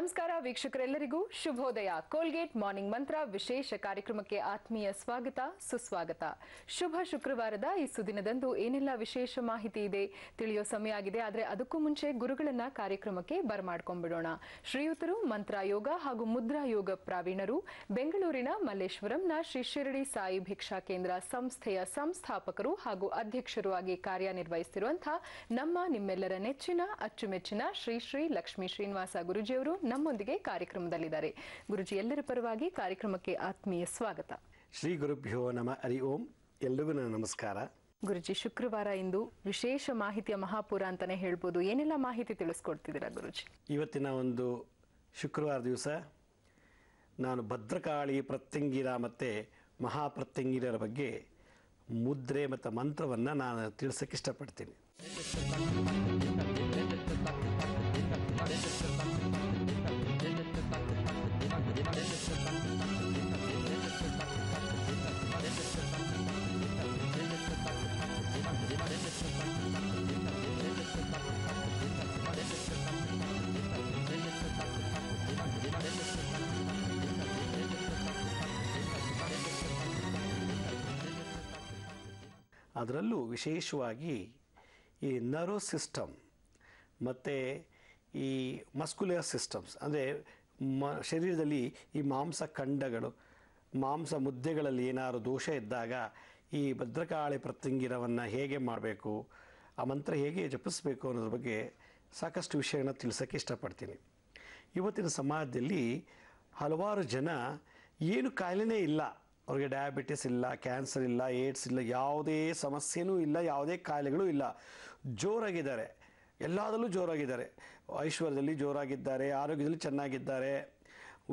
ನಮಸ್ಕಾರ ವೀಕ್ಷಕರೆಲ್ಲರಿಗೂ ಶುಭೋದಯ. Colgate morning ಮಂತ್ರ ವಿಶೇಷ ಕಾರ್ಯಕ್ರಮಕ್ಕೆ ಆತ್ಮೀಯ ಸ್ವಾಗತ ಸುಸ್ವಾಗತ. ಶುಭ ಶುಕ್ರವಾರದ ಈ ಸುದಿನದಂದು ಏನೆಲ್ಲ ವಿಶೇಷ ಮಾಹಿತಿ ಇದೆ ತಿಳಿಯೋ ಸಮಯ ಆಗಿದೆ. ಆದರೆ ಅದಕ್ಕೂ ಮುಂಚೆ ಗುರುಗಳನ್ನ ಕಾರ್ಯಕ್ರಮಕ್ಕೆ ಬರಮಾಡ್ಕೊಂಡ್ಬಿಡೋಣ. ಶ್ರೀಯುತರು ಮಂತ್ರ ಯೋಗ ಹಾಗೂ ಮುದ್ರಾ ಯೋಗ ಪ್ರಾವೀಣರು, ಬೆಂಗಳೂರಿನ ಮಲ್ಲೇಶ್ವರಂನ ಶ್ರೀ ಶಿರಡಿ ಸಾಯಿ ಭಿಕ್ಷಾ ಕೇಂದ್ರ ಸಂಸ್ಥೆಯ ಸಂಸ್ಥಾಪಕರು ಹಾಗೂ ಅಧ್ಯಕ್ಷರು ಆಗಿ ಕಾರ್ಯನಿರ್ವಹಿಸುತ್ತಿರುವಂತಹ ನಿಮ್ಮೆಲ್ಲರ ನೆಚ್ಚಿನ ಅಚ್ಚುಮೆಚ್ಚಿನ ಶ್ರೀ ಶ್ರೀ ಲಕ್ಷ್ಮೀ ಶ್ರೀನಿವಾಸ ಗುರುಜಿಯವರು ನಮ್ಮೊಂದಿಗೆ ಕಾರ್ಯಕ್ರಮದಲ್ಲಿದ್ದಾರೆ. ಗುರುಜಿ, ಎಲ್ಲರ ಪರವಾಗಿ ಕಾರ್ಯಕ್ರಮಕ್ಕೆ ಆತ್ಮೀಯ ಸ್ವಾಗತ. ಶ್ರೀ ಗುರುಭ್ಯೋ ನಮಃ. ಹರಿ ಓಂ. ಎಲ್ಲರಿಗೂ ನನ್ನ ನಮಸ್ಕಾರ. ಗುರುಜಿ, ಶುಕ್ರವಾರ ಇಂದು ವಿಶೇಷ ಮಾಹಿತಿಯ ಮಹಾಪುರ ಅಂತಾನೆ ಹೇಳ್ಬೋದು. ಏನೆಲ್ಲ ಮಾಹಿತಿ ತಿಳಿಸ್ಕೊಡ್ತಿದ್ದೀರಾ ಗುರುಜಿ? ಇವತ್ತಿನ ಒಂದು ಶುಕ್ರವಾರ ದಿವಸ ನಾನು ಭದ್ರಕಾಳಿ ಪ್ರತ್ಯಂಗಿರ ಮತ್ತು ಮಹಾಪ್ರತ್ಯಂಗಿರರ ಬಗ್ಗೆ ಮುದ್ರೆ ಮತ್ತು ಮಂತ್ರವನ್ನು ನಾನು ತಿಳಿಸೋಕ್ಕೆ ಇಷ್ಟಪಡ್ತೀನಿ. ಅದರಲ್ಲೂ ವಿಶೇಷವಾಗಿ ಈ ನರ್ವ್ ಸಿಸ್ಟಮ್ ಮತ್ತು ಈ ಮಸ್ಕ್ಯುಲರ್ ಸಿಸ್ಟಮ್ಸ್, ಅಂದರೆ ಶರೀರದಲ್ಲಿ ಈ ಮಾಂಸಖಂಡಗಳು, ಮಾಂಸ ಮುದ್ದೆಗಳಲ್ಲಿ ಏನಾದರೂ ದೋಷ ಇದ್ದಾಗ ಈ ಭದ್ರಕಾಳಿ ಪ್ರತ್ಯಂಗಿರವನ್ನು ಹೇಗೆ ಮಾಡಬೇಕು, ಆ ಮಂತ್ರ ಹೇಗೆ ಜಪಿಸಬೇಕು ಅನ್ನೋದ್ರ ಬಗ್ಗೆ ಸಾಕಷ್ಟು ವಿಷಯಗಳನ್ನ ತಿಳಿಸೋಕ್ಕೆ ಇಷ್ಟಪಡ್ತೀನಿ. ಇವತ್ತಿನ ಸಮಾಜದಲ್ಲಿ ಹಲವಾರು ಜನ ಏನು ಕಾಯಿಲೆನೇ ಇಲ್ಲ, ಅವ್ರಿಗೆ ಡಯಾಬಿಟಿಸ್ ಇಲ್ಲ, ಕ್ಯಾನ್ಸರ್ ಇಲ್ಲ, ಏಡ್ಸ್ ಇಲ್ಲ, ಯಾವುದೇ ಸಮಸ್ಯೆನೂ ಇಲ್ಲ, ಯಾವುದೇ ಕಾಯಿಲೆಗಳೂ ಇಲ್ಲ, ಜೋರಾಗಿದ್ದಾರೆ, ಎಲ್ಲದರಲ್ಲೂ ಜೋರಾಗಿದ್ದಾರೆ, ಐಶ್ವರ್ಯದಲ್ಲಿ ಜೋರಾಗಿದ್ದಾರೆ, ಆರೋಗ್ಯದಲ್ಲಿ ಚೆನ್ನಾಗಿದ್ದಾರೆ,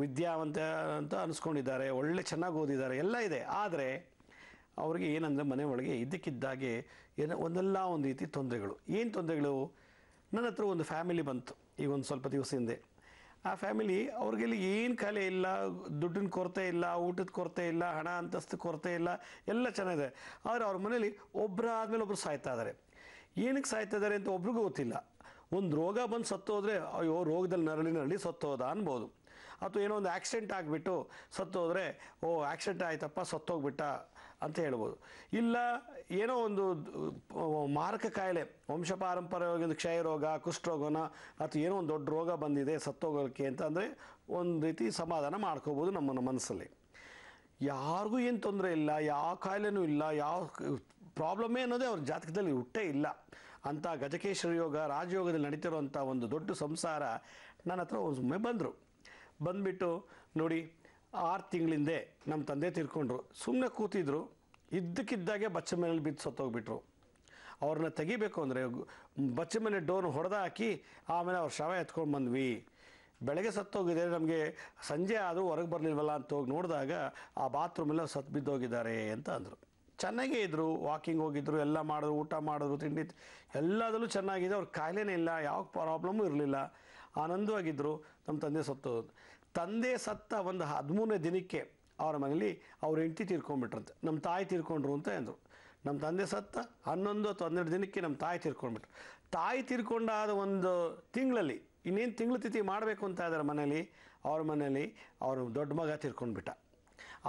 ವಿದ್ಯಾವಂತ ಅಂತ ಅನಿಸ್ಕೊಂಡಿದ್ದಾರೆ, ಒಳ್ಳೆ ಚೆನ್ನಾಗಿ ಓದಿದ್ದಾರೆ, ಎಲ್ಲ ಇದೆ. ಆದರೆ ಅವ್ರಿಗೆ ಏನಂದರೆ ಮನೆ ಒಳಗೆ ಇದ್ದಕ್ಕಿದ್ದಾಗೆ ಒಂದೆಲ್ಲ ಒಂದು ರೀತಿ ತೊಂದರೆಗಳು. ಏನು ತೊಂದರೆಗಳು? ನನ್ನ ಹತ್ರ ಒಂದು ಫ್ಯಾಮಿಲಿ ಬಂತು ಈಗ ಒಂದು ಸ್ವಲ್ಪ ದಿವಸ ಹಿಂದೆ. ಆ ಫ್ಯಾಮಿಲಿ ಅವ್ರಿಗೆಲ್ಲಿ ಏನು ಕಾಯಿಲೆ ಇಲ್ಲ, ದುಡ್ಡಿನ ಕೊರತೆ ಇಲ್ಲ, ಊಟದ ಕೊರತೆ ಇಲ್ಲ, ಹಣ ಅಂತಸ್ತು ಕೊರತೆ ಇಲ್ಲ, ಎಲ್ಲ ಚೆನ್ನಾಗಿದೆ. ಆದರೆ ಅವ್ರ ಮನೇಲಿ ಒಬ್ಬರ ಆದಮೇಲೆ ಒಬ್ಬರು ಸಾಯ್ತಾ ಇದ್ದಾರೆ. ಏನಕ್ಕೆ ಸಾಯ್ತಾ ಇದ್ದಾರೆ ಅಂತ ಒಬ್ರಿಗೂ ಗೊತ್ತಿಲ್ಲ. ಒಂದು ರೋಗ ಬಂದು ಸತ್ತೋದ್ರೆ ಅಯ್ಯೋ ರೋಗದಲ್ಲಿ ನರಳಿ ಸತ್ತೋದ ಅನ್ಬೋದು. ಅಥವಾ ಏನೋ ಒಂದು ಆಕ್ಸಿಡೆಂಟ್ ಆಗಿಬಿಟ್ಟು ಸತ್ತೋದ್ರೆ ಓ ಆಕ್ಸಿಡೆಂಟ್ ಆಯ್ತಪ್ಪ ಸತ್ತೋಗ್ಬಿಟ್ಟ ಅಂತ ಹೇಳ್ಬೋದು. ಇಲ್ಲ ಏನೋ ಒಂದು ಮಾರಕ ಕಾಯಿಲೆ, ವಂಶಪಾರಂಪರ್ಯವಾಗಿ ಒಂದು ಕ್ಷಯ ರೋಗ, ಕುಷ್ಠರೋಗನ ಅಥವಾ ಏನೋ ಒಂದು ದೊಡ್ಡ ರೋಗ ಬಂದಿದೆ ಸತ್ತೋಗೋಕ್ಕೆ ಅಂತ ಅಂದರೆ ಒಂದು ರೀತಿ ಸಮಾಧಾನ ಮಾಡ್ಕೋಬೋದು ನಮ್ಮ ಮನಸ್ಸಲ್ಲಿ. ಯಾರಿಗೂ ಏನು ತೊಂದರೆ ಇಲ್ಲ, ಯಾವ ಕಾಯಿಲೆನೂ ಇಲ್ಲ, ಯಾವ ಪ್ರಾಬ್ಲಮ್ಮೇ ಅನ್ನೋದೇ ಅವ್ರ ಜಾತಕದಲ್ಲಿ ಹುಟ್ಟೇ ಇಲ್ಲ. ಅಂಥ ಗಜಕೇಶ್ವರ ಯೋಗ, ರಾಜಯೋಗದಲ್ಲಿ ನಡೀತಿರೋಂಥ ಒಂದು ದೊಡ್ಡ ಸಂಸಾರ ನನ್ನ ಹತ್ರ ಒಮ್ಮೆ ಬಂದುಬಿಟ್ಟು ನೋಡಿ 6 ತಿಂಗಳಿಂದೆ ನಮ್ಮ ತಂದೆ ತೀರ್ಕೊಂಡ್ರು. ಸುಮ್ಮನೆ ಕೂತಿದ್ರು, ಇದ್ದಕ್ಕಿದ್ದಾಗೆ ಬಚ್ಚ ಮನೇಲಿ ಬಿದ್ದು ಸತ್ತೋಗ್ಬಿಟ್ರು. ಅವ್ರನ್ನ ತೆಗಿಬೇಕು ಅಂದರೆ ಬಚ್ಚ ಮನೆ ಡೋರ್ನ ಹೊಡೆದ ಹಾಕಿ ಆಮೇಲೆ ಅವ್ರ ಶವ ಎತ್ಕೊಂಡು ಬಂದ್ವಿ. ಬೆಳಗ್ಗೆ ಸತ್ತೋಗಿದೆ, ನಮಗೆ ಸಂಜೆ ಆದರೂ ಹೊರಗೆ ಬರಲಿಲ್ವಲ್ಲ ಅಂತ ಹೋಗಿ ನೋಡಿದಾಗ ಆ ಬಾತ್ರೂಮೆಲ್ಲ ಸತ್ತು ಬಿದ್ದೋಗಿದ್ದಾರೆ ಅಂತ ಅಂದರು. ಚೆನ್ನಾಗೇ ಇದ್ದರು, ವಾಕಿಂಗ್ ಹೋಗಿದ್ರು, ಎಲ್ಲ ಮಾಡಿದ್ರು, ಊಟ ಮಾಡಿದ್ರು, ತಿಂಡಿ ಎಲ್ಲದರಲ್ಲೂ ಚೆನ್ನಾಗಿದೆ, ಅವ್ರ ಕಾಯಿಲೆನೇ ಇಲ್ಲ, ಯಾವ ಪ್ರಾಬ್ಲಮ್ಮು ಇರಲಿಲ್ಲ, ಆನಂದವಾಗಿದ್ದರು. ನಮ್ಮ ತಂದೆ ಸತ್ತೋದು. ತಂದೆ ಸತ್ತ ಒಂದು 13ನೇ ದಿನಕ್ಕೆ ಅವರ ಮನೇಲಿ ಅವ್ರ ಹೆಂಡತಿ ತೀರ್ಕೊಂಡ್ಬಿಟ್ರಂತೆ. ನಮ್ಮ ತಾಯಿ ತೀರ್ಕೊಂಡ್ರು ಅಂತ ಅಂದರು. ನಮ್ಮ ತಂದೆ ಸತ್ತ 11 ಅಥವಾ 12 ದಿನಕ್ಕೆ ನಮ್ಮ ತಾಯಿ ತೀರ್ಕೊಂಡ್ಬಿಟ್ರು. ತಾಯಿ ತೀರ್ಕೊಂಡಾದ ಒಂದು ತಿಂಗಳಲ್ಲಿ ಇನ್ನೇನು ತಿಂಗಳು ತಿಥಿ ಮಾಡಬೇಕು ಅಂತ ಇದ್ದಾರೆ ಮನೇಲಿ, ಅವ್ರ ಮನೇಲಿ ಅವ್ರ ದೊಡ್ಡ ಮಗ ತೀರ್ಕೊಂಡ್ಬಿಟ್ಟ.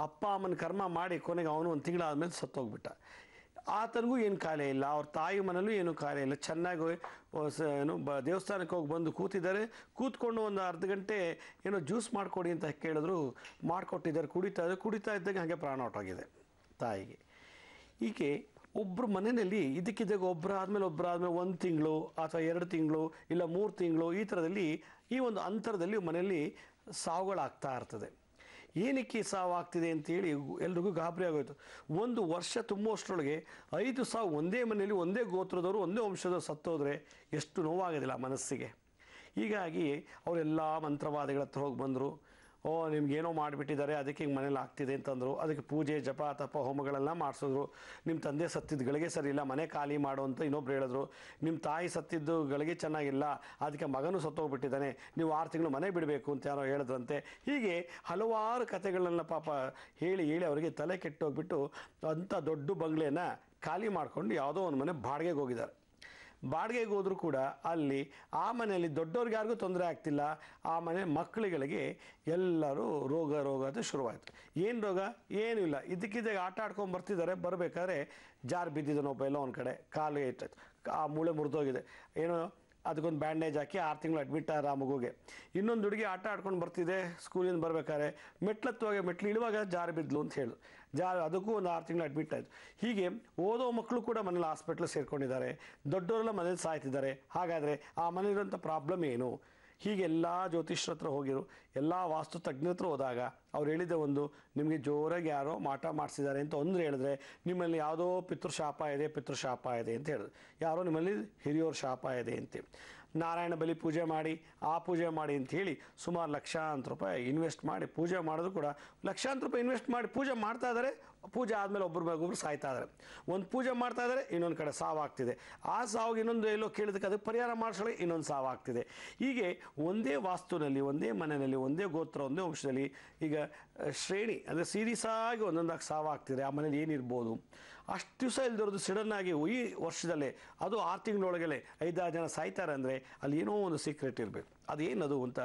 ಅಪ್ಪ ಅಮ್ಮನ ಕರ್ಮ ಮಾಡಿ ಕೊನೆಗೆ ಅವನು ಒಂದು ತಿಂಗಳಾದಮೇಲೆ ಸತ್ತೋಗ್ಬಿಟ್ಟ. ಆತನಿಗೂ ಏನು ಕಾಯಿಲೆ ಇಲ್ಲ, ಅವ್ರ ತಾಯಿ ಮನೇಲೂ ಏನೂ ಕಾಯಿಲೆ ಇಲ್ಲ, ಚೆನ್ನಾಗಿ ಏನು ದೇವಸ್ಥಾನಕ್ಕೆ ಹೋಗಿ ಬಂದು ಕೂತಿದ್ದಾರೆ. ಕೂತ್ಕೊಂಡು ಒಂದು ಅರ್ಧ ಗಂಟೆ ಏನೋ ಜ್ಯೂಸ್ ಮಾಡಿಕೊಡಿ ಅಂತ ಕೇಳಿದ್ರು, ಮಾಡಿಕೊಟ್ಟಿದ್ದಾರೆ, ಕುಡಿತಾ ಇದ್ದಾಗ ಹಾಗೆ ಪ್ರಾಣ ಹೊರಟೋಗಿದೆ ತಾಯಿಗೆ. ಹೀಗೆ ಒಬ್ಬರು ಮನೆಯಲ್ಲಿ ಇದಕ್ಕಿದ್ದಾಗ ಒಬ್ಬರಾದ್ಮೇಲೆ 1 ತಿಂಗಳು ಅಥವಾ 2 ತಿಂಗಳು ಇಲ್ಲ 3 ತಿಂಗಳು ಈ ಥರದಲ್ಲಿ ಈ ಒಂದು ಅಂತರದಲ್ಲಿ ಮನೆಯಲ್ಲಿ ಸಾವುಗಳಾಗ್ತಾ ಇರ್ತದೆ. ಏನಕ್ಕೆ ಸಾವು ಆಗ್ತಿದೆ ಅಂತೇಳಿ ಎಲ್ರಿಗೂ ಗಾಬರಿ ಆಗೋಯ್ತು. 1 ವರ್ಷ ತುಂಬುವಷ್ಟರೊಳಗೆ 5 ಸಾವು ಒಂದೇ ಮನೆಯಲ್ಲಿ, ಒಂದೇ ಗೋತ್ರದವರು, ಒಂದೇ ವಂಶದವರು ಸತ್ತೋದ್ರೆ ಎಷ್ಟು ನೋವಾಗೋದಿಲ್ಲ ಮನಸ್ಸಿಗೆ. ಹೀಗಾಗಿ ಅವರೆಲ್ಲ ಮಂತ್ರವಾದಿಗಳ ಹತ್ರ ಹೋಗಿ ಬಂದರು. ಓ ನಿಮ್ಗೇನೋ ಮಾಡಿಬಿಟ್ಟಿದ್ದಾರೆ, ಅದಕ್ಕೆ ಹಿಂಗೆ ಮನೇಲಿ ಆಗ್ತಿದೆ ಅಂತಂದರು. ಅದಕ್ಕೆ ಪೂಜೆ ಜಪ ತಪ ಹೋಮಗಳೆಲ್ಲ ಮಾಡಿಸಿದ್ರು. ನಿಮ್ಮ ತಂದೆ ಸತ್ತಿದ್ದು ಗಳಿಗೆ ಸರಿ ಇಲ್ಲ, ಮನೆ ಖಾಲಿ ಮಾಡು ಅಂತ ಇನ್ನೊಬ್ರು ಹೇಳಿದ್ರು. ನಿಮ್ಮ ತಾಯಿ ಸತ್ತಿದ್ದು ಗಳಿಗೆ ಚೆನ್ನಾಗಿಲ್ಲ, ಅದಕ್ಕೆ ಮಗನೂ ಸತ್ತೋಗ್ಬಿಟ್ಟಿದ್ದಾನೆ, ನೀವು 6 ತಿಂಗಳು ಮನೆ ಬಿಡಬೇಕು ಅಂತ ಯಾರೋ ಹೇಳಿದ್ರಂತೆ. ಹೀಗೆ ಹಲವಾರು ಕಥೆಗಳನ್ನ ಪಾಪ ಹೇಳಿ ಅವರಿಗೆ ತಲೆ ಕೆಟ್ಟೋಗ್ಬಿಟ್ಟು ಅಂಥ ದೊಡ್ಡ ಬಂಗ್ಲೆನ ಖಾಲಿ ಮಾಡಿಕೊಂಡು ಯಾವುದೋ ಒಂದು ಮನೆ ಬಾಡಿಗೆಗೆ ಹೋಗಿದ್ದಾರೆ. ಬಾಡಿಗೆಗೆ ಹೋದರೂ ಕೂಡ ಅಲ್ಲಿ ಆ ಮನೆಯಲ್ಲಿ ದೊಡ್ಡವ್ರಿಗೆ ಯಾರಿಗೂ ತೊಂದರೆ ಆಗ್ತಿಲ್ಲ, ಆ ಮನೆ ಮಕ್ಕಳುಗಳಿಗೆ ಎಲ್ಲರೂ ರೋಗ ಅಂತ ಶುರುವಾಯಿತು. ಏನು ರೋಗ? ಏನೂ ಇಲ್ಲ, ಇದಕ್ಕಿದ್ದಾಗ ಆಟ ಆಡ್ಕೊಂಡು ಬರ್ತಿದ್ದಾರೆ, ಬರಬೇಕಾದ್ರೆ ಜಾರು ಬಿದ್ದಿದ್ದಾನೊಬ್ಬ ಎಲ್ಲೋ ಒಂದು ಕಡೆ, ಕಾಲು ಇಟ್ಟಾಯ್ತು, ಆ ಮೂಳೆ ಮುರಿದೋಗಿದೆ, ಏನೋ ಅದಕ್ಕೊಂದು ಬ್ಯಾಂಡೇಜ್ ಹಾಕಿ 6 ತಿಂಗಳು ಅಡ್ಮಿಟ್ ಆದ ಆ ಮಗುಗೆ. ಇನ್ನೊಂದು ಹುಡುಗಿ ಆಟ ಆಡ್ಕೊಂಡು ಬರ್ತಿದೆ, ಸ್ಕೂಲಿಂದ ಬರ್ಬೇಕಾದ್ರೆ ಮೆಟ್ಲು ಇಳುವಾಗ ಜಾರು ಬಿದ್ಲು ಅಂತ ಹೇಳು, ಅದಕ್ಕೂ ಒಂದು 6 ತಿಂಗಳು ಅಡ್ಮಿಟ್ ಆಯಿತು. ಹೀಗೆ ಓದೋ ಮಕ್ಕಳು ಕೂಡ ಮನೇಲಿ ಹಾಸ್ಪಿಟ್ಲ್ ಸೇರ್ಕೊಂಡಿದ್ದಾರೆ, ದೊಡ್ಡವರೆಲ್ಲ ಮನೇಲಿ ಸಾಯ್ತಿದ್ದಾರೆ. ಹಾಗಾದರೆ ಆ ಮನೇಲಿರುವಂಥ ಪ್ರಾಬ್ಲಮ್ ಏನು? ಹೀಗೆಲ್ಲ ಜ್ಯೋತಿಷ್ಯರ ಹತ್ರ ಹೋಗಿರು, ಎಲ್ಲ ವಾಸ್ತು ತಜ್ಞರ ಹತ್ರ ಹೋದಾಗ ಅವ್ರು ಹೇಳಿದ್ದೆ ಒಂದು, ನಿಮಗೆ ಜೋರಾಗಿ ಯಾರೋ ಮಾಟ ಮಾಡಿಸಿದ್ದಾರೆ ಅಂತ ಒಂದು ಹೇಳಿದ್ರೆ ನಿಮ್ಮಲ್ಲಿ ಯಾವುದೋ ಪಿತೃಶಾಪ ಇದೆ ಅಂತ ಹೇಳಿದ್ರು. ಯಾರೋ ನಿಮ್ಮಲ್ಲಿ ಹಿರಿಯೋರ ಶಾಪ ಇದೆ ಅಂತೇಳಿ ನಾರಾಯಣ ಬಲಿ ಪೂಜೆ ಮಾಡಿ ಆ ಪೂಜೆ ಮಾಡಿ ಅಂಥೇಳಿ ಸುಮಾರು ಲಕ್ಷಾಂತರ ರೂಪಾಯಿ ಇನ್ವೆಸ್ಟ್ ಮಾಡಿ ಪೂಜೆ ಮಾಡೋದು ಕೂಡ ಲಕ್ಷಾಂತರ ರೂಪಾಯಿ ಇನ್ವೆಸ್ಟ್ ಮಾಡಿ ಪೂಜೆ ಮಾಡ್ತಾ ಇದ್ದಾರೆ. ಪೂಜೆ ಆದಮೇಲೆ ಒಬ್ಬರು ಸಾಯ್ತಾ ಇದ್ದಾರೆ. ಒಂದು ಪೂಜೆ ಮಾಡ್ತಾ ಇದ್ದಾರೆ, ಇನ್ನೊಂದು ಕಡೆ ಸಾವಾಗ್ತಿದೆ. ಆ ಸಾವಿಗೆ ಇನ್ನೊಂದು ಎಲ್ಲೋ ಕೇಳಿದಕ್ಕೆ ಅದಕ್ಕೆ ಪರಿಹಾರ ಮಾಡಿಸೋಳಿ ಇನ್ನೊಂದು ಸಾವಾಗ್ತಿದೆ. ಹೀಗೆ ಒಂದೇ ವಾಸ್ತುನಲ್ಲಿ, ಒಂದೇ ಮನೆಯಲ್ಲಿ, ಒಂದೇ ಗೋತ್ರ, ಒಂದೇ ವಂಶದಲ್ಲಿ ಈಗ ಶ್ರೇಣಿ ಅಂದರೆ ಸೀರೀಸ್ ಆಗಿ ಒಂದೊಂದಾಗಿ ಸಾವಾಗ್ತಿದೆ. ಆ ಮನೇಲಿ ಏನಿರ್ಬೋದು? ಅಷ್ಟು ದಿವಸ ಇಲ್ದಿರೋದು ಸಡನ್ನಾಗಿ ಈ ವರ್ಷದಲ್ಲೇ ಅದು 6 ತಿಂಗಳೊಳಗಡೆ 5-6 ಜನ ಸಾಯ್ತಾರೆ ಅಂದರೆ ಅಲ್ಲಿ ಏನೋ ಒಂದು ಸೀಕ್ರೆಟ್ ಇರಬೇಕು. ಅದೇನದು ಅಂತ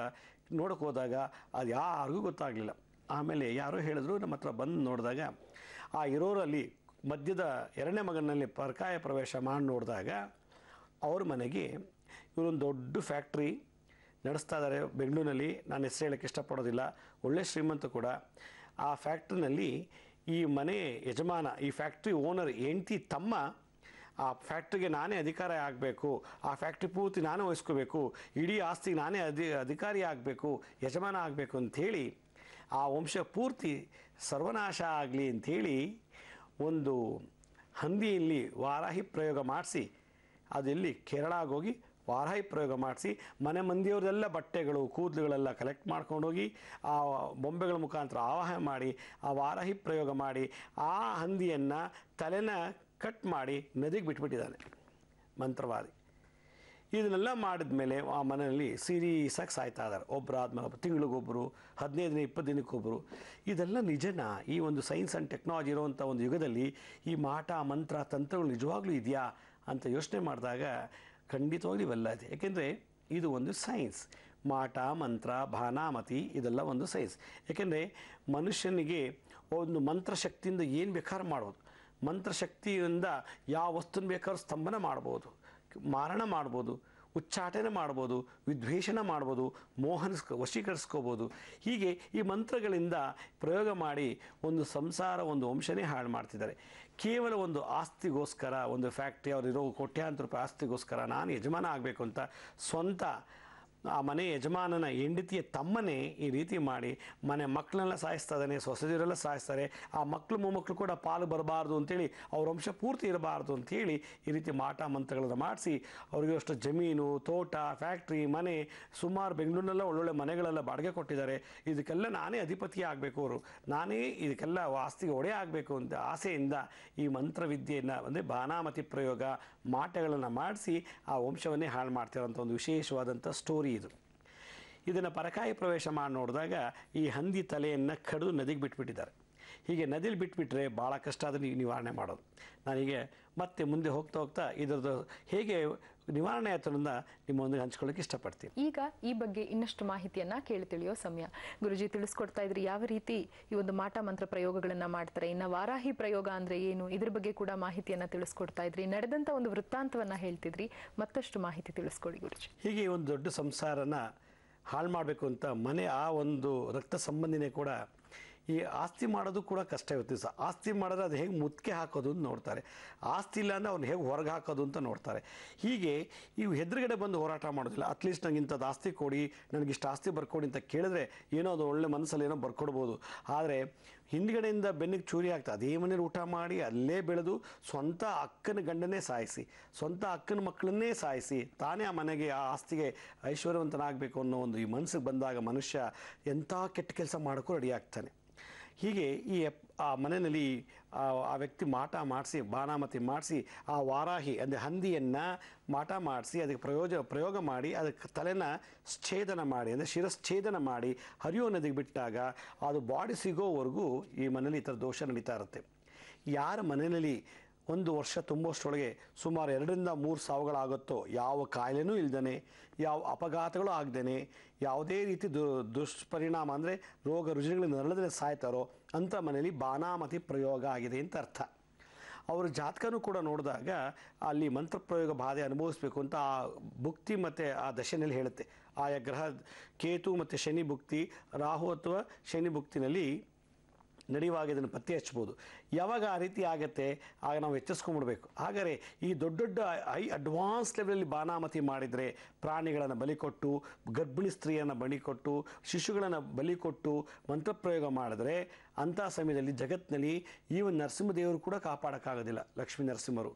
ನೋಡೋಕೆ ಹೋದಾಗ ಅದು ಯಾರಿಗೂ ಗೊತ್ತಾಗಲಿಲ್ಲ. ಆಮೇಲೆ ಯಾರೋ ಹೇಳಿದ್ರು, ನಮ್ಮ ಹತ್ರ ಬಂದು ನೋಡಿದಾಗ ಆ ಇರೋರಲ್ಲಿ ಮಧ್ಯದ 2ನೇ ಮಗನಲ್ಲಿ ಪರಕಾಯ ಪ್ರವೇಶ ಮಾಡಿ ನೋಡಿದಾಗ ಅವ್ರ ಮನೆಗೆ ಇವರೊಂದು ದೊಡ್ಡ ಫ್ಯಾಕ್ಟ್ರಿ ನಡೆಸ್ತಾ ಇದ್ದಾರೆ ಬೆಂಗಳೂರಿನಲ್ಲಿ. ನಾನು ಹೆಸರು ಹೇಳೋಕ್ಕೆ ಇಷ್ಟಪಡೋದಿಲ್ಲ, ಒಳ್ಳೆ ಶ್ರೀಮಂತ ಕೂಡ. ಆ ಫ್ಯಾಕ್ಟ್ರಿನಲ್ಲಿ ಈ ಮನೆ ಯಜಮಾನ, ಈ ಫ್ಯಾಕ್ಟ್ರಿ ಓನರ್ ಹೆಂಡತಿ ತಮ್ಮ ಆ ಫ್ಯಾಕ್ಟ್ರಿಗೆ ನಾನೇ ಅಧಿಕಾರ ಆಗಬೇಕು, ಆ ಫ್ಯಾಕ್ಟ್ರಿ ಪೂರ್ತಿ ನಾನೇ ವಹಿಸ್ಕೋಬೇಕು, ಇಡೀ ಆಸ್ತಿಗೆ ನಾನೇ ಅಧಿಕಾರಿ ಆಗಬೇಕು, ಯಜಮಾನ ಆಗಬೇಕು ಅಂಥೇಳಿ ಆ ವಂಶ ಪೂರ್ತಿ ಸರ್ವನಾಶ ಆಗಲಿ ಅಂಥೇಳಿ ಒಂದು ಹಂದಿಯಲ್ಲಿ ವಾರಾಹಿ ಪ್ರಯೋಗ ಮಾಡಿಸಿ, ಅದೆಲ್ಲಿ ಕೇರಳಾಗೋಗಿ ವಾರಾಹಿ ಪ್ರಯೋಗ ಮಾಡಿಸಿ ಮನೆ ಮಂದಿಯವ್ರದೆಲ್ಲ ಬಟ್ಟೆಗಳು ಕೂದಲುಗಳೆಲ್ಲ ಕಲೆಕ್ಟ್ ಮಾಡ್ಕೊಂಡೋಗಿ ಆ ಬೊಂಬೆಗಳ ಮುಖಾಂತರ ಆವಾಹನೆ ಮಾಡಿ ಆ ವಾರಾಹಿ ಪ್ರಯೋಗ ಮಾಡಿ ಆ ಹಂದಿಯನ್ನು ತಲೆನ ಕಟ್ ಮಾಡಿ ನದಿಗೆ ಬಿಟ್ಬಿಟ್ಟಿದ್ದಾನೆ ಮಂತ್ರವಾದಿ. ಇದನ್ನೆಲ್ಲ ಮಾಡಿದ ಮೇಲೆ ಆ ಮನೆಯಲ್ಲಿ ಸೀರೀಸಾಗಿ ಸಾಯ್ತಾ ಇದ್ದಾರೆ, ಒಬ್ಬರಾದ್ಮೇಲೆ ಒಬ್ಬರು, ತಿಂಗಳಿಗೊಬ್ಬರು, 15 ದಿನ 20 ದಿನಕ್ಕೊಬ್ಬರು. ಇದೆಲ್ಲ ನಿಜನಾ? ಈ ಒಂದು ಸೈನ್ಸ್ ಆ್ಯಂಡ್ ಟೆಕ್ನಾಲಜಿ ಇರುವಂಥ ಒಂದು ಯುಗದಲ್ಲಿ ಈ ಮಾಟ ಮಂತ್ರ ತಂತ್ರಗಳು ನಿಜವಾಗ್ಲೂ ಇದೆಯಾ ಅಂತ ಯೋಚನೆ ಮಾಡಿದಾಗ ಖಂಡಿತವಾಗ್ಲೂ ಇವೆಲ್ಲ ಇದೆ. ಯಾಕೆಂದರೆ ಇದು ಒಂದು ಸೈನ್ಸ್. ಮಾಟ ಮಂತ್ರ ಭಾನಾಮತಿ ಇದೆಲ್ಲ ಒಂದು ಸೈನ್ಸ್. ಯಾಕೆಂದರೆ ಮನುಷ್ಯನಿಗೆ ಒಂದು ಮಂತ್ರಶಕ್ತಿಯಿಂದ ಏನು ಬೇಕಾದ್ರೂ ಮಾಡ್ಬೋದು. ಮಂತ್ರಶಕ್ತಿಯಿಂದ ಯಾವ ವಸ್ತುನ ಬೇಕಾದ್ರೂ ಸ್ತಂಭನ ಮಾಡ್ಬೋದು, ಮಾರಣ ಮಾಡ್ಬೋದು, ಉಚ್ಚಾಟನೆ ಮಾಡ್ಬೋದು, ವಿದ್ವೇಷಣ ಮಾಡ್ಬೋದು, ವಶೀಕರಿಸ್ಕೋಬೋದು. ಹೀಗೆ ಈ ಮಂತ್ರಗಳಿಂದ ಪ್ರಯೋಗ ಮಾಡಿ ಒಂದು ಸಂಸಾರ, ಒಂದು ವಂಶನೇ ಹಾಳು ಮಾಡ್ತಿದ್ದಾರೆ. ಕೇವಲ ಒಂದು ಆಸ್ತಿಗೋಸ್ಕರ, ಒಂದು ಫ್ಯಾಕ್ಟ್ರಿ ಅವರಿರೋ ಕೋಟ್ಯಾಂತರ ರೂಪಾಯಿ ಆಸ್ತಿಗೋಸ್ಕರ ನಾನು ಯಜಮಾನ ಆಗಬೇಕು ಅಂತ ಸ್ವಂತ ಆ ಮನೆ ಯಜಮಾನನ ಹೆಂಡತಿಯ ತಮ್ಮನೇ ಈ ರೀತಿ ಮಾಡಿ ಮನೆ ಮಕ್ಕಳನ್ನೆಲ್ಲ ಸಾಯಿಸ್ತಾ ಇದ್ದಾನೆ, ಸೊಸೆದಿರೆಲ್ಲ ಸಾಯಿಸ್ತಾರೆ. ಆ ಮಕ್ಕಳು ಮೊಮ್ಮಕ್ಕಳು ಕೂಡ ಪಾಲು ಬರಬಾರ್ದು ಅಂತೇಳಿ, ಅವ್ರ ವಂಶ ಪೂರ್ತಿ ಇರಬಾರ್ದು ಅಂಥೇಳಿ ಈ ರೀತಿ ಮಾಟ ಮಂತ್ರಗಳನ್ನು ಮಾಡಿಸಿ ಅವ್ರಿಗೆ ಅಷ್ಟು ಜಮೀನು, ತೋಟ, ಫ್ಯಾಕ್ಟ್ರಿ, ಮನೆ, ಸುಮಾರು ಬೆಂಗಳೂರಿನೆಲ್ಲ ಒಳ್ಳೊಳ್ಳೆ ಮನೆಗಳೆಲ್ಲ ಬಾಡಿಗೆ ಕೊಟ್ಟಿದ್ದಾರೆ. ಇದಕ್ಕೆಲ್ಲ ನಾನೇ ಅಧಿಪತಿ ಆಗಬೇಕು, ಅವರು ನಾನೇ ಇದಕ್ಕೆಲ್ಲ ಆಸ್ತಿಗೆ ಒಡೆ ಆಗಬೇಕು ಅಂತ ಆಸೆಯಿಂದ ಈ ಮಂತ್ರವಿದ್ಯೆಯನ್ನು ಅಂದರೆ ಭಾನಾಮತಿ ಪ್ರಯೋಗ ಮಾಟಗಳನ್ನು ಮಾಡಿಸಿ ಆ ವಂಶವನ್ನೇ ಹಾಳು ಮಾಡ್ತಿರೋಂಥ ಒಂದು ವಿಶೇಷವಾದಂಥ ಸ್ಟೋರಿ ಇದು. ಇದನ್ನು ಪರಕಾಯಿ ಪ್ರವೇಶ ಮಾಡಿ ನೋಡಿದಾಗ ಈ ಹಂದಿ ತಲೆಯನ್ನು ಕಡಿದು ನದಿಗೆ ಬಿಟ್ಬಿಟ್ಟಿದ್ದಾರೆ. ಹೀಗೆ ನದಿಲಿ ಬಿಟ್ಬಿಟ್ರೆ ಭಾಳ ಕಷ್ಟ ಆದರೆ ನಿವಾರಣೆ ಮಾಡೋದು. ನಾನೀಗ ಮತ್ತೆ ಮುಂದೆ ಹೋಗ್ತಾ ಇದರದ್ದು ಹೇಗೆ ನಿವಾರಣೆ ಆಯ್ತು ಅನ್ನೋದನ್ನ ನಿಮ್ಮೊಂದಿಗೆ ಹಂಚ್ಕೊಳ್ಳೋಕೆ ಇಷ್ಟಪಡ್ತೀನಿ. ಈಗ ಈ ಬಗ್ಗೆ ಇನ್ನಷ್ಟು ಮಾಹಿತಿಯನ್ನ ಕೇಳಿ ತಿಳಿಯೋ ಸಮಯ. ಗುರುಜಿ ತಿಳಿಸ್ಕೊಡ್ತಾ ಇದ್ರಿ ಯಾವ ರೀತಿ ಈ ಒಂದು ಮಾಟ ಮಂತ್ರ ಪ್ರಯೋಗಗಳನ್ನ ಮಾಡ್ತಾರೆ, ಇನ್ನು ವಾರಾಹಿ ಪ್ರಯೋಗ ಅಂದ್ರೆ ಏನು, ಇದ್ರ ಬಗ್ಗೆ ಕೂಡ ಮಾಹಿತಿಯನ್ನ ತಿಳಿಸ್ಕೊಡ್ತಾ ಇದ್ರಿ, ನಡೆದಂತ ಒಂದು ವೃತ್ತಾಂತವನ್ನ ಹೇಳ್ತಿದ್ರಿ. ಮತ್ತಷ್ಟು ಮಾಹಿತಿ ತಿಳಿಸ್ಕೊಡಿ ಗುರುಜಿ. ಹೀಗೆ ಒಂದು ದೊಡ್ಡ ಸಂಸಾರನ ಹಾಳು ಮಾಡಬೇಕು ಅಂತ ಮನೆ ಆ ಒಂದು ರಕ್ತ ಸಂಬಂಧಿನೇ ಕೂಡ ಈ ಆಸ್ತಿ ಮಾಡೋದು ಕೂಡ ಕಷ್ಟ ಇರುತ್ತೆ. ಆಸ್ತಿ ಮಾಡಿದ್ರೆ ಅದು ಹೇಗೆ ಮುತ್ತಿಗೆ ಹಾಕೋದು ಅಂತ ನೋಡ್ತಾರೆ, ಆಸ್ತಿ ಇಲ್ಲ ಅಂದರೆ ಅವ್ನು ಹೇಗೆ ಹೊರಗೆ ಹಾಕೋದು ಅಂತ ನೋಡ್ತಾರೆ. ಹೀಗೆ ಇವು ಎದುರುಗಡೆ ಬಂದು ಹೋರಾಟ ಮಾಡೋದಿಲ್ಲ. ಅಟ್ಲೀಸ್ಟ್ ನನಗೆ ಇಂಥದ್ದು ಆಸ್ತಿ ಕೊಡಿ, ನನಗಿಷ್ಟು ಆಸ್ತಿ ಬರ್ಕೊಡಿ ಅಂತ ಕೇಳಿದ್ರೆ ಏನೋ ಅದು ಒಳ್ಳೆ ಮನಸ್ಸಲ್ಲಿ ಏನೋ ಬರ್ಕೊಡ್ಬೋದು. ಆದರೆ ಹಿಂದ್ಗಡೆಯಿಂದ ಬೆನ್ನಿಗೆ ಚೂರಿ ಆಗ್ತದೆ. ಅದೇ ಮನೇಲಿ ಊಟ ಮಾಡಿ ಅಲ್ಲೇ ಬೆಳೆದು ಸ್ವಂತ ಅಕ್ಕನ ಗಂಡನೇ ಸಾಯಿಸಿ, ಸ್ವಂತ ಅಕ್ಕನ ಮಕ್ಕಳನ್ನೇ ಸಾಯಿಸಿ ತಾನೇ ಆ ಮನೆಗೆ ಆ ಆಸ್ತಿಗೆ ಐಶ್ವರ್ಯವಂತನಾಗಬೇಕು ಅನ್ನೋ ಒಂದು ಈ ಮನಸ್ಸಿಗೆ ಬಂದಾಗ ಮನುಷ್ಯ ಎಂಥ ಕೆಟ್ಟ ಕೆಲಸ ಮಾಡೋಕ್ಕೂ ರೆಡಿ ಆಗ್ತಾನೆ. ಹೀಗೆ ಆ ಮನೆಯಲ್ಲಿ ಆ ವ್ಯಕ್ತಿ ಮಾಟ ಮಾಡಿಸಿ ಬಾಣಾಮತಿ ಮಾಡಿಸಿ ಆ ವಾರಾಹಿ ಅಂದರೆ ಹಂದಿಯನ್ನು ಮಾಟ ಮಾಡಿಸಿ ಅದಕ್ಕೆ ಪ್ರಯೋಗ ಮಾಡಿ ಅದಕ್ಕೆ ತಲೆನ ಛೇದನ ಮಾಡಿ ಅಂದರೆ ಶಿರಶ್ಛೇದನ ಮಾಡಿ ಹರಿಯೋ ನದಿಗೆ ಬಿಟ್ಟಾಗ ಅದು ಬಾಡಿ ಸಿಗೋವರೆಗೂ ಈ ಮನೇಲಿ ಈ ಥರ ದೋಷ ನಡೀತಾ ಇರುತ್ತೆ. ಯಾರ ಮನೆಯಲ್ಲಿ 1 ವರ್ಷ ತುಂಬುವಷ್ಟರೊಳಗೆ ಸುಮಾರು 2-3 ಸಾವುಗಳಾಗುತ್ತೋ, ಯಾವ ಕಾಯಿಲೆನೂ ಇಲ್ದೇ, ಯಾವ ಅಪಘಾತಗಳು ಆಗದೇ, ಯಾವುದೇ ರೀತಿ ದುಷ್ಪರಿಣಾಮ ಅಂದರೆ ರೋಗ ರುಜಿನಗಳು ನರಳದೇ ಸಾಯ್ತಾರೋ ಅಂಥ ಮನೆಯಲ್ಲಿ ಬಾನಾಮತಿ ಪ್ರಯೋಗ ಆಗಿದೆ ಅಂತ ಅರ್ಥ. ಅವರ ಜಾತಕನೂ ಕೂಡ ನೋಡಿದಾಗ ಅಲ್ಲಿ ಮಂತ್ರಪ್ರಯೋಗ ಬಾಧೆ ಅನುಭವಿಸಬೇಕು ಅಂತ ಆ ಭುಕ್ತಿ ಮತ್ತು ಆ ದಶೆಯಲ್ಲಿ ಹೇಳುತ್ತೆ. ಆಯಾ ಗ್ರಹ ಕೇತು ಮತ್ತು ಶನಿ ಭುಕ್ತಿ, ರಾಹು ಅಥವಾ ಶನಿ ಭುಕ್ತಿನಲ್ಲಿ ನಡೆಯುವಾಗ ಇದನ್ನು ಪತ್ತೆ ಹಚ್ಬೋದು. ಯಾವಾಗ ಆ ರೀತಿ ಆಗುತ್ತೆ ಆಗ ನಾವು ಎಚ್ಚರಿಸ್ಕೊಂಡ್ಬಿಡ್ಬೇಕು. ಹಾಗಾದರೆ ಈ ದೊಡ್ಡ ದೊಡ್ಡ ಅಡ್ವಾನ್ಸ್ ಲೆವೆಲಲ್ಲಿ ಬಾನಾಮತಿ ಮಾಡಿದರೆ, ಪ್ರಾಣಿಗಳನ್ನು ಬಲಿ ಕೊಟ್ಟು, ಗರ್ಭಿಣಿ ಸ್ತ್ರೀಯನ್ನು ಬಲಿ ಕೊಟ್ಟು, ಶಿಶುಗಳನ್ನು ಬಲಿ ಕೊಟ್ಟು ಮಂತ್ರಪ್ರಯೋಗ ಮಾಡಿದ್ರೆ ಅಂಥ ಸಮಯದಲ್ಲಿ ಜಗತ್ತಿನಲ್ಲಿ ಈವನ್ ನರಸಿಂಹದೇವರು ಕೂಡ ಕಾಪಾಡೋಕ್ಕಾಗೋದಿಲ್ಲ. ಲಕ್ಷ್ಮೀ ನರಸಿಂಹರು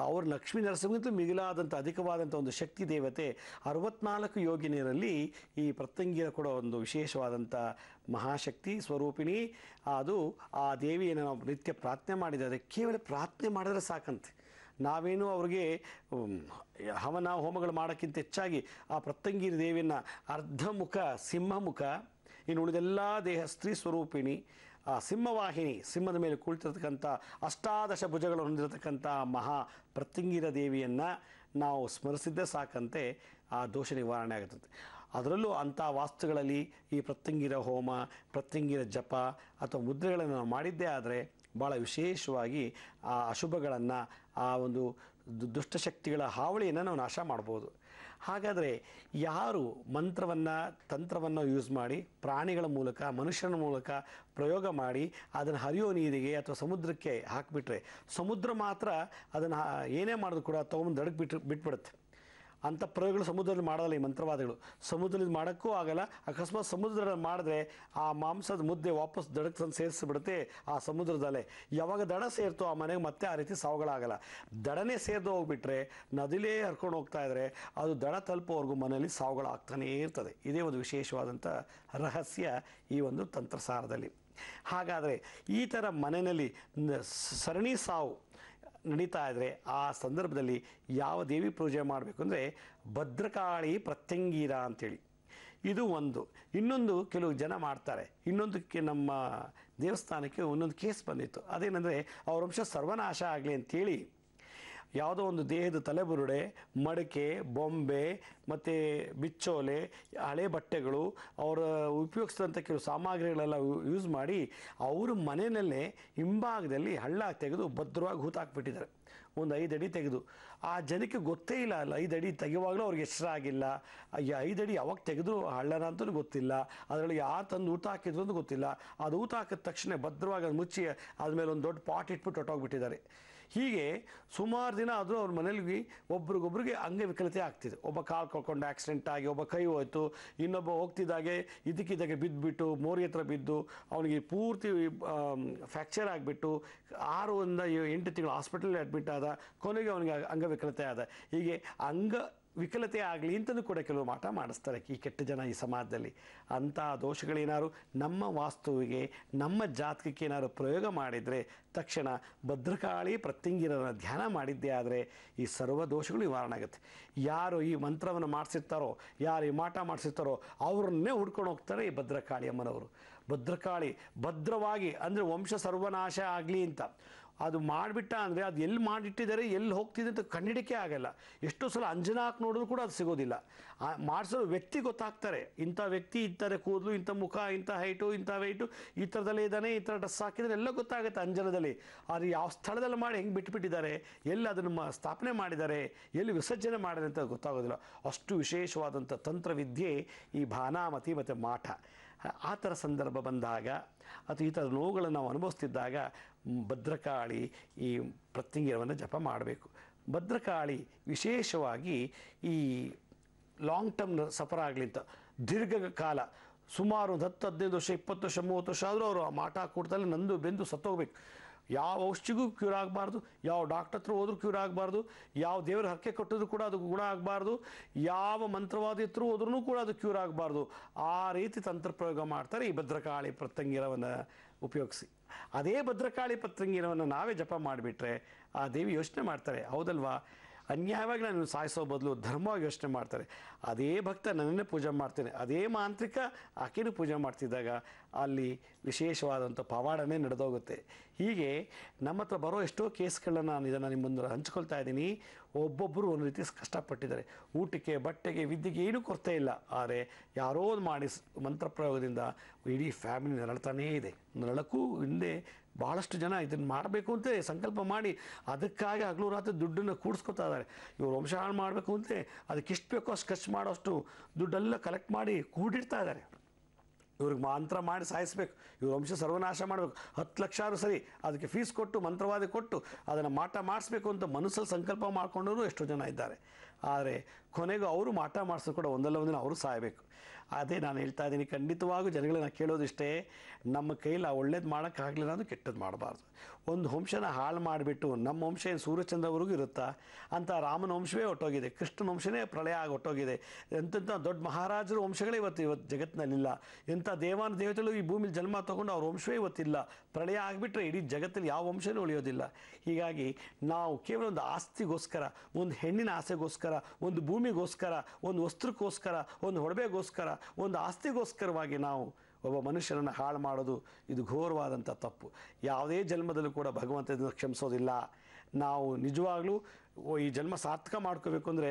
ಅವರು ಲಕ್ಷ್ಮೀ ನರಸಿಂಹಂತೂ ಮಿಗಿಲಾದಂಥ ಅಧಿಕವಾದಂಥ ಒಂದು ಶಕ್ತಿ ದೇವತೆ. 64 ಯೋಗಿನಿಯರಲ್ಲಿ ಈ ಪ್ರತ್ಯಂಗಿರ ಕೂಡ ಒಂದು ವಿಶೇಷವಾದಂಥ ಮಹಾಶಕ್ತಿ ಸ್ವರೂಪಿಣಿ. ಅದು ಆ ದೇವಿಯನ್ನು ನಾವು ನಿತ್ಯ ಪ್ರಾರ್ಥನೆ ಮಾಡಿದರೆ, ಕೇವಲ ಪ್ರಾರ್ಥನೆ ಮಾಡಿದ್ರೆ ಸಾಕಂತೆ. ನಾವೇನು ಅವ್ರಿಗೆ ಹವನ ಹೋಮಗಳು ಮಾಡೋಕ್ಕಿಂತ ಹೆಚ್ಚಾಗಿ ಆ ಪ್ರತ್ಯಂಗಿರಿ ದೇವಿಯನ್ನು ಅರ್ಧಮುಖ ಸಿಂಹಮುಖ, ಇನ್ನು ಉಳಿದೆಲ್ಲ ದೇಹ ಸ್ತ್ರೀ ಸ್ವರೂಪಿಣಿ, ಆ ಸಿಂಹವಾಹಿನಿ, ಸಿಂಹದ ಮೇಲೆ ಕುಳಿತಿರ್ತಕ್ಕಂಥ 18 ಭುಜಗಳು ಹೊಂದಿರತಕ್ಕಂಥ ಮಹಾ ಪ್ರತ್ಯಂಗಿರ ದೇವಿಯನ್ನು ನಾವು ಸ್ಮರಿಸಿದ್ದೇ ಸಾಕಂತೆ ಆ ದೋಷ ನಿವಾರಣೆ ಆಗುತ್ತದೆ. ಅದರಲ್ಲೂ ಅಂಥ ವಾಸ್ತುಗಳಲ್ಲಿ ಈ ಪ್ರತ್ಯಂಗಿರ ಹೋಮ, ಪ್ರತ್ಯಂಗಿರ ಜಪ ಅಥವಾ ಮುದ್ರೆಗಳನ್ನು ನಾವು ಮಾಡಿದ್ದೇ ಆದರೆ ಭಾಳ ವಿಶೇಷವಾಗಿ ಆ ಅಶುಭಗಳನ್ನು, ಆ ಒಂದು ದುಷ್ಟಶಕ್ತಿಗಳ ಹಾವಳಿಯನ್ನು ನಾವು ನಾಶ ಮಾಡ್ಬೋದು. ಹಾಗಾದರೆ ಯಾರು ಮಂತ್ರವನ್ನು ತಂತ್ರವನ್ನು ಯೂಸ್ ಮಾಡಿ ಪ್ರಾಣಿಗಳ ಮೂಲಕ ಮನುಷ್ಯನ ಮೂಲಕ ಪ್ರಯೋಗ ಮಾಡಿ ಅದನ್ನು ಹರಿಯೋ ನೀರಿಗೆ ಅಥವಾ ಸಮುದ್ರಕ್ಕೆ ಹಾಕಿಬಿಟ್ರೆ, ಸಮುದ್ರ ಮಾತ್ರ ಅದನ್ನು ಏನೇ ಮಾಡೋದು ಕೂಡ ತೊಗೊಂಡು ದಡಕ್ಕೆ ಬಿಟ್ಬಿಡುತ್ತೆ. ಅಂಥ ಪ್ರಯೋಗಗಳು ಸಮುದ್ರದಲ್ಲಿ ಮಾಡೋಲ್ಲ ಈ ಮಂತ್ರವಾದಿಗಳು. ಸಮುದ್ರದಲ್ಲಿ ಮಾಡೋಕ್ಕೂ ಆಗಲ್ಲ. ಅಕಸ್ಮಾತ್ ಸಮುದ್ರದಲ್ಲಿ ಮಾಡಿದ್ರೆ ಆ ಮಾಂಸದ ಮುದ್ದೆ ವಾಪಸ್ ದಡಕ್ಕೆ ತಂದು ಸೇರಿಸಿಬಿಡುತ್ತೆ ಆ ಸಮುದ್ರದಲ್ಲೇ. ಯಾವಾಗ ದಡ ಸೇರ್ತೋ ಆ ಮನೆಗೆ ಮತ್ತೆ ಆ ರೀತಿ ಸಾವುಗಳಾಗಲ್ಲ. ದಡನೇ ಸೇರ್ದು ಹೋಗ್ಬಿಟ್ರೆ ನದಿಲೇ ಹರ್ಕೊಂಡು ಹೋಗ್ತಾ ಇದ್ರೆ ಅದು ದಡ ತಲುಪೋವರೆಗೂ ಮನೆಯಲ್ಲಿ ಸಾವುಗಳಾಗ್ತಾನೇ ಇರ್ತದೆ. ಇದೇ ಒಂದು ವಿಶೇಷವಾದಂಥ ರಹಸ್ಯ ಈ ಒಂದು ತಂತ್ರಸಾರದಲ್ಲಿ. ಹಾಗಾದರೆ ಈ ಥರ ಮನೆಯಲ್ಲಿ ಸರಣಿ ಸಾವು ನಡೀತಾ ಇದ್ದರೆ ಆ ಸಂದರ್ಭದಲ್ಲಿ ಯಾವ ದೇವಿ ಪೂಜೆ ಮಾಡಬೇಕು ಅಂದರೆ ಭದ್ರಕಾಳಿ ಪ್ರತ್ಯಂಗಿರ ಅಂಥೇಳಿ ಇದು ಒಂದು. ಇನ್ನೊಂದು ಕೆಲವು ಜನ ಮಾಡ್ತಾರೆ. ಇನ್ನೊಂದಕ್ಕೆ ನಮ್ಮ ದೇವಸ್ಥಾನಕ್ಕೆ ಒಂದೊಂದು ಕೇಸ್ ಬಂದಿತ್ತು. ಅದೇನೆಂದರೆ ಅವ್ರ ವಂಶ ಸರ್ವನಾಶ ಆಗಲಿ ಅಂತೇಳಿ ಯಾವುದೋ ಒಂದು ದೇಹದ ತಲೆಬುರುಡೆ, ಮಡಕೆ, ಬೊಂಬೆ ಮತ್ತು ಬಿಚ್ಚೋಲೆ, ಹಳೆ ಬಟ್ಟೆಗಳು, ಅವರ ಉಪಯೋಗಿಸಿದಂಥ ಕೆಲವು ಸಾಮಗ್ರಿಗಳೆಲ್ಲ ಯೂಸ್ ಮಾಡಿ ಅವರು ಮನೆಯಲ್ಲೇ ಹಿಂಭಾಗದಲ್ಲಿ ಹಳ್ಳ ತೆಗೆದು ಭದ್ರವಾಗಿ ಹೂತಾಕ್ಬಿಟ್ಟಿದ್ದಾರೆ. ಒಂದು 5 ಅಡಿ ತೆಗೆದು. ಆ ಜನಕ್ಕೆ ಗೊತ್ತೇ ಇಲ್ಲ, ಅಲ್ಲ 5 ಅಡಿ ತೆಗೆಯುವಾಗಲೂ ಅವ್ರಿಗೆ ಹೆಸರಾಗಿಲ್ಲ. 5 ಅಡಿ ಯಾವಾಗ ತೆಗೆದು ಹಳ್ಳನ ಅಂತಲೂ ಗೊತ್ತಿಲ್ಲ. ಅದರಲ್ಲಿ ಯಾರು ತಂದು ಊಟ ಹಾಕಿದ್ರು ಅಂತ ಗೊತ್ತಿಲ್ಲ. ಅದು ಊಟ ಹಾಕಿದ ತಕ್ಷಣ ಭದ್ರವಾಗಿ ಅದು ಮುಚ್ಚಿ ಆದಮೇಲೆ ಒಂದು ದೊಡ್ಡ ಪಾಟ್ ಇಟ್ಬಿಟ್ಟು ಹೊಟ್ಟೋಗ್ಬಿಟ್ಟಿದ್ದಾರೆ. ಹೀಗೆ ಸುಮಾರು ದಿನ ಆದರೂ ಅವ್ರ ಮನೇಲಿ ಒಬ್ರಿಗೊಬ್ರಿಗೆ ಅಂಗವಿಕಲತೆ ಆಗ್ತಿದೆ. ಒಬ್ಬ ಕಾಲು ಕಳ್ಕೊಂಡು ಆಕ್ಸಿಡೆಂಟ್ ಆಗಿ, ಒಬ್ಬ ಕೈ ಹೋಯ್ತು, ಇನ್ನೊಬ್ಬ ಹೋಗ್ತಿದ್ದಾಗೆ ಇದಕ್ಕಿದ್ದಾಗೆ ಬಿದ್ದುಬಿಟ್ಟು ಮೋರಿ ಹತ್ರ ಬಿದ್ದು ಅವನಿಗೆ ಪೂರ್ತಿ ಫ್ರ್ಯಾಕ್ಚರ್ ಆಗಿಬಿಟ್ಟು 6-8 ತಿಂಗಳು ಹಾಸ್ಪಿಟಲ್ ಅಡ್ಮಿಟ್ ಆದ. ಕೊನೆಗೆ ಅವನಿಗೆ ಅಂಗವಿಕಲತೆ ಆದ. ಹೀಗೆ ವಿಕಲತೆ ಆಗಲಿ ಅಂತಲೂ ಕೂಡ ಕೆಲವು ಮಾಟ ಮಾಡಿಸ್ತಾರೆ ಈ ಕೆಟ್ಟ ಜನ ಈ ಸಮಾಜದಲ್ಲಿ. ಅಂಥ ದೋಷಗಳೇನಾದ್ರು ನಮ್ಮ ವಾಸ್ತುವಿಗೆ, ನಮ್ಮ ಜಾತಕಕ್ಕೆ ಏನಾದ್ರು ಪ್ರಯೋಗ ಮಾಡಿದರೆ ತಕ್ಷಣ ಭದ್ರಕಾಳಿ ಪ್ರತ್ಯಂಗಿರನ ಧ್ಯಾನ ಮಾಡಿದ್ದೇ ಆದರೆ ಈ ಸರ್ವ ದೋಷಗಳು ನಿವಾರಣೆ ಆಗುತ್ತೆ. ಯಾರು ಈ ಮಂತ್ರವನ್ನು ಮಾಡಿಸಿರ್ತಾರೋ, ಯಾರು ಈ ಮಾಟ ಮಾಡಿಸಿರ್ತಾರೋ ಅವ್ರನ್ನೇ ಹುಡ್ಕೊಂಡು ಹೋಗ್ತಾರೆ ಈ ಭದ್ರಕಾಳಿ ಅಮ್ಮನವರು. ಭದ್ರಕಾಳಿ ಭದ್ರವಾಗಿ ಅಂದರೆ ವಂಶ ಸರ್ವನಾಶ ಆಗಲಿ ಅಂತ ಅದು ಮಾಡಿಬಿಟ್ಟ ಅಂದರೆ ಅದು ಎಲ್ಲಿ ಮಾಡಿಟ್ಟಿದ್ದಾರೆ, ಎಲ್ಲಿ ಹೋಗ್ತಿದೆ ಅಂತ ಕಂಡಿಡಿಕೆ ಆಗಲ್ಲ. ಎಷ್ಟೋ ಸಲ ಅಂಜನಾ ಹಾಕಿ ನೋಡಿದ್ರು ಕೂಡ ಅದು ಸಿಗೋದಿಲ್ಲ. ಮಾಡಿಸೋ ವ್ಯಕ್ತಿ ಗೊತ್ತಾಗ್ತಾರೆ, ಇಂಥ ವ್ಯಕ್ತಿ ಇಂಥದೇ ಕೂದಲು, ಇಂಥ ಮುಖ, ಇಂಥ ಹೈಟು, ಇಂಥ ವೆಯ್ಟು, ಈ ಥರದಲ್ಲೇ ಇದ್ದಾನೆ, ಈ ಥರ ಡ್ರೆಸ್ ಹಾಕಿದರೆ ಎಲ್ಲ ಗೊತ್ತಾಗುತ್ತೆ ಅಂಜನದಲ್ಲಿ. ಅದು ಯಾವ ಸ್ಥಳದಲ್ಲಿ ಮಾಡಿ ಹೆಂಗೆ ಬಿಟ್ಬಿಟ್ಟಿದ್ದಾರೆ, ಎಲ್ಲಿ ಅದನ್ನು ಸ್ಥಾಪನೆ ಮಾಡಿದ್ದಾರೆ, ಎಲ್ಲಿ ವಿಸರ್ಜನೆ ಮಾಡಿದೆ ಅಂತ ಗೊತ್ತಾಗೋದಿಲ್ಲ. ಅಷ್ಟು ವಿಶೇಷವಾದಂಥ ತಂತ್ರವಿದ್ಯೆ ಈ ಭಾನಾಮತಿ ಮತ್ತು ಮಾಠ. ಆ ಥರ ಸಂದರ್ಭ ಬಂದಾಗ ಅಥವಾ ಈ ಥರ ನೋವುಗಳನ್ನು ನಾವು ಅನುಭವಿಸ್ತಿದ್ದಾಗ ಭದ್ರಕಾಳಿ ಈ ಪ್ರತ್ಯಂಗಿರವನ್ನು ಜಪ ಮಾಡಬೇಕು. ಭದ್ರಕಾಳಿ ವಿಶೇಷವಾಗಿ ಈ ಲಾಂಗ್ ಟರ್ಮ್ ಸಫರ್ ಆಗಲಿ ಅಂತ ದೀರ್ಘಕಾಲ ಸುಮಾರು 10-15 ವರ್ಷ 20 ವರ್ಷ 30 ವರ್ಷ ಆದರೂ ಅವರು ಆ ಮಾಟ ಕೂಟದಲ್ಲಿ ನಂದು ಬೆಂದು ಸತ್ತೋಗ್ಬೇಕು. ಯಾವ ಔಷಧಿಗೂ ಕ್ಯೂರ್ ಆಗಬಾರ್ದು, ಯಾವ ಡಾಕ್ಟರ್ ಹತ್ರ ಹೋದ್ರೂ ಕ್ಯೂರ್ ಆಗಬಾರ್ದು, ಯಾವ ದೇವರ ಹರಕೆ ಕೊಟ್ಟಿದ್ರು ಕೂಡ ಅದು ಗುಣ ಆಗಬಾರ್ದು, ಯಾವ ಮಂತ್ರವಾದಿ ಹತ್ರ ಹೋದ್ರೂ ಕೂಡ ಅದು ಕ್ಯೂರ್ ಆಗಬಾರ್ದು. ಆ ರೀತಿ ತಂತ್ರ ಪ್ರಯೋಗ ಮಾಡ್ತಾರೆ ಈ ಭದ್ರಕಾಳಿ ಪ್ರತ್ಯಂಗಿರವನ್ನು ಉಪಯೋಗಿಸಿ. ಅದೇ ಭದ್ರಕಾಳಿ ಪ್ರತ್ಯಂಗಿರವನ್ನು ನಾವೇ ಜಪ ಮಾಡಿಬಿಟ್ರೆ ಆ ದೇವಿ ಯೋಚನೆ ಮಾಡ್ತಾರೆ, ಹೌದಲ್ವಾ, ಅನ್ಯಾಯವಾಗಿ ನಾನು ಸಾಯಿಸೋ ಬದಲು ಧರ್ಮವಾಗಿ ಯೋಚನೆ ಮಾಡ್ತಾರೆ. ಅದೇ ಭಕ್ತ ನನ್ನನ್ನೇ ಪೂಜೆ ಮಾಡ್ತೇನೆ, ಅದೇ ಮಾಂತ್ರಿಕ ಆಕೆನೂ ಪೂಜೆ ಮಾಡ್ತಿದ್ದಾಗ ಅಲ್ಲಿ ವಿಶೇಷವಾದಂಥ ಪವಾಡನೇ ನಡೆದೋಗುತ್ತೆ. ಹೀಗೆ ನಮ್ಮ ಹತ್ರ ಬರೋ ಎಷ್ಟೋ ಕೇಸ್ಗಳನ್ನ ನಾನು ಇದನ್ನು ನಿಮ್ಮ ಮುಂದೆ ಹಂಚ್ಕೊಳ್ತಾ ಇದ್ದೀನಿ. ಒಬ್ಬೊಬ್ಬರು ಒಂದು ರೀತಿ ಕಷ್ಟಪಟ್ಟಿದ್ದಾರೆ. ಊಟಕ್ಕೆ, ಬಟ್ಟೆಗೆ, ವಿದ್ಯೆಗೆ ಏನೂ ಕೊರತೆ ಇಲ್ಲ. ಆದರೆ ಯಾರೋ ಒಂದು ಮಾಡಿ ಮಂತ್ರ ಪ್ರಯೋಗದಿಂದ ಇಡೀ ಫ್ಯಾಮಿಲಿ ನರಳ್ತಾನೇ ಇದೆ. ನರಳಕ್ಕೂ ಹಿಂದೆ ಭಾಳಷ್ಟು ಜನ ಇದನ್ನು ಮಾಡಬೇಕು ಅಂತ ಸಂಕಲ್ಪ ಮಾಡಿ ಅದಕ್ಕಾಗಿ ಹಗಲು ರಾತ್ರಿ ದುಡ್ಡನ್ನು ಕೂಡಿಸ್ಕೊತಾ ಇದ್ದಾರೆ. ಇವರು ವಂಶ ಹಾಳು ಮಾಡಬೇಕು ಅಂತ ಅದಕ್ಕೆ ಎಷ್ಟು ಬೇಕೋ ಅಷ್ಟು ಖರ್ಚು ಮಾಡೋಷ್ಟು ದುಡ್ಡೆಲ್ಲ ಕಲೆಕ್ಟ್ ಮಾಡಿ ಕೂಡಿಡ್ತಾ ಇದ್ದಾರೆ. ಇವ್ರಿಗೆ ಮಂತ್ರ ಮಾಡಿ ಸಾಯಿಸ್ಬೇಕು, ಇವ್ರ ವಂಶ ಸರ್ವನಾಶ ಮಾಡಬೇಕು, 10 ಲಕ್ಷ ಸರಿ ಅದಕ್ಕೆ ಫೀಸ್ ಕೊಟ್ಟು ಮಂತ್ರವಾದಿ ಕೊಟ್ಟು ಅದನ್ನು ಮಾಟ ಮಾಡಿಸ್ಬೇಕು ಅಂತ ಮನಸ್ಸಲ್ಲಿ ಸಂಕಲ್ಪ ಮಾಡ್ಕೊಂಡವರು ಎಷ್ಟೋ ಜನ ಇದ್ದಾರೆ. ಆದರೆ ಕೊನೆಗೂ ಅವರು ಮಾಟ ಮಾಡಿಸೋದು ಕೂಡ ಒಂದಲ್ಲ ಒಂದಿನ ಅವರು ಸಾಯಬೇಕು. ಅದೇ ನಾನು ಹೇಳ್ತಾ ಇದ್ದೀನಿ, ಖಂಡಿತವಾಗೂ ಜನಗಳನ್ನ ಕೇಳೋದಿಷ್ಟೇ, ನಮ್ಮ ಕೈಲಿ ಒಳ್ಳೇದು ಮಾಡೋಕ್ಕಾಗಲಿಲ್ಲ ಅಂದರೆ ಕೆಟ್ಟದ್ದು ಮಾಡಬಾರ್ದು. ಒಂದು ವಂಶನ ಹಾಳು ಮಾಡಿಬಿಟ್ಟು ನಮ್ಮ ವಂಶ ಏನು ಸೂರ್ಯಚಂದ್ರವರೆಗೂ ಇರುತ್ತಾ ಅಂತ ರಾಮನ ವಂಶವೇ ಹೊಟ್ಟೋಗಿದೆ, ಕೃಷ್ಣನ ವಂಶನೇ ಪ್ರಳಯ ಆಗಿ ಹೊಟ್ಟೋಗಿದೆ. ಎಂತೆಂಥ ದೊಡ್ಡ ಮಹಾರಾಜರ ವಂಶಗಳೇ ಇವತ್ತು ಜಗತ್ತಿನಲ್ಲಿಲ್ಲ. ಎಂಥ ದೇವಾನ ದೇವತೆಗಳು ಈ ಭೂಮಿಲಿ ಜನ್ಮ ತೊಗೊಂಡು ಅವ್ರ ವಂಶವೇ ಇವತ್ತಿಲ್ಲ. ಪ್ರಳಯ ಆಗಿಬಿಟ್ರೆ ಇಡೀ ಜಗತ್ತಲ್ಲಿ ಯಾವ ವಂಶನೂ ಉಳಿಯೋದಿಲ್ಲ. ಹೀಗಾಗಿ ನಾವು ಕೇವಲ ಒಂದು ಆಸ್ತಿಗೋಸ್ಕರ, ಒಂದು ಹೆಣ್ಣಿನ ಆಸೆಗೋಸ್ಕರ, ಒಂದು ಭೂಮಿಗೋಸ್ಕರ, ಒಂದು ವಸ್ತ್ರಕ್ಕೋಸ್ಕರ, ಒಂದು ಒಡವೆಗೋಸ್ಕರ, ಒಂದು ಆಸ್ತಿಗೋಸ್ಕರವಾಗಿ ನಾವು ಒಬ್ಬ ಮನುಷ್ಯನನ್ನು ಹಾಳು ಮಾಡೋದು ಇದು ಘೋರವಾದಂಥ ತಪ್ಪು. ಯಾವುದೇ ಜನ್ಮದಲ್ಲೂ ಕೂಡ ಭಗವಂತ ಇದನ್ನು ಕ್ಷಮಿಸೋದಿಲ್ಲ. ನಾವು ನಿಜವಾಗ್ಲೂ ಈ ಜನ್ಮ ಸಾರ್ಥಕ ಮಾಡ್ಕೋಬೇಕು ಅಂದರೆ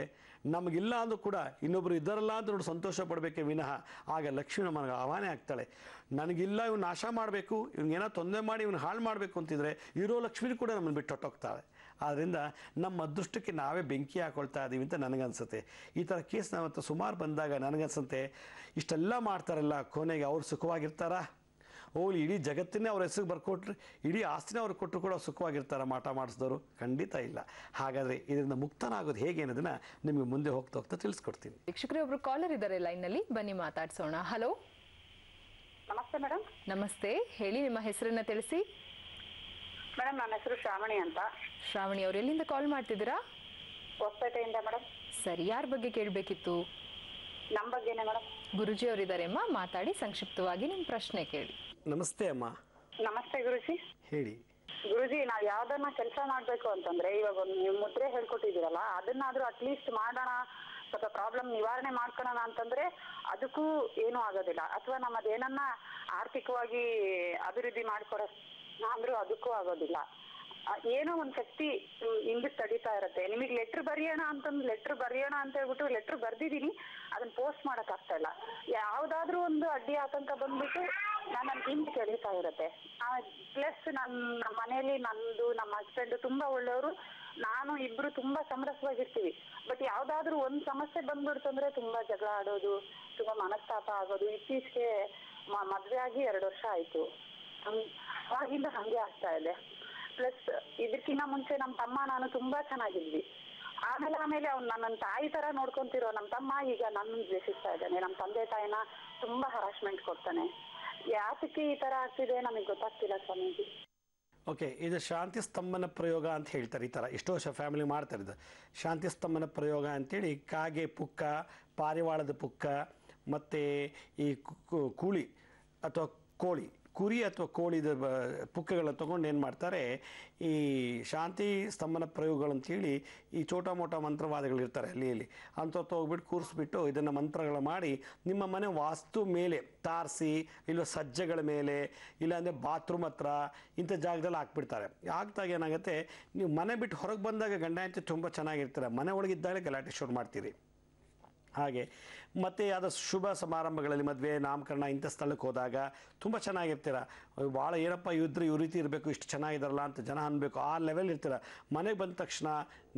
ನಮಗಿಲ್ಲ ಅಂದರೂ ಕೂಡ ಇನ್ನೊಬ್ಬರು ಇದ್ದಾರಲ್ಲ ಅಂತ ನೋಡಿ ಸಂತೋಷ ಪಡಬೇಕೇ ವಿನಃ ಆಗ ಲಕ್ಷ್ಮಿ ನಮಗೆ ಆಹ್ವಾನ ಆಗ್ತಾಳೆ. ನನಗಿಲ್ಲ, ಇವ್ನು ನಾಶ ಮಾಡಬೇಕು, ಇವ್ನಿಗೇನೋ ತೊಂದರೆ ಮಾಡಿ ಇವ್ನು ಹಾಳು ಮಾಡಬೇಕು ಅಂತಿದ್ರೆ ಇರೋ ಲಕ್ಷ್ಮಿ ಕೂಡ ನಮ್ಮನ್ನು ಬಿಟ್ಟು ಹೊಟ್ಟೋಗ್ತಾಳೆ. ಆದ್ದರಿಂದ ನಮ್ಮ ಅದೃಷ್ಟಕ್ಕೆ ನಾವೇ ಬೆಂಕಿ ಹಾಕೊಳ್ತಾ ಇದ್ದೀವಿ ಅಂತ ನನಗನ್ಸುತ್ತೆ. ಈ ಥರ ಕೇಸ್ ನಾವತ್ತು ಸುಮಾರು ಬಂದಾಗ ನನಗನ್ಸುತ್ತೆ, ಇಷ್ಟೆಲ್ಲ ಮಾಡ್ತಾರಲ್ಲ ಕೊನೆಗೆ ಅವ್ರು ಸುಖವಾಗಿರ್ತಾರಾ? ಹೋಗ್ಲಿ, ಇಡೀ ಜಗತ್ತನ್ನೇ ಅವ್ರ ಹೆಸರಿಗೆ ಬರ್ಕೊಟ್ರಿ, ಇಡೀ ಆಸ್ತಿನೇ ಅವ್ರಿಗೆ ಕೊಟ್ಟರು ಕೂಡ ಸುಖವಾಗಿರ್ತಾರ ಮಾಟ ಮಾಡಿಸಿದವರು? ಖಂಡಿತ ಇಲ್ಲ. ಹಾಗಾದರೆ ಇದರಿಂದ ಮುಕ್ತನಾಗೋದು ಹೇಗೆ ಅನ್ನೋದನ್ನ ನಿಮಗೆ ಮುಂದೆ ಹೋಗ್ತಾ ಹೋಗ್ತಾ ತಿಳಿಸ್ಕೊಡ್ತೀನಿ. ವೀಕ್ಷಕರೇ, ಒಬ್ರು ಕಾಲರ್ ಇದ್ದಾರೆ ಲೈನ್ನಲ್ಲಿ, ಬನ್ನಿ ಮಾತಾಡ್ಸೋಣ. ಹಲೋ, ನಮಸ್ತೆ ಮೇಡಮ್. ನಮಸ್ತೆ, ಹೇಳಿ ನಿಮ್ಮ ಹೆಸರನ್ನ ತಿಳಿಸಿ. ಮೇಡಮ್, ನನ್ನ ಹೆಸರು ಶ್ರಾವಣಿ ಅಂತ. ಶ್ರಾವಣಿ ಅವರು ಎಲ್ಲಿಂದ ಕಾಲ್ ಮಾಡ್ತಿದ್ದೀರಾ? ಹೊಸಪೇಟೆಯಿಂದ ಮೇಡಮ್. ಸರಿ, ಯಾರ ಬಗ್ಗೆ ಕೇಳಬೇಕಿತ್ತು? ನಮ್ಮ ಬಗ್ಗೆನೇ ಮೇಡಮ್. ಗುರುಜಿ ಅವರಿದ್ದಾರೆ ಅಮ್ಮ, ಮಾತಾಡಿ ಸಂಕ್ಷಿಪ್ತವಾಗಿ ನಿಮ್ಮ ಪ್ರಶ್ನೆ ಕೇಳಿ. ನಮಸ್ತೆ ಅಮ್ಮ. ನಮಸ್ತೆ ಗುರುಜಿ. ಹೇಳಿ. ಗುರುಜಿ, ನಾವು ಯಾವ್ದನ್ನ ಕೆಲಸ ಮಾಡ್ಬೇಕು ಅಂತಂದ್ರೆ ಇವಾಗ ಒಂದು ನೀವು ಮುದ್ರೆ ಹೇಳ್ಕೊಟ್ಟಿದ್ದೀರಲ್ಲ, ಅದನ್ನಾದ್ರೂ ಅಟ್ಲೀಸ್ಟ್ ಮಾಡೋಣ, ಸ್ವಲ್ಪ ಪ್ರಾಬ್ಲಮ್ ನಿವಾರಣೆ ಮಾಡ್ಕೊಳ್ಳೋಣ ಅಂತಂದ್ರೆ ಅದಕ್ಕೂ ಏನೂ ಆಗೋದಿಲ್ಲ. ಅಥವಾ ನಮ್ಮದೇನನ್ನ ಆರ್ಥಿಕವಾಗಿ ಅಭಿವೃದ್ಧಿ ಮಾಡ್ಕೊಡೋ ಅಂದ್ರೂ ಅದಕ್ಕೂ ಆಗೋದಿಲ್ಲ. ಏನೋ ಒಂದು ಶಕ್ತಿ ಹಿಂದಕ್ಕೆ ತಡೀತಾ ಇರತ್ತೆ. ನಿಮಗೆ ಲೆಟ್ರ್ ಬರೆಯೋಣ ಅಂತ ಹೇಳ್ಬಿಟ್ಟು ಲೆಟ್ರ್ ಬರ್ದಿದ್ದೀನಿ, ಅದನ್ನ ಪೋಸ್ಟ್ ಮಾಡಕ್ ಆಗ್ತಾ ಇಲ್ಲ. ಯಾವ್ದಾದ್ರು ಒಂದು ಅಡ್ಡಿ ಆತಂಕ ಬಂದ್ಬಿಟ್ಟು ನನ್ನ ಹಿಂದೆ ಕೆಳೀತಾ ಇರತ್ತೆ. ಪ್ಲಸ್ ನಮ್ಮ ಮನೇಲಿ ನಂದು ನಮ್ಮ ಹಸ್ಬೆಂಡ್ ತುಂಬಾ ಒಳ್ಳೆಯವರು, ನಾನು ಇಬ್ರು ತುಂಬಾ ಸಮರಸವಾಗಿರ್ತೀವಿ. ಬಟ್ ಯಾವ್ದಾದ್ರು ಒಂದ್ ಸಮಸ್ಯೆ ಬಂದ್ಬಿಡ್ತು ಅಂದ್ರೆ ತುಂಬಾ ಜಗಳ ಆಡೋದು, ತುಂಬಾ ಮನಸ್ತಾಪ ಆಗೋದು. ಇತ್ತೀಚೆಗೆ ಮದ್ವೆ ಆಗಿ 2 ವರ್ಷ ಆಯ್ತು, ಅವಾಗಿಂದ ಹಂಗೆ ಆಗ್ತಾ ಇದೆ. ಪ್ಲಸ್ ಇದಕ್ಕಿಂತ ಮುಂಚೆ ನಮ್ಮ ತಮ್ಮ ನಾನು ತುಂಬಾ ಚೆನ್ನಾಗಿದ್ವಿ. ಆಮೇಲೆ ಅವ್ನು ನನ್ನ ತಾಯಿ ತರ ನೋಡ್ಕೊಂತಿರೋ ನಮ್ಮ ತಮ್ಮ ಈಗ ನನ್ನ ದ್ವೇಷಿಸ್ತಾ ಇದ್ದಾನೆ. ನಮ್ಮ ತಂದೆ ತಾಯಿನ ತುಂಬಾ ಹರಾಸ್ಮೆಂಟ್ ಕೊಡ್ತಾನೆ. ಯಾತಕ್ಕೆ ಈ ತರ ಆಗ್ತಿದೆ ನಮಗೆ ಗೊತ್ತಾಗ್ತಿಲ್ಲ ಸ್ವಾಮೀಜಿ. ಓಕೆ, ಇದು ಶಾಂತಿ ಸ್ತಂಭನ ಪ್ರಯೋಗ ಅಂತ ಹೇಳ್ತಾರೆ. ಈ ಥರ ಎಷ್ಟೋ ಫ್ಯಾಮಿಲಿ ಮಾಡ್ತಾರೆ. ಇದು ಶಾಂತಿ ಸ್ತಂಭನ ಪ್ರಯೋಗ ಅಂತೇಳಿ ಕಾಗೆ ಪುಕ್ಕ, ಪಾರಿವಾಳದ ಪುಕ್ಕ, ಮತ್ತು ಈ ಕೂಳಿ ಅಥವಾ ಕೋಳಿ, ಕುರಿ ಅಥವಾ ಕೋಳಿದ ಪುಕ್ಕಗಳನ್ನು ತೊಗೊಂಡು ಏನು ಮಾಡ್ತಾರೆ, ಈ ಶಾಂತಿ ಸ್ತಂಭನ ಪ್ರಯೋಗಗಳಂತೇಳಿ ಈ ಚೋಟ ಮೋಟ ಮಂತ್ರವಾದಿಗಳಿರ್ತಾರೆ ಅಲ್ಲಿ ಅಂಥವ್ರು ಹೋಗ್ಬಿಟ್ಟು ಕೂರಿಸ್ಬಿಟ್ಟು ಇದನ್ನು ಮಂತ್ರಗಳು ಮಾಡಿ ನಿಮ್ಮ ಮನೆ ವಾಸ್ತು ಮೇಲೆ ತಾರಿಸಿ, ಇಲ್ಲ ಸಜ್ಜೆಗಳ ಮೇಲೆ, ಇಲ್ಲಾಂದರೆ ಬಾತ್ರೂಮ್ ಹತ್ರ ಇಂಥ ಜಾಗದಲ್ಲಿ ಹಾಕ್ಬಿಡ್ತಾರೆ. ಹಾಕ್ದಾಗ ಏನಾಗುತ್ತೆ, ನೀವು ಮನೆ ಬಿಟ್ಟು ಹೊರಗೆ ಬಂದಾಗ ಗಂಡ ಹೆಂಡತಿ ತುಂಬ ಚೆನ್ನಾಗಿರ್ತಾರೆ, ಮನೆ ಒಳಗಿದ್ದಾಗಲೇ ಗಲಾಟೆ ಶುರು ಮಾಡ್ತೀರಿ. ಹಾಗೆ ಮತ್ತು ಯಾವುದೋ ಶುಭ ಸಮಾರಂಭಗಳಲ್ಲಿ ಮದುವೆ, ನಾಮಕರಣ ಇಂಥ ಸ್ಥಳಕ್ಕೆ ಹೋದಾಗ ತುಂಬ ಚೆನ್ನಾಗಿರ್ತೀರ. ಭಾಳ ಏನಪ್ಪ ಇವ್ರ ರೀತಿ ಇರಬೇಕು, ಇಷ್ಟು ಚೆನ್ನಾಗಿದಾರಲ್ಲ ಅಂತ ಜನ ಅನ್ಬೇಕು, ಆ ಲೆವೆಲ್ ಇರ್ತೀರ. ಮನೆಗೆ ಬಂದ ತಕ್ಷಣ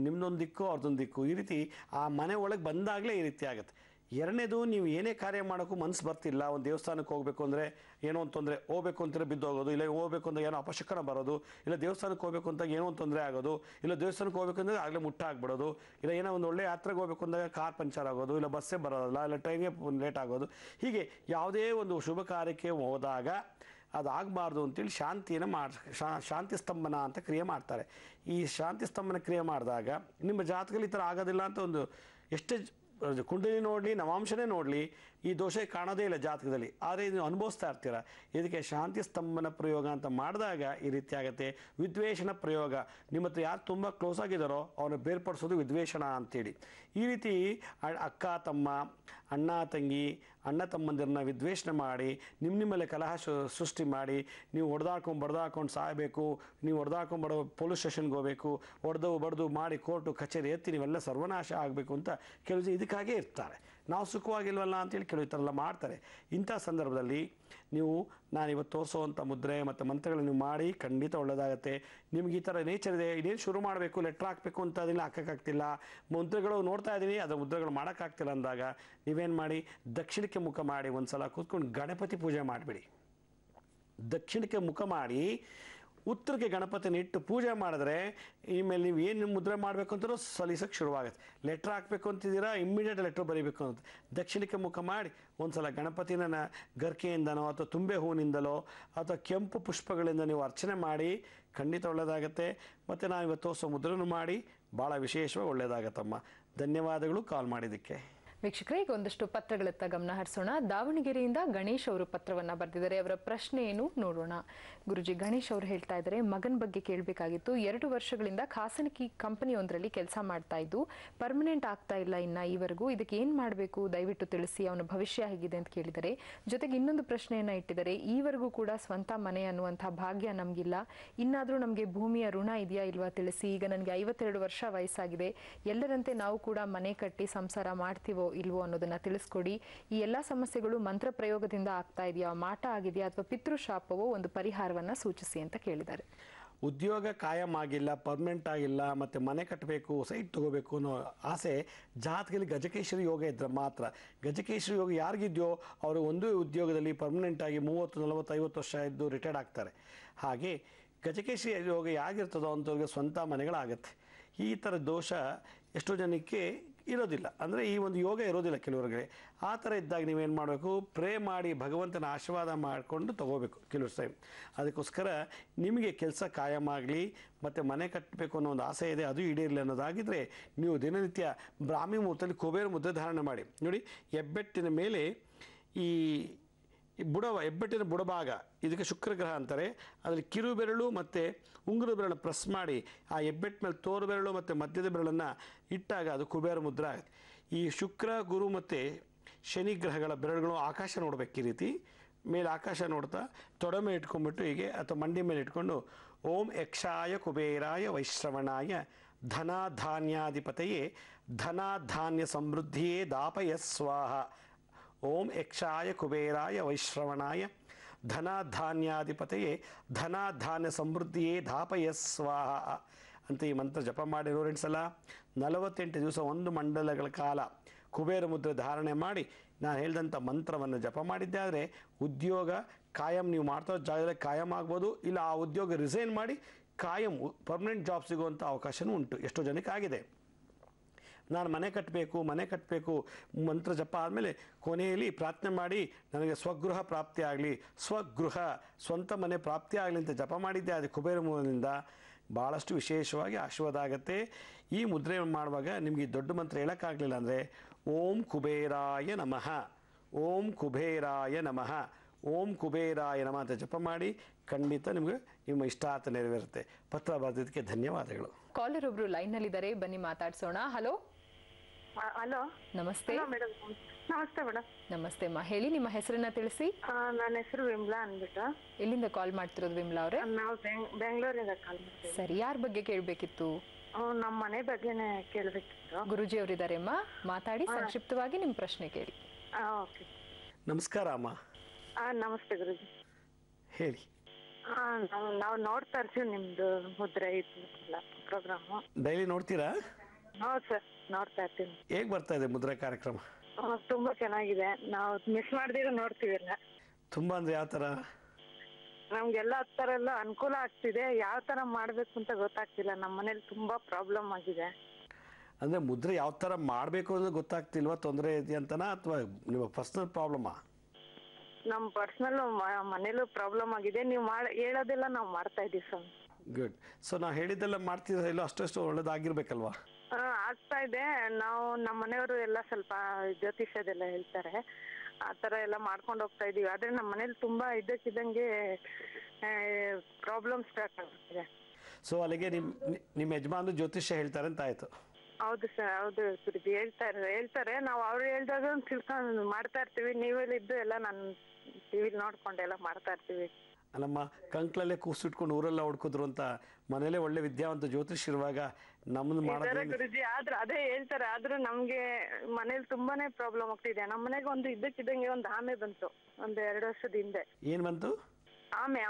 ನಿಮ್ಮದೊಂದು ದಿಕ್ಕು ಅವ್ರದ್ದೊಂದು ದಿಕ್ಕು, ಈ ರೀತಿ ಆ ಮನೆ ಒಳಗೆ ಬಂದಾಗಲೇ ಈ ರೀತಿ ಆಗುತ್ತೆ. ಎರಡನೇದು, ನೀವು ಏನೇ ಕಾರ್ಯ ಮಾಡೋಕ್ಕೂ ಮನಸ್ಸು ಬರ್ತಿಲ್ಲ. ಒಂದು ದೇವಸ್ಥಾನಕ್ಕೆ ಹೋಗಬೇಕು ಅಂದರೆ ಏನೋ ಒಂದು ತೊಂದರೆ, ಹೋಗ್ಬೇಕು ಅಂತಾರೆ ಬಿದ್ದೋಗೋದು, ಇಲ್ಲ ಹೋಗ್ಬೇಕು ಅಂದರೆ ಏನೋ ಅಪಶಕನ ಬರೋದು, ಇಲ್ಲ ದೇವಸ್ಥಾನಕ್ಕೆ ಹೋಗಬೇಕು ಅಂತ ಏನೋ ಒಂದು ತೊಂದರೆ ಆಗೋದು, ಇಲ್ಲ ದೇವಸ್ಥಾನಕ್ಕೆ ಹೋಗ್ಬೇಕು ಅಂದರೆ ಆಗಲೇ ಮುಟ್ಟಾಗ್ಬಿಡೋದು, ಇಲ್ಲ ಏನೋ ಒಂದು ಒಳ್ಳೆ ಯಾತ್ರೆಗೆ ಹೋಗಬೇಕು ಅಂದಾಗ ಕಾರ್ ಪಂಚರ್ ಆಗೋದು, ಇಲ್ಲ ಬಸ್ಸೇ ಬರೋದಿಲ್ಲ, ಇಲ್ಲ ಟ್ರೈನ್ಗೆ ಲೇಟ್ ಆಗೋದು. ಹೀಗೆ ಯಾವುದೇ ಒಂದು ಶುಭ ಕಾರ್ಯಕ್ಕೆ ಹೋದಾಗ ಅದಾಗಬಾರ್ದು ಅಂತೇಳಿ ಶಾಂತಿ ಸ್ತಂಭನ ಅಂತ ಕ್ರಿಯೆ ಮಾಡ್ತಾರೆ. ಈ ಶಾಂತಿ ಸ್ತಂಭನ ಕ್ರಿಯೆ ಮಾಡಿದಾಗ ನಿಮ್ಮ ಜಾತಕದಲ್ಲಿ ಈ ಥರ ಆಗೋದಿಲ್ಲ ಅಂತ ಒಂದು ಎಷ್ಟೇ ಕುಂಡಲಿ ನೋಡಲಿ, ನವಾಂಶನೇ ನೋಡಲಿ, ಈ ದೋಷ ಕಾಣೋದೇ ಇಲ್ಲ ಜಾತಕದಲ್ಲಿ, ಆದರೆ ನೀವು ಅನುಭವಿಸ್ತಾ ಇರ್ತೀರ. ಇದಕ್ಕೆ ಶಾಂತಿ ಸ್ತಂಭನ ಪ್ರಯೋಗ ಅಂತ ಮಾಡಿದಾಗ ಈ ರೀತಿ ಆಗುತ್ತೆ. ವಿದ್ವೇಷಣ ಪ್ರಯೋಗ, ನಿಮ್ಮ ಹತ್ರ ಯಾರು ತುಂಬ ಕ್ಲೋಸ್ ಆಗಿದ್ದಾರೋ ಅವ್ರನ್ನ ಬೇರ್ಪಡಿಸೋದು ವಿದ್ವೇಷಣ ಅಂತೇಳಿ. ಈ ರೀತಿ ಅಕ್ಕ ತಮ್ಮ, ಅಣ್ಣ ತಂಗಿ, ಅಣ್ಣ ತಮ್ಮಂದಿರನ್ನ ವಿದ್ವೇಷಣೆ ಮಾಡಿ ನಿಮ್ಮಲ್ಲೇ ಕಲಹ ಸೃಷ್ಟಿ ಮಾಡಿ ನೀವು ಬಡ್ದಾಕೊಂಡು ಸಾಯಬೇಕು, ನೀವು ಹೊಡೆದಾಕೊಂಡು ಪೊಲೀಸ್ ಸ್ಟೇಷನ್ಗೆ ಹೋಗಬೇಕು, ಬಡ್ದು ಮಾಡಿ ಕೋರ್ಟು ಕಚೇರಿ ಎತ್ತಿ ನೀವೆಲ್ಲ ಸರ್ವನಾಶ ಆಗಬೇಕು ಅಂತ ಕೆಲವು ಇದಕ್ಕಾಗೇ ಇರ್ತಾರೆ. ನಾವು ಸುಖವಾಗಿಲ್ವಲ್ಲ ಅಂತೇಳಿ ಕೆಲವು ಈ ಥರ ಎಲ್ಲ ಮಾಡ್ತಾರೆ. ಇಂಥ ಸಂದರ್ಭದಲ್ಲಿ ನೀವು ನಾನಿವತ್ತು ತೋರಿಸೋವಂಥ ಮುದ್ರೆ ಮತ್ತು ಮಂತ್ರಗಳನ್ನು ನೀವು ಮಾಡಿ ಖಂಡಿತ ಒಳ್ಳೆಯದಾಗುತ್ತೆ. ನಿಮ್ಗೆ ಈ ಥರ ನೇಚರ್ ಇದೆ, ಇದೇನು ಶುರು ಮಾಡಬೇಕು, ಲೆಟ್ರ್ ಹಾಕಬೇಕು ಅಂತ ಅದನ್ನು ಹಾಕೋಕ್ಕಾಗ್ತಿಲ್ಲ, ಮುದ್ರೆಗಳು ನೋಡ್ತಾ ಇದ್ದೀನಿ ಅದರ ಮುದ್ರೆಗಳು ಮಾಡೋಕ್ಕಾಗ್ತಿಲ್ಲ ಅಂದಾಗ ನೀವೇನು ಮಾಡಿ, ದಕ್ಷಿಣಕ್ಕೆ ಮುಖ ಮಾಡಿ ಒಂದು ಸಲ ಕೂತ್ಕೊಂಡು ಗಣಪತಿ ಪೂಜೆ ಮಾಡಿಬಿಡಿ. ದಕ್ಷಿಣಕ್ಕೆ ಮುಖ ಮಾಡಿ ಉತ್ತರಕ್ಕೆ ಗಣಪತಿನ ಇಟ್ಟು ಪೂಜೆ ಮಾಡಿದ್ರೆ ಇನ್ಮೇಲೆ ನೀವು ಏನು ಮುದ್ರೆ ಮಾಡಬೇಕು ಅಂತಲೂ ಸಲ್ಲಿಸೋಕ್ಕೆ ಶುರುವಾಗುತ್ತೆ. ಲೆಟ್ರ್ ಹಾಕಬೇಕು ಅಂತಿದ್ದೀರಾ, ಇಮ್ಮಿಡಿಯೇಟ್ ಲೆಟ್ರ್ ಬರೀಬೇಕು ಅಂತ ದಕ್ಷಿಣಕ್ಕೆ ಮುಖ ಮಾಡಿ ಒಂದು ಸಲ ಗಣಪತಿನ ಗರ್ಕೆಯಿಂದನೋ ಅಥವಾ ತುಂಬೆ ಹೂವಿನಿಂದಲೋ ಅಥವಾ ಕೆಂಪು ಪುಷ್ಪಗಳಿಂದ ನೀವು ಅರ್ಚನೆ ಮಾಡಿ ಖಂಡಿತ ಒಳ್ಳೆಯದಾಗತ್ತೆ. ಮತ್ತು ನಾವು ಇವತ್ತು ತೋರಿಸೋ ಮುದ್ರೆನೂ ಮಾಡಿ ಭಾಳ ವಿಶೇಷವಾಗಿ ಒಳ್ಳೆಯದಾಗತ್ತಮ್ಮ. ಧನ್ಯವಾದಗಳು ಕಾಲ್ ಮಾಡಿದ್ದಕ್ಕೆ. ವೀಕ್ಷಕರೇ, ಈಗ ಒಂದಷ್ಟು ಪತ್ರಗಳತ್ತ ಗಮನ ಹರಿಸೋಣ. ದಾವಣಗೆರೆಯಿಂದ ಗಣೇಶ್ ಅವರು ಪತ್ರವನ್ನ ಬರೆದಿದ್ದಾರೆ. ಅವರ ಪ್ರಶ್ನೆ ಏನು ನೋಡೋಣ. ಗುರುಜಿ, ಗಣೇಶ್ ಅವರು ಹೇಳ್ತಾ ಇದ್ದಾರೆ, ಮಗನ ಬಗ್ಗೆ ಕೇಳಬೇಕಾಗಿತ್ತು. 2 ವರ್ಷಗಳಿಂದ ಖಾಸಗಿ ಕಂಪನಿಯೊಂದರಲ್ಲಿ ಕೆಲಸ ಮಾಡ್ತಾ ಇದ್ದು ಪರ್ಮನೆಂಟ್ ಆಗ್ತಾ ಇಲ್ಲ ಇನ್ನ ಈವರೆಗೂ. ಇದಕ್ಕೆ ಏನ್ ಮಾಡಬೇಕು ದಯವಿಟ್ಟು ತಿಳಿಸಿ, ಅವನ ಭವಿಷ್ಯ ಹೇಗಿದೆ ಅಂತ ಕೇಳಿದರೆ. ಜೊತೆಗೆ ಇನ್ನೊಂದು ಪ್ರಶ್ನೆಯನ್ನ ಇಟ್ಟಿದ್ದಾರೆ, ಈವರೆಗೂ ಕೂಡ ಸ್ವಂತ ಮನೆ ಅನ್ನುವಂತಹ ಭಾಗ್ಯ ನಮಗಿಲ್ಲ, ಇನ್ನಾದರೂ ನಮಗೆ ಭೂಮಿಯ ಋಣ ಇದೆಯಾ ಇಲ್ವಾ ತಿಳಿಸಿ. ಈಗ ನನಗೆ 52 ವರ್ಷ ವಯಸ್ಸಾಗಿದೆ, ಎಲ್ಲರಂತೆ ನಾವು ಕೂಡ ಮನೆ ಕಟ್ಟಿ ಸಂಸಾರ ಮಾಡ್ತೀವೋ ಇಲ್ವೋ ಅನ್ನೋದನ್ನ ತಿಳಿಸ್ಕೊಡಿ. ಈ ಎಲ್ಲಾ ಸಮಸ್ಯೆಗಳು ಮಂತ್ರ ಪ್ರಯೋಗದಿಂದ ಆಗ್ತಾ ಇದೆಯಾ, ಮಾಟ ಆಗಿದೆಯಾ ಅಥವಾ ಪಿತೃಶಾಪವೋ, ಒಂದು ಪರಿಹಾರವನ್ನ ಸೂಚಿಸಿ ಅಂತ ಕೇಳಿದ್ದಾರೆ. ಉದ್ಯೋಗ ಕಾಯಂ ಆಗಿಲ್ಲ, ಪರ್ಮನೆಂಟ್ ಆಗಿಲ್ಲ, ಮತ್ತು ಮನೆ ಕಟ್ಟಬೇಕು, ಸೈಟ್ ತೊಗೋಬೇಕು ಅನ್ನೋ ಆಸೆ ಜಾತಕದಲ್ಲಿ ಗಜಕೇಶ್ವರಿ ಯೋಗ ಇದ್ದರೆ ಮಾತ್ರ. ಗಜಕೇಶ್ವರಿ ಯೋಗ ಯಾರಿಗಿದೆಯೋ ಅವರು ಒಂದು ಉದ್ಯೋಗದಲ್ಲಿ ಪರ್ಮನೆಂಟಾಗಿ 30, 40, 50 ವರ್ಷ ಇದ್ದು ರಿಟೈರ್ಡ್ ಆಗ್ತಾರೆ. ಹಾಗೆ ಗಜಕೇಶ್ವರಿ ಯೋಗ ಯಾಗಿರ್ತದೋ ಅಂಥವ್ರಿಗೆ ಸ್ವಂತ ಮನೆಗಳಾಗತ್ತೆ. ಈ ಥರ ದೋಷ ಎಷ್ಟೋ ಜನಕ್ಕೆ ಇರೋದಿಲ್ಲ, ಅಂದರೆ ಈ ಒಂದು ಯೋಗ ಇರೋದಿಲ್ಲ ಕೆಲವರಿಗೆ. ಆ ಥರ ಇದ್ದಾಗ ನೀವೇನು ಮಾಡಬೇಕು, ಪ್ರೇ ಮಾಡಿ ಭಗವಂತನ ಆಶೀರ್ವಾದ ಮಾಡಿಕೊಂಡು ತೊಗೋಬೇಕು ಕೆಲವು ಟೈಮ್. ಅದಕ್ಕೋಸ್ಕರ ನಿಮಗೆ ಕೆಲಸ ಕಾಯಂ ಆಗಲಿ ಮತ್ತು ಮನೆ ಕಟ್ಟಬೇಕು ಅನ್ನೋ ಒಂದು ಆಸೆ ಇದೆ, ಅದು ಈಡೇರಲಿ ಅನ್ನೋದಾಗಿದ್ದರೆ ನೀವು ದಿನನಿತ್ಯ ಬ್ರಾಹ್ಮಿ ಮುಹೂರ್ತದಲ್ಲಿ ಕುಬೇರ ಮುದ್ರೆ ಧಾರಣೆ ಮಾಡಿ ನೋಡಿ. ಹೆಬ್ಬೆಟ್ಟಿನ ಮೇಲೆ ಈ ಹೆಬ್ಬೆಟ್ಟಿನ ಬುಡಭಾಗ, ಇದಕ್ಕೆ ಶುಕ್ರಗ್ರಹ ಅಂತಾರೆ, ಅದರಲ್ಲಿ ಕಿರು ಬೆರಳು ಮತ್ತು ಉಂಗುರ ಬೆರಳು ಪ್ರೆಸ್ ಮಾಡಿ ಆ ಹೆಬ್ಬೆಟ್ಟ ಮೇಲೆ ತೋರು ಬೆರಳು ಮತ್ತು ಮಧ್ಯದ ಬೆರಳನ್ನು ಇಟ್ಟಾಗ ಅದು ಕುಬೇರ ಮುದ್ರೆ ಆಗುತ್ತೆ. ಈ ಶುಕ್ರ, ಗುರು ಮತ್ತು ಶನಿ ಗ್ರಹಗಳ ಬೆರಳುಗಳು ಆಕಾಶ ನೋಡಬೇಕು. ಈ ರೀತಿ ಮೇಲೆ ಆಕಾಶ ನೋಡ್ತಾ ತೊಡೆ ಮೇಲೆ ಇಟ್ಕೊಂಡ್ಬಿಟ್ಟು ಹೀಗೆ ಅಥವಾ ಮಂಡಿ ಮೇಲೆ ಇಟ್ಕೊಂಡು ಓಂ ಯಕ್ಷಾಯ ಕುಬೇರಾಯ ವೈಶ್ರವಣಾಯ ಧನಾಧಾನ್ಯಾಧಿಪತಯೇ ಧನಾಧಾನ್ಯ ಸಮೃದ್ಧಿಯೇ ದಾಪಯ ಸ್ವಾಹ. ಓಂ ಯಕ್ಷಾಯ ಕುಬೇರಾಯ ವೈಶ್ರವಣಾಯ ಧನಾಧಾನ್ಯಾಧಿಪತಯೇ ಧನಾಧಾನ್ಯ ಸಮೃದ್ಧಿಯೇ ಧಾಪಯ ಸ್ವಾಹ ಅಂತ ಈ ಮಂತ್ರ ಜಪ ಮಾಡಿ 2 ಸಲ 48 ದಿವಸ 1 ಮಂಡಲಗಳ ಕಾಲ ಕುಬೇರ ಮುದ್ರೆ ಧಾರಣೆ ಮಾಡಿ ನಾನು ಹೇಳಿದಂಥ ಮಂತ್ರವನ್ನು ಜಪ ಮಾಡಿದ್ದೆ ಆದರೆ ಉದ್ಯೋಗ ಕಾಯಂ ನೀವು ಮಾಡ್ತಾ ಜಾಗದಲ್ಲಿ ಕಾಯಂ ಆಗ್ಬೋದು, ಇಲ್ಲ ಆ ಉದ್ಯೋಗ ರಿಸೈನ್ ಮಾಡಿ ಕಾಯಂ ಪರ್ಮನೆಂಟ್ ಜಾಬ್ ಸಿಗುವಂಥ ಅವಕಾಶವೂ ಉಂಟು. ಎಷ್ಟೋ ಜನಕ್ಕೆ ಆಗಿದೆ. ನಾನು ಮನೆ ಕಟ್ಟಬೇಕು ಮಂತ್ರ ಜಪ ಆದಮೇಲೆ ಕೊನೆಯಲ್ಲಿ ಪ್ರಾರ್ಥನೆ ಮಾಡಿ ನನಗೆ ಸ್ವಗೃಹ ಪ್ರಾಪ್ತಿ ಆಗಲಿ, ಸ್ವಂತ ಮನೆ ಪ್ರಾಪ್ತಿ ಆಗಲಿ ಅಂತ ಜಪ ಮಾಡಿದ್ದೆ. ಅದು ಕುಬೇರ ಮೂಲದಿಂದ ಭಾಳಷ್ಟು ವಿಶೇಷವಾಗಿ ಆಶೀರ್ವಾದ ಆಗುತ್ತೆ. ಈ ಮುದ್ರೆ ಮಾಡುವಾಗ ನಿಮಗೆ ದೊಡ್ಡ ಮಂತ್ರ ಹೇಳೋಕ್ಕಾಗಲಿಲ್ಲ ಅಂದರೆ ಓಂ ಕುಬೇರಾಯ ನಮಃ, ಓಂ ಕುಬೇರಾಯ ನಮಃ, ಓಂ ಕುಬೇರಾಯ ನಮಃ ಅಂತ ಜಪ ಮಾಡಿ ಖಂಡಿತ ನಿಮಗೆ ನಿಮ್ಮ ಇಷ್ಟಾರ್ಥ ನೆರವೇರುತ್ತೆ. ಪತ್ರ ಬರೆದಿದ್ದಕ್ಕೆ ಧನ್ಯವಾದಗಳು. ಕಾಲರ್ ಒಬ್ರು ಲೈನ್ ನಲ್ಲಿದ್ದಾರೆ, ಬನ್ನಿ ಮಾತಾಡ್ಸೋಣ. ಹಲೋ. ಹಲೋ, ನಮಸ್ತೆ. ಮೇಡಮ್. ನಮಸ್ತೆ ಮೇಡಮ್. ನಮಸ್ತೆ ಅಮ್ಮ, ಹೇಳಿ ನಿಮ್ಮ ಹೆಸರನ್ನ ತಿಳಿಸಿ. ನನ್ನ ಹೆಸರು ವಿಮ್ಲಾ ಅಂದ್ಬಿಟ್ಟು. ಎಲ್ಲಿಂದ ಕಾಲ್ ಮಾಡ್ತಿರೋದು ವಿಮ್ಲಾ ಅವರೇ? ನಾವು ಬೆಂಗಳೂರಿಂದ ಕಾಲ್ ಮಾಡ್ತೀವಿ. ಸರಿ, ಯಾರ ಬಗ್ಗೆ ಕೇಳಬೇಕಿತ್ತು? ನಮ್ಮ ಮನೆ ಬಗ್ಗೆನೇ ಕೇಳಬೇಕಿತ್ತು. ಗುರುಜಿ ಅವರಿದ್ದಾರೆ ಅಮ್ಮ, ಮಾತಾಡಿ ಸಂಕ್ಷಿಪ್ತವಾಗಿ ನಿಮ್ಮ ಪ್ರಶ್ನೆ ಕೇಳಿ. ಓಕೆ. ನಮಸ್ಕಾರ ಅಮ್ಮ. ನಮಸ್ತೆ ಗುರುಜಿ. ಹೇಳಿ. ನಾವು ನೋಡ್ತಾ ಇರ್ತೀವಿ ನಿಮ್ದು ಮುದ್ರೆ ಇದೆಲ್ಲ ಪ್ರೋಗ್ರಾಮು. ಡೈಲಿ ನೋಡ್ತೀರಾ? ಹೌದು ಸರ್, ನೋಡ್ತಾ ಇರ್ತೀನಿ. ಹೇಗೆ ಬರ್ತಾ ಇದೆ ಮುದ್ರೆ ಕಾರ್ಯಕ್ರಮ? ತುಂಬಾ ಚೆನ್ನಾಗಿದೆ. ನಾವು ಮಿಸ್ ಮಾಡ್ದಿರ ನೋಡ್ತೀವಿಲ್ಲ. ತುಂಬಾ ಅಂದ್ರೆ ಯಾವ ಥರ? ನಮ್ಗೆಲ್ಲ ಆ ಥರ ಎಲ್ಲ ಅನುಕೂಲ ಆಗ್ತಿದೆ. ಯಾವ ಥರ ಮಾಡಬೇಕು ಅಂತ ಗೊತ್ತಾಗ್ತಿಲ್ಲ. ನಮ್ಮ ಮನೇಲಿ ತುಂಬಾ ಪ್ರಾಬ್ಲಮ್ ಆಗಿದೆ. ಅಂದರೆ ಮುದ್ರೆ ಯಾವ ಥರ ಮಾಡಬೇಕು ಅನ್ನೋದು ಗೊತ್ತಾಗ್ತಿಲ್ವಾ? ತೊಂದರೆ ಇದೆಯಾ ಅಂತನಾ ಅಥವಾ ನಿಮ್ಮ ಪರ್ಸನಲ್ ಪ್ರಾಬ್ಲಮ್ಮಾ? ನಮ್ಮ ಪರ್ಸನಲ್ ಮನೇಲೂ ಪ್ರಾಬ್ಲಮ್ ಆಗಿದೆ. ನೀವು ಹೇಳೋದೆಲ್ಲ ನಾವು ಮಾಡ್ತಾ ಇದ್ದೀವಿ ಸರ್. ಗುಡ್. ಸೊ ನಾವು ಹೇಳಿದ್ದೆಲ್ಲ ಮಾಡ್ತಿದ್ರೆ ಇಲ್ಲ ಅಷ್ಟು ಒಳ್ಳೇದಾಗಿರ್ಬೇಕಲ್ವಾ? ಆಗ್ತಾ ಇದೆ. ನಾವು ನಮ್ಮ ಮನೆಯವರು ಎಲ್ಲ ಸ್ವಲ್ಪ ಜ್ಯೋತಿಷ್ಯದೆಲ್ಲ ಹೇಳ್ತಾರೆ. ಆ ಥರ ಎಲ್ಲ ಮಾಡ್ಕೊಂಡು ಹೋಗ್ತಾ ಇದೀವಿ. ಆದ್ರೆ ನಮ್ಮ ಮನೇಲಿ ತುಂಬಾ ಇದ್ದಕ್ಕಿದ್ದಂಗೆ ಪ್ರಾಬ್ಲಮ್ ಸ್ಟಾರ್ಟ್ ಆಗ್ತಿದೆ. ಸೊ ಅಲ್ಲಿಗೆ ನಿಮ್ಮ ಯಜಮಾನ ಜ್ಯೋತಿಷ್ಯ ಹೇಳ್ತಾರೆ ಅಂತ ಆಯ್ತು. ಹೌದು ಸರ್, ಹೌದು ಗುರುಜಿ, ಹೇಳ್ತಾರೆ. ನಾವು ಅವ್ರು ಹೇಳ್ದಾಗ ತಿಳ್ಕೊಂಡು ಮಾಡ್ತಾ ಇರ್ತೀವಿ. ನೀವೆಲ್ಲಿದ್ದು ಎಲ್ಲ ನಾನು ಟಿವಿಲಿ ನೋಡ್ಕೊಂಡು ಎಲ್ಲ ಮಾಡ್ತಾ ಇರ್ತೀವಿ. ನಮ್ಮ ಕಂಕ್ಳಲ್ಲೇ ಕೂಸಿಟ್ಕೊಂಡು ಊರೆಲ್ಲ ಹುಡ್ಕಿದ್ರು ಅಂತ ಮನೇಲೆ ಒಳ್ಳೆ ವಿದ್ಯಾವಂತ ಜ್ಯೋತಿಷ್ ಇರುವಾಗ ನಮ್ಮನ್ನು ಮಾಡೋದು ಗುರುಜಿ. ಆದ್ರೆ ಅದೇ ಹೇಳ್ತಾರೆ, ಆದ್ರೂ ನಮ್ಗೆ ಮನೇಲಿ ತುಂಬಾನೇ ಪ್ರಾಬ್ಲಮ್ ಆಗ್ತಿದೆ. ನಮ್ಮ ಮನೆಗೆ ಒಂದು ಇದ್ದಕ್ಕಿದ್ದಂಗೆ ಒಂದು ಆಮೆ ಬಂತು, ಒಂದು 2 ವರ್ಷದ ಹಿಂದೆ. ಏನ್ ಬಂತು? ಆಮೆ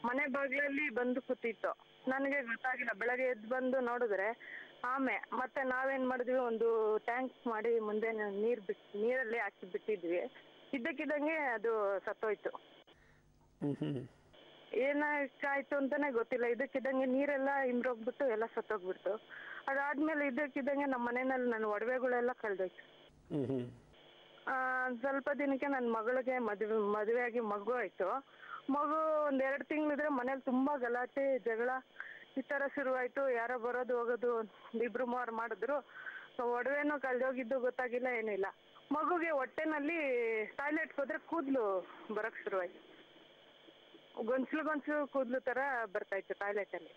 ಮನೆ ಬಾಗ್ಲಲ್ಲಿ ಬಂದು ಕೂತಿತ್ತು. ನನಗೆ ಗೊತ್ತಾಗಿಲ್ಲ. ಬೆಳಗ್ಗೆ ಎದ್ದು ಬಂದು ನೋಡಿದ್ರೆ ಆಮೆ. ಮತ್ತೆ ನಾವೇನ್ ಮಾಡಿದ್ವಿ, ಒಂದು ಟ್ಯಾಂಕ್ ಮಾಡಿ ಮುಂದೆ ನೀರಲ್ಲಿ ಹಾಕಿ ಬಿಟ್ಟಿದ್ವಿ. ಇದ್ದಕ್ಕಿದ್ದಂಗೆ ಅದು ಸತ್ತೋಯ್ತು. ಏನಾಯ್ತು ಅಂತಾನೆ ಗೊತ್ತಿಲ್ಲ. ಇದಕ್ಕಿದ್ದಂಗೆ ನೀರೆಲ್ಲ ಹಿಂರೋಗ್ಬಿಟ್ಟು ಎಲ್ಲ ಸತ್ತೋಗ್ಬಿಡ್ತು. ಅದಾದ್ಮೇಲೆ ಇದಕ್ಕಿದ್ದಂಗೆ ನಮ್ಮ ಮನೆಯಲ್ಲಿ ನನ್ನ ಒಡವೆಗಳೆಲ್ಲ ಕಳ್ದೋಯ್ತು. ಸ್ವಲ್ಪ ದಿನಕ್ಕೆ ನನ್ನ ಮಗಳಿಗೆ ಮದುವೆ ಆಗಿ ಮಗು ಆಯ್ತು. ಮಗು ಒಂದ್ 2 ತಿಂಗಳಿದ್ರೆ ಮನೇಲಿ ತುಂಬಾ ಗಲಾಟೆ ಜಗಳ ಈ ತರ ಶುರುವಾಯ್ತು. ಯಾರೋ ಬರೋದು ಹೋಗೋದು 2-3 ಮಾಡಿದ್ರು. ಒಡವೆನೂ ಕಳ್ದೋಗಿದ್ದು ಗೊತ್ತಾಗಿಲ್ಲ, ಏನಿಲ್ಲ. ಮಗುಗೆ ಹೊಟ್ಟೆನಲ್ಲಿ ಟಾಯ್ಲೆಟ್ ಹೋದ್ರೆ ಕೂದ್ಲು ಬರಕ್ ಶುರುವಾಯ್ತು. ಗೊಂಚಲು ಕೂದ್ಲು ತರ ಬರ್ತಾ ಇತ್ತು ಟಾಯ್ಲೆಟ್ ಅಲ್ಲಿ.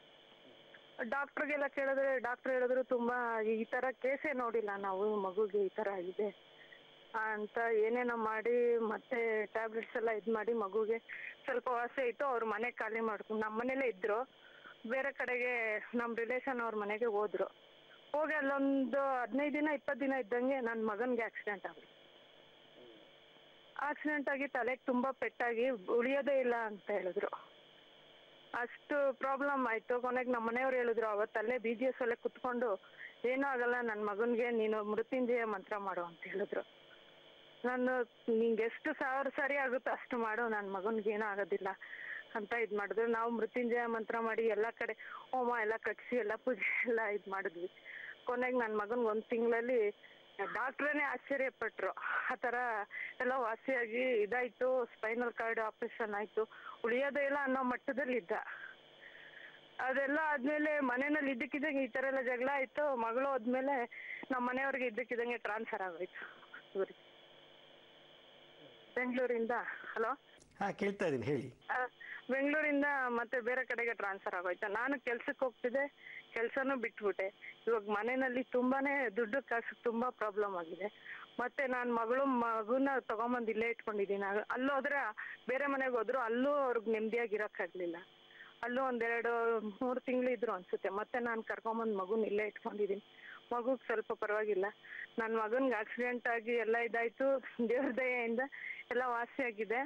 ಡಾಕ್ಟರ್ಗೆಲ್ಲ ಕೇಳಿದ್ರೆ ಡಾಕ್ಟರ್ ಹೇಳಿದ್ರು ತುಂಬಾ ಈ ತರ ಕೇಸೇ ನೋಡಿಲ್ಲ ನಾವು, ಮಗುಗೆ ಈ ತರ ಆಗಿದೆ ಅಂತ ಏನೇನೋ ಮಾಡಿ ಮತ್ತೆ ಟ್ಯಾಬ್ಲೆಟ್ಸ್ ಎಲ್ಲ ಮಾಡಿ ಮಗುಗೆ ಸ್ವಲ್ಪ ವಾಸಿ ಆಯ್ತು. ಅವ್ರ ಮನೆ ಖಾಲಿ ಮಾಡ್ಕೊಂಡು ನಮ್ಮ ಮನೇಲೇ ಇದ್ರು. ಬೇರೆ ಕಡೆಗೆ ನಮ್ಮ ರಿಲೇಷನ್ ಅವ್ರ ಮನೆಗೆ ಹೋದ್ರು. ಹೋಗಿ ಅಲ್ಲೊಂದು 15 ದಿನ 20 ದಿನ ಇದ್ದಂಗೆ ನನ್ನ ಮಗನ್ಗೆ ಆಕ್ಸಿಡೆಂಟ್ ಆಗಿ ತಲೆಗೆ ತುಂಬಾ ಪೆಟ್ಟಾಗಿ ಉಳಿಯೋದೇ ಇಲ್ಲ ಅಂತ ಹೇಳಿದ್ರು. ಅಷ್ಟು ಪ್ರಾಬ್ಲಮ್ ಆಯ್ತು. ಕೊನೆಗೆ ನಮ್ಮ ಮನೆಯವ್ರು ಹೇಳಿದ್ರು, ಅವತ್ತಲ್ಲೇ BGS ಅಲ್ಲೇ ಕುತ್ಕೊಂಡು ಏನೂ ಆಗಲ್ಲ ನನ್ನ ಮಗನ್ಗೆ, ನೀನು ಮೃತ್ಯುಂಜಯ ಮಂತ್ರ ಮಾಡು ಅಂತ ಹೇಳಿದ್ರು. ನಾನು ನಿಂಗೆ ಎಷ್ಟು 1000 ಸರಿ ಆಗುತ್ತೋ ಅಷ್ಟು ಮಾಡು, ನನ್ನ ಮಗನ್ಗೆ ಏನೂ ಆಗೋದಿಲ್ಲ ಅಂತ ಮಾಡಿದ್ರು. ನಾವು ಮೃತ್ಯುಂಜಯ ಮಂತ್ರ ಮಾಡಿ ಎಲ್ಲ ಕಡೆ ಹೋಮ ಎಲ್ಲ ಕಟ್ಸಿ ಎಲ್ಲ ಪೂಜೆ ಎಲ್ಲ ಮಾಡಿದ್ವಿ. ಕೊನೆಗೆ ನನ್ನ ಮಗನ್ಗೆ 1 ತಿಂಗಳಲ್ಲಿ ಡಾಕ್ಟ್ರೇನೆ ಆಶ್ಚರ್ಯಪಟ್ರು. ಆ ಥರ ಎಲ್ಲ ವಾಸಿಯಾಗಿ ಇದಾಯ್ತು. ಸ್ಪೈನಲ್ ಕಾರ್ಡ್ ಆಪರೇಷನ್ ಆಯ್ತು, ಉಳಿಯೋದೇ ಇಲ್ಲ ಅನ್ನೋ ಮಟ್ಟದಲ್ಲಿ ಇದ್ದ. ಅದೆಲ್ಲ ಆದ್ಮೇಲೆ ಮನೆಯಲ್ಲಿ ಇದ್ದಕ್ಕಿದ್ದಂಗೆ ಈ ಥರ ಎಲ್ಲ ಜಗಳ ಆಯ್ತು. ಮಗಳು ಹೋದ್ಮೇಲೆ ನಮ್ಮ ಮನೆಯವ್ರಿಗೆ ಇದ್ದಕ್ಕಿದ್ದಂಗೆ ಟ್ರಾನ್ಸ್ಫರ್ ಆಗೋಯ್ತು ಬೆಂಗಳೂರಿಂದ. ಹಲೋ, ಕೇಳ್ತಾ ಇದೀನಿ, ಹೇಳಿ. ಬೆಂಗಳೂರಿಂದ ಮತ್ತೆ ಬೇರೆ ಕಡೆಗೆ ಟ್ರಾನ್ಸ್ಫರ್ ಆಗೋಯ್ತು. ನಾನು ಕೆಲ್ಸಕ್ಕೆ ಹೋಗ್ತಿದ್ದೆ, ಕೆಲ್ಸನೂ ಬಿಟ್ಬಿಟ್ಟೆ. ಇವಾಗ ಮನೆಯಲ್ಲಿ ತುಂಬಾನೇ ದುಡ್ಡು ಕಾಸು ತುಂಬಾ ಪ್ರಾಬ್ಲಮ್ ಆಗಿದೆ. ಮತ್ತೆ ನಾನು ಮಗುನ ತಗೊಂಬಂದು ಇಲ್ಲೇ ಇಟ್ಕೊಂಡಿದ್ದೀನಿ. ಅಲ್ಲೋದ್ರೆ ಬೇರೆ ಮನೆಗೆ ಹೋದ್ರು ಅಲ್ಲೂ ಅವ್ರಿಗೆ ನೆಮ್ಮದಿಯಾಗಿರಕ್ಕಾಗ್ಲಿಲ್ಲ. ಅಲ್ಲೂ 2-3 ತಿಂಗಳು ಇದ್ರು ಅನ್ಸುತ್ತೆ. ಮತ್ತೆ ನಾನು ಕರ್ಕೊಂಬಂದು ಮಗುನ ಇಲ್ಲೇ ಇಟ್ಕೊಂಡಿದ್ದೀನಿ. ಮಗುಗ್ ಸ್ವಲ್ಪ ಪರವಾಗಿಲ್ಲ. ನನ್ನ ಮಗನ್ಗೆ ಆಕ್ಸಿಡೆಂಟ್ ಆಗಿ ಎಲ್ಲ ಇದಾಯ್ತು. ದೇವ್ರ ದಯೆಯಿಂದ ಎಲ್ಲ ವಾಸಿಯಾಗಿದೆ.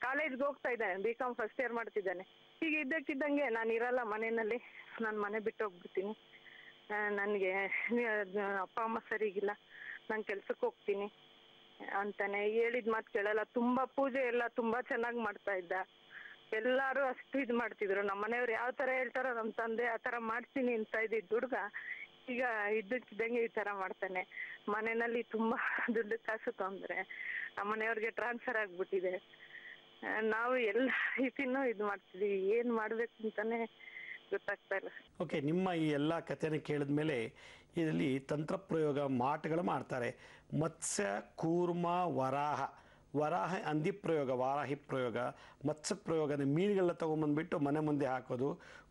ಕಾಲೇಜ್ಗೆ ಹೋಗ್ತಾ ಇದ್ದಾನೆ, BCom ಫಸ್ಟ್ ಇಯರ್ ಮಾಡ್ತಿದ್ದಾನೆ. ಈಗ ಇದ್ದಕ್ಕಿದ್ದಂಗೆ ನಾನು ಇರಲ್ಲ ಮನೆಯಲ್ಲಿ, ನಾನು ಮನೆ ಬಿಟ್ಟು ಹೋಗ್ಬಿಡ್ತೀನಿ. ನನಗೆ ಅಪ್ಪ ಅಮ್ಮ ಸರಿಗಿಲ್ಲ, ನಾನು ಕೆಲ್ಸಕ್ಕೆ ಹೋಗ್ತೀನಿ ಅಂತಾನೆ. ಹೇಳಿದ ಮಾತು ಕೇಳಲ್ಲ. ತುಂಬಾ ಪೂಜೆ ಎಲ್ಲ ತುಂಬಾ ಚೆನ್ನಾಗಿ ಮಾಡ್ತಾ ಇದ್ದ. ಎಲ್ಲಾರು ಅಷ್ಟು ಮಾಡ್ತಿದ್ರು. ನಮ್ಮ ಮನೆಯವ್ರು ಯಾವ ತರ ಹೇಳ್ತಾರೋ ನಮ್ಮ ತಂದೆ ಆ ತರ ಮಾಡ್ತೀನಿ ಅಂತ ಇದ್ದಿದ್ದ ಹುಡುಗ ಈಗ ಇದ್ದಕ್ಕಿದ್ದಂಗೆ ಈ ತರ ಮಾಡ್ತಾನೆ. ಮನೆಯಲ್ಲಿ ತುಂಬಾ ದುಡ್ಡು ಕಾಸು ತೊಂದ್ರೆ. ನಮ್ಮ ಮನೆಯವ್ರಿಗೆ ಟ್ರಾನ್ಸ್ಫರ್ ಆಗ್ಬಿಟ್ಟಿದೆ. ನಾವು ಎಲ್ಲ ರೀತಿನೂ ಮಾಡ್ತಿದೀವಿ. ಏನ್ ಮಾಡ್ಬೇಕು ಅಂತಾನೆ ಗೊತ್ತಾಗ್ತಾ ಇಲ್ಲ. ಓಕೆ, ನಿಮ್ಮ ಈ ಎಲ್ಲ ಕಥೆನ ಕೇಳಿದ್ಮೇಲೆ ಇದರಲ್ಲಿ ತಂತ್ರ ಪ್ರಯೋಗ ಮಾಟಗಳು ಮಾಡ್ತಾರೆ. ಮತ್ಸ್ಯ, ಕೂರ್ಮ, ವರಾಹ ಹಂದಿ ಪ್ರಯೋಗ, ವಾರಾಹಿ ಪ್ರಯೋಗ, ಮತ್ಸ್ಯ ಪ್ರಯೋಗ ಅಂದರೆ ಮೀನುಗಳನ್ನ ತೊಗೊಂಬಂದ್ಬಿಟ್ಟು ಮನೆ ಮುಂದೆ ಹಾಕೋದು.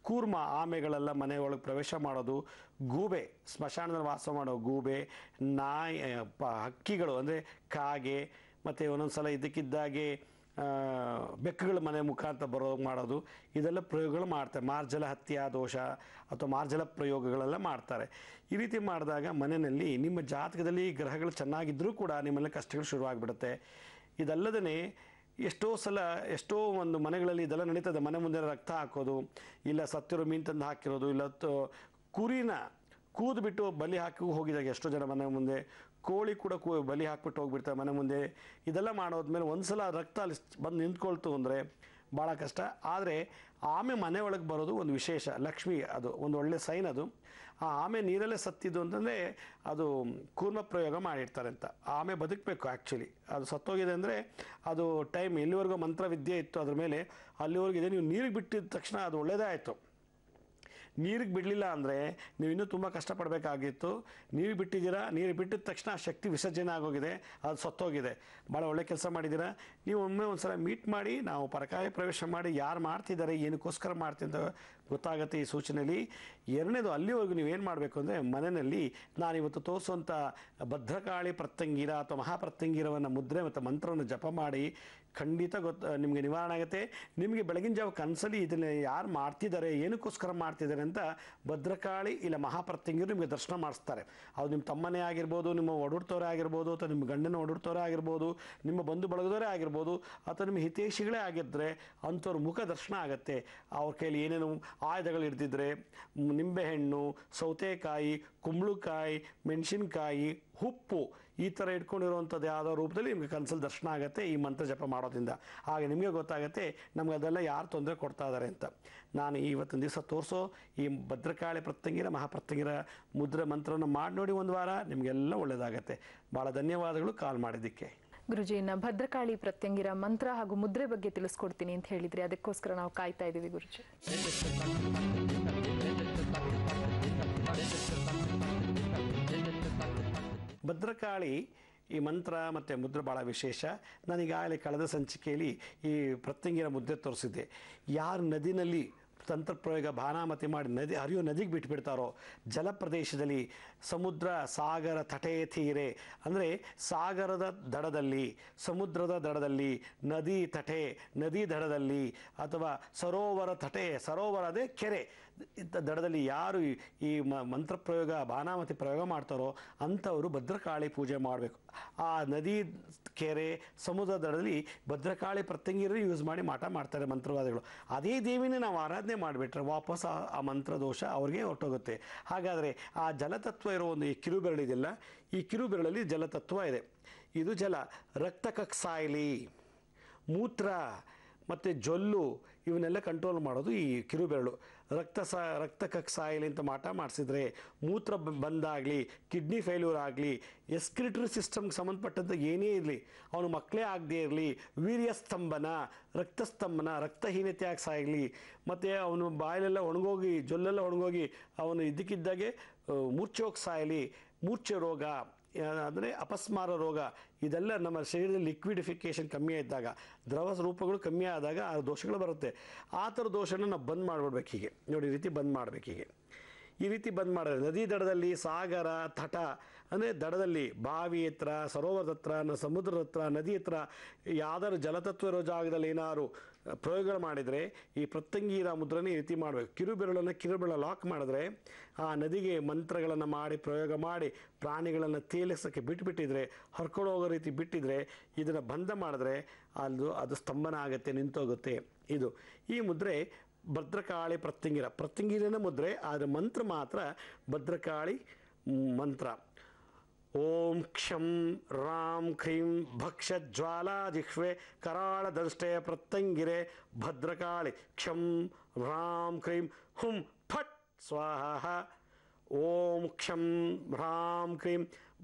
ಕೂರ್ಮ ಆಮೆಗಳೆಲ್ಲ ಮನೆ ಒಳಗೆ ಪ್ರವೇಶ ಮಾಡೋದು. ಗೂಬೆ, ಸ್ಮಶಾನದಲ್ಲಿ ವಾಸ ಮಾಡೋ ಗೂಬೆ, ನಾಯಿ, ಹಕ್ಕಿಗಳು ಅಂದರೆ ಕಾಗೆ, ಮತ್ತು ಒಂದೊಂದು ಸಲ ಇದ್ದಕ್ಕಿದ್ದಾಗೆ ಬೆಕ್ಕುಗಳ ಮನೆ ಮುಖಾಂತರ ಮಾಡೋದು. ಇದೆಲ್ಲ ಪ್ರಯೋಗಗಳು ಮಾಡ್ತಾರೆ. ಮಾರ್ಜಲ ಹತ್ಯಾ ದೋಷ ಅಥವಾ ಮಾರ್ಜಲ ಪ್ರಯೋಗಗಳೆಲ್ಲ ಮಾಡ್ತಾರೆ. ಈ ರೀತಿ ಮಾಡಿದಾಗ ಮನೆಯಲ್ಲಿ ನಿಮ್ಮ ಜಾತಕದಲ್ಲಿ ಗ್ರಹಗಳು ಚೆನ್ನಾಗಿದ್ದರೂ ಕೂಡ ನಿಮ್ಮಲ್ಲಿ ಕಷ್ಟಗಳು ಶುರುವಾಗ್ಬಿಡುತ್ತೆ. ಇದಲ್ಲದೇ ಎಷ್ಟೋ ಒಂದು ಮನೆಗಳಲ್ಲಿ ಇದೆಲ್ಲ ನಡೀತದೆ. ಮನೆ ಮುಂದೆ ರಕ್ತ ಹಾಕೋದು, ಇಲ್ಲ ಸತ್ತಿರೋ ಮೀನು ತಂದು ಹಾಕಿರೋದು, ಇಲ್ಲ ಕುರಿನ ಕೂದು ಬಿಟ್ಟು ಬಲಿ ಹಾಕಿ ಹೋಗಿದಾಗ ಎಷ್ಟೋ ಜನ ಮನೆ ಮುಂದೆ. ಕೋಳಿ ಕೂಡ ಬಲಿ ಹಾಕ್ಬಿಟ್ಟು ಹೋಗ್ಬಿಡ್ತಾರೆ ಮನೆ ಮುಂದೆ. ಇದೆಲ್ಲ ಮಾಡೋದ್ಮೇಲೆ ಒಂದು ಸಲ ರಕ್ತ ಅಲ್ಲಿ ಬಂದು ನಿಂತ್ಕೊಳ್ತು ಅಂದರೆ ಭಾಳ ಕಷ್ಟ. ಆದರೆ ಆಮೆ ಮನೆ ಒಳಗೆ ಬರೋದು ಒಂದು ವಿಶೇಷ, ಲಕ್ಷ್ಮಿ, ಅದು ಒಂದು ಒಳ್ಳೆ ಸೈನ್. ಅದು ಆ ಆಮೆ ನೀರಲ್ಲೇ ಸತ್ತಿದ್ದು ಅಂತಂದರೆ ಅದು ಕೂರ್ಮ ಪ್ರಯೋಗ ಮಾಡಿರ್ತಾರೆ ಅಂತ. ಆಮೆ ಬದುಕಬೇಕು ಆ್ಯಕ್ಚುಲಿ. ಅದು ಸತ್ತೋಗಿದೆ ಅಂದರೆ ಅದು ಟೈಮ್ ಎಲ್ಲಿವರೆಗೂ ಮಂತ್ರವಿದ್ಯೆ ಇತ್ತು ಅದ್ರ ಮೇಲೆ ಅಲ್ಲಿವರೆಗಿದೆ. ನೀವು ನೀರಿಗೆ ಬಿಟ್ಟಿದ ತಕ್ಷಣ ಅದು ಒಳ್ಳೆಯದೇ ಆಯಿತು. ನೀರಿಗೆ ಬಿಡಲಿಲ್ಲ ಅಂದರೆ ನೀವು ಇನ್ನೂ ತುಂಬ ಕಷ್ಟಪಡಬೇಕಾಗಿತ್ತು. ನೀರು ಬಿಟ್ಟಿದ್ದೀರಾ, ನೀರು ಬಿಟ್ಟಿದ ತಕ್ಷಣ ಆ ಶಕ್ತಿ ವಿಸರ್ಜನೆ ಆಗೋಗಿದೆ, ಅದು ಸತ್ತೋಗಿದೆ. ಭಾಳ ಒಳ್ಳೆ ಕೆಲಸ ಮಾಡಿದ್ದೀರಾ. ನೀವು ಒಮ್ಮೆ ಒಂದು ಸಲ ಮೀಟ್ ಮಾಡಿ, ನಾವು ಪರಕಾಯ ಪ್ರವೇಶ ಮಾಡಿ ಯಾರು ಮಾಡ್ತಿದ್ದಾರೆ, ಏನಕ್ಕೋಸ್ಕರ ಮಾಡ್ತಿದ್ದ ಗೊತ್ತಾಗುತ್ತೆ ಈ ಸೂಚನೆಯಲ್ಲಿ. ಎರಡನೇದು, ಅಲ್ಲಿವರೆಗೂ ನೀವೇನು ಮಾಡಬೇಕು ಅಂದರೆ ಮನೆಯಲ್ಲಿ ನಾನಿವತ್ತು ತೋರಿಸುವಂಥ ಭದ್ರಕಾಳಿ ಪ್ರತ್ಯಂಗಿರ ಅಥವಾ ಮಹಾಪ್ರತ್ಯಂಗಿರವನ್ನು ಮುದ್ರೆ ಮತ್ತು ಮಂತ್ರವನ್ನು ಜಪ ಮಾಡಿ ಖಂಡಿತ ನಿಮಗೆ ನಿವಾರಣೆ ಆಗುತ್ತೆ. ನಿಮಗೆ ಬೆಳಗಿನ ಜಾವ ಕನಸಲ್ಲಿ ಇದನ್ನು ಯಾರು ಮಾಡ್ತಿದ್ದಾರೆ, ಏನಕ್ಕೋಸ್ಕರ ಮಾಡ್ತಿದ್ದಾರೆ ಅಂತ ಭದ್ರಕಾಳಿ ಇಲ್ಲ ಮಹಾಪ್ರತ್ಯಂಗಿರು ನಿಮಗೆ ದರ್ಶನ ಮಾಡಿಸ್ತಾರೆ. ಅದು ನಿಮ್ಮ ತಮ್ಮನೇ ಆಗಿರ್ಬೋದು, ನಿಮ್ಮ ಒಡಹುಟ್ಟವರೇ ಆಗಿರ್ಬೋದು, ಅಥವಾ ನಿಮ್ಮ ಗಂಡನ ಒಡಹುಟ್ಟವರೇ ಆಗಿರ್ಬೋದು, ನಿಮ್ಮ ಬಂಧು ಬಳಗದವರೇ ಆಗಿರ್ಬೋದು, ಅಥವಾ ನಿಮ್ಮ ಹಿತೈಷಿಗಳೇ ಆಗಿದ್ದರೆ ಅಂಥವ್ರ ಮುಖ ದರ್ಶನ ಆಗುತ್ತೆ. ಅವ್ರ ಕೈಯಲ್ಲಿ ಏನೇನು ಆಯುಧಗಳು ಇರ್ತಿದ್ರೆ, ನಿಂಬೆಹಣ್ಣು, ಸೌತೆಕಾಯಿ, ಕುಂಬಳಕಾಯಿ, ಮೆಣಸಿನ್ಕಾಯಿ, ಉಪ್ಪು ಈ ಥರ ಇಟ್ಕೊಂಡಿರುವಂಥದ್ದು ಯಾವುದೋ ರೂಪದಲ್ಲಿ ನಿಮಗೆ ಕನಸಲ್ಲಿ ದರ್ಶನ ಆಗುತ್ತೆ ಈ ಮಂತ್ರ ಜಪ ಮಾಡೋದ್ರಿಂದ. ಹಾಗೆ ನಿಮಗೆ ಗೊತ್ತಾಗುತ್ತೆ ನಮಗೆ ಅದೆಲ್ಲ ಯಾರು ತೊಂದರೆ ಕೊಡ್ತಾ ಇದ್ದಾರೆ ಅಂತ. ನಾನು ಇವತ್ತಿನ ದಿವಸ ತೋರಿಸೋ ಈ ಭದ್ರಕಾಳಿ ಪ್ರತ್ಯಂಗಿರ ಮಹಾಪ್ರತ್ಯಂಗಿರ ಮುದ್ರೆ ಮಂತ್ರವನ್ನು ಮಾಡಿ ನೋಡಿ ಒಂದು ವಾರ, ನಿಮಗೆಲ್ಲ ಒಳ್ಳೆಯದಾಗತ್ತೆ. ಭಾಳ ಧನ್ಯವಾದಗಳು ಕಾಲ್ ಮಾಡಿದ್ದಕ್ಕೆ. ಗುರುಜಿನ ಭದ್ರಕಾಳಿ ಪ್ರತ್ಯಂಗಿರ ಮಂತ್ರ ಹಾಗೂ ಮುದ್ರೆ ಬಗ್ಗೆ ತಿಳಿಸ್ಕೊಡ್ತೀನಿ ಅಂತ ಹೇಳಿದ್ರಿ, ಅದಕ್ಕೋಸ್ಕರ ನಾವು ಕಾಯ್ತಾ ಇದ್ದೀವಿ ಗುರುಜಿ. ಭದ್ರಕಾಳಿ ಈ ಮಂತ್ರ ಮತ್ತು ಮುದ್ರೆ ಭಾಳ ವಿಶೇಷ. ನಾನೀಗಾಗಲೇ ಕಳೆದ ಸಂಚಿಕೆಯಲ್ಲಿ ಈ ಪ್ರತ್ಯಂಗಿರ ಮುದ್ರೆ ತೋರಿಸಿದ್ದೆ. ಯಾರು ನದಿನಲ್ಲಿ ತಂತ್ರ ಪ್ರಯೋಗ ಬಾನಾಮತಿ ಮಾಡಿ ಹರಿಯೋ ನದಿಗೆ ಬಿಟ್ಬಿಡ್ತಾರೋ, ಜಲಪ್ರದೇಶದಲ್ಲಿ ಸಮುದ್ರ ಸಾಗರ ತಟೇ ತೀರೆ ಅಂದರೆ ಸಾಗರದ ದಡದಲ್ಲಿ, ಸಮುದ್ರದ ದಡದಲ್ಲಿ, ನದಿ ತಟೆ ನದಿ ದಡದಲ್ಲಿ, ಅಥವಾ ಸರೋವರ ತಟೆ ಸರೋವರ ಅದೇ ಕೆರೆ ದಡದಲ್ಲಿ ಯಾರು ಈ ಮಂತ್ರ ಪ್ರಯೋಗ ಬಾನಾಮತಿ ಪ್ರಯೋಗ ಮಾಡ್ತಾರೋ ಅಂಥವರು ಭದ್ರಕಾಳಿ ಪೂಜೆ ಮಾಡಬೇಕು. ಆ ನದಿ, ಕೆರೆ, ಸಮುದ್ರ ದಡದಲ್ಲಿ ಭದ್ರಕಾಳಿ ಪ್ರತ್ಯಂಗಿರು ಯೂಸ್ ಮಾಡಿ ಮಾಟ ಮಾಡ್ತಾರೆ ಮಂತ್ರವಾದಿಗಳು. ಅದೇ ದೇವಿನೇ ನಾವು ಆರಾಧನೆ ಮಾಡಿಬಿಟ್ರೆ ವಾಪಸ್ ಆ ಮಂತ್ರದೋಷ ಅವ್ರಿಗೆ ಹೊರಟೋಗುತ್ತೆ. ಹಾಗಾದರೆ ಆ ಜಲತತ್ವ ಇರೋ ಒಂದು ಈ ಕಿರುಬೆರಳಿದೆಯಲ್ಲ, ಈ ಕಿರುಬೆರಳಲ್ಲಿ ಜಲತತ್ವ ಇದೆ. ಇದು ಜಲ ರಕ್ತ ಕಕ್ಸಾಯಿಲಿ, ಮೂತ್ರ ಮತ್ತು ಜೊಲ್ಲು ಇವನ್ನೆಲ್ಲ ಕಂಟ್ರೋಲ್ ಮಾಡೋದು ಈ ಕಿರುಬೆರಳು. ರಕ್ತ ಕಕ್ಸಾಯಿಲಿ ಅಂತ ಮಾಟ ಮಾಡಿಸಿದ್ರೆ, ಮೂತ್ರ ಬಂದಾಗಲಿ, ಕಿಡ್ನಿ ಫೇಲ್ಯೂರ್ ಆಗಲಿ, ಎಸ್ಕ್ರಿಟರಿ ಸಿಸ್ಟಮ್ಗೆ ಸಂಬಂಧಪಟ್ಟಂಥ ಏನೇ ಇರಲಿ, ಅವನು ಮಕ್ಕಳೇ ಆಗದೇ ಇರಲಿ, ವೀರ್ಯಸ್ತಂಭನ, ರಕ್ತಸ್ತಂಭನ, ರಕ್ತಹೀನತೆ ಆಗಿ ಸಾಗಲಿ, ಮತ್ತು ಅವನು ಬಾಯಲೆಲ್ಲ ಒಣಗೋಗಿ ಜೊಲ್ಲೆಲ್ಲ ಒಣಗೋಗಿ ಅವನು ಇದ್ದಕ್ಕಿದ್ದಾಗೆ ಮೂರ್ಛೆ ಹೋಗಿ ಸಾಯಲಿ, ಮೂರ್ಛೆ ರೋಗ ಅಂದರೆ ಅಪಸ್ಮಾರ ರೋಗ, ಇದೆಲ್ಲ ನಮ್ಮ ಶರೀರದಲ್ಲಿ ಲಿಕ್ವಿಡಿಫಿಕೇಷನ್ ಕಮ್ಮಿ ಇದ್ದಾಗ, ದ್ರವ ರೂಪಗಳು ಕಮ್ಮಿ ಆದಾಗ ಆ ದೋಷಗಳು ಬರುತ್ತೆ. ಆ ಥರ ದೋಷನ ನಾವು ಬಂದ್ ಮಾಡಿಬಿಡ್ಬೇಕು. ಹೀಗೆ ನೋಡಿ, ಈ ರೀತಿ ಬಂದ್ ಮಾಡಬೇಕು. ಹೀಗೆ ಈ ರೀತಿ ಬಂದ್ ಮಾಡಿದ್ರೆ ನದಿ ದಡದಲ್ಲಿ, ಸಾಗರ ತಟ ಅಂದರೆ ದಡದಲ್ಲಿ, ಬಾವಿ ಹತ್ರ, ಸರೋವರದ ಹತ್ರ, ಸಮುದ್ರದ ಹತ್ರ, ನದಿ ಹತ್ರ ಯಾವ್ದಾದ್ರು ಜಲತತ್ವ ಇರೋ ಜಾಗದಲ್ಲಿ ಏನಾದ್ರು ಪ್ರಯೋಗಗಳು ಮಾಡಿದರೆ ಈ ಪ್ರತ್ಯಂಗಿರ ಮುದ್ರನೇ ಈ ರೀತಿ ಮಾಡಬೇಕು. ಕಿರುಬೆರಳ ಲಾಕ್ ಮಾಡಿದ್ರೆ ಆ ನದಿಗೆ ಮಂತ್ರಗಳನ್ನು ಮಾಡಿ ಪ್ರಯೋಗ ಮಾಡಿ ಪ್ರಾಣಿಗಳನ್ನು ತೇಲಿಸೋಕ್ಕೆ ಬಿಟ್ಬಿಟ್ಟಿದ್ರೆ, ಹೊರ್ಕೊಂಡು ಹೋಗೋ ರೀತಿ ಬಿಟ್ಟಿದ್ರೆ, ಇದನ್ನು ಬಂಧ ಮಾಡಿದ್ರೆ ಅದು ಸ್ತಂಭನ ಆಗುತ್ತೆ, ನಿಂತೋಗುತ್ತೆ. ಇದು ಈ ಮುದ್ರೆ ಭದ್ರಕಾಳಿ ಪ್ರತ್ಯಂಗಿರನ ಮುದ್ರೆ, ಆದರೆ ಮಂತ್ರ ಮಾತ್ರ ಭದ್ರಕಾಳಿ ಮಂತ್ರ. ಓಂ ಕ್ಷಂ ರಾಂ ಕ್ರೀಂ ಭಕ್ಷ ಜ್ವಾಲಾ ಜಿಹ್ವೆ ಕರಾಳ ದಂಷ್ಟೆ ಪ್ರತ್ಯಂಗಿರೆ ಭದ್ರಕಾಳಿ ಕ್ಷಂ ರಾಂ ಕ್ರೀಂ ಹುಂ ಫಟ್ ಸ್ವಾಹ. ಓಂ ಕ್ಷಂ ರಾಂ ಕ್ರೀಂ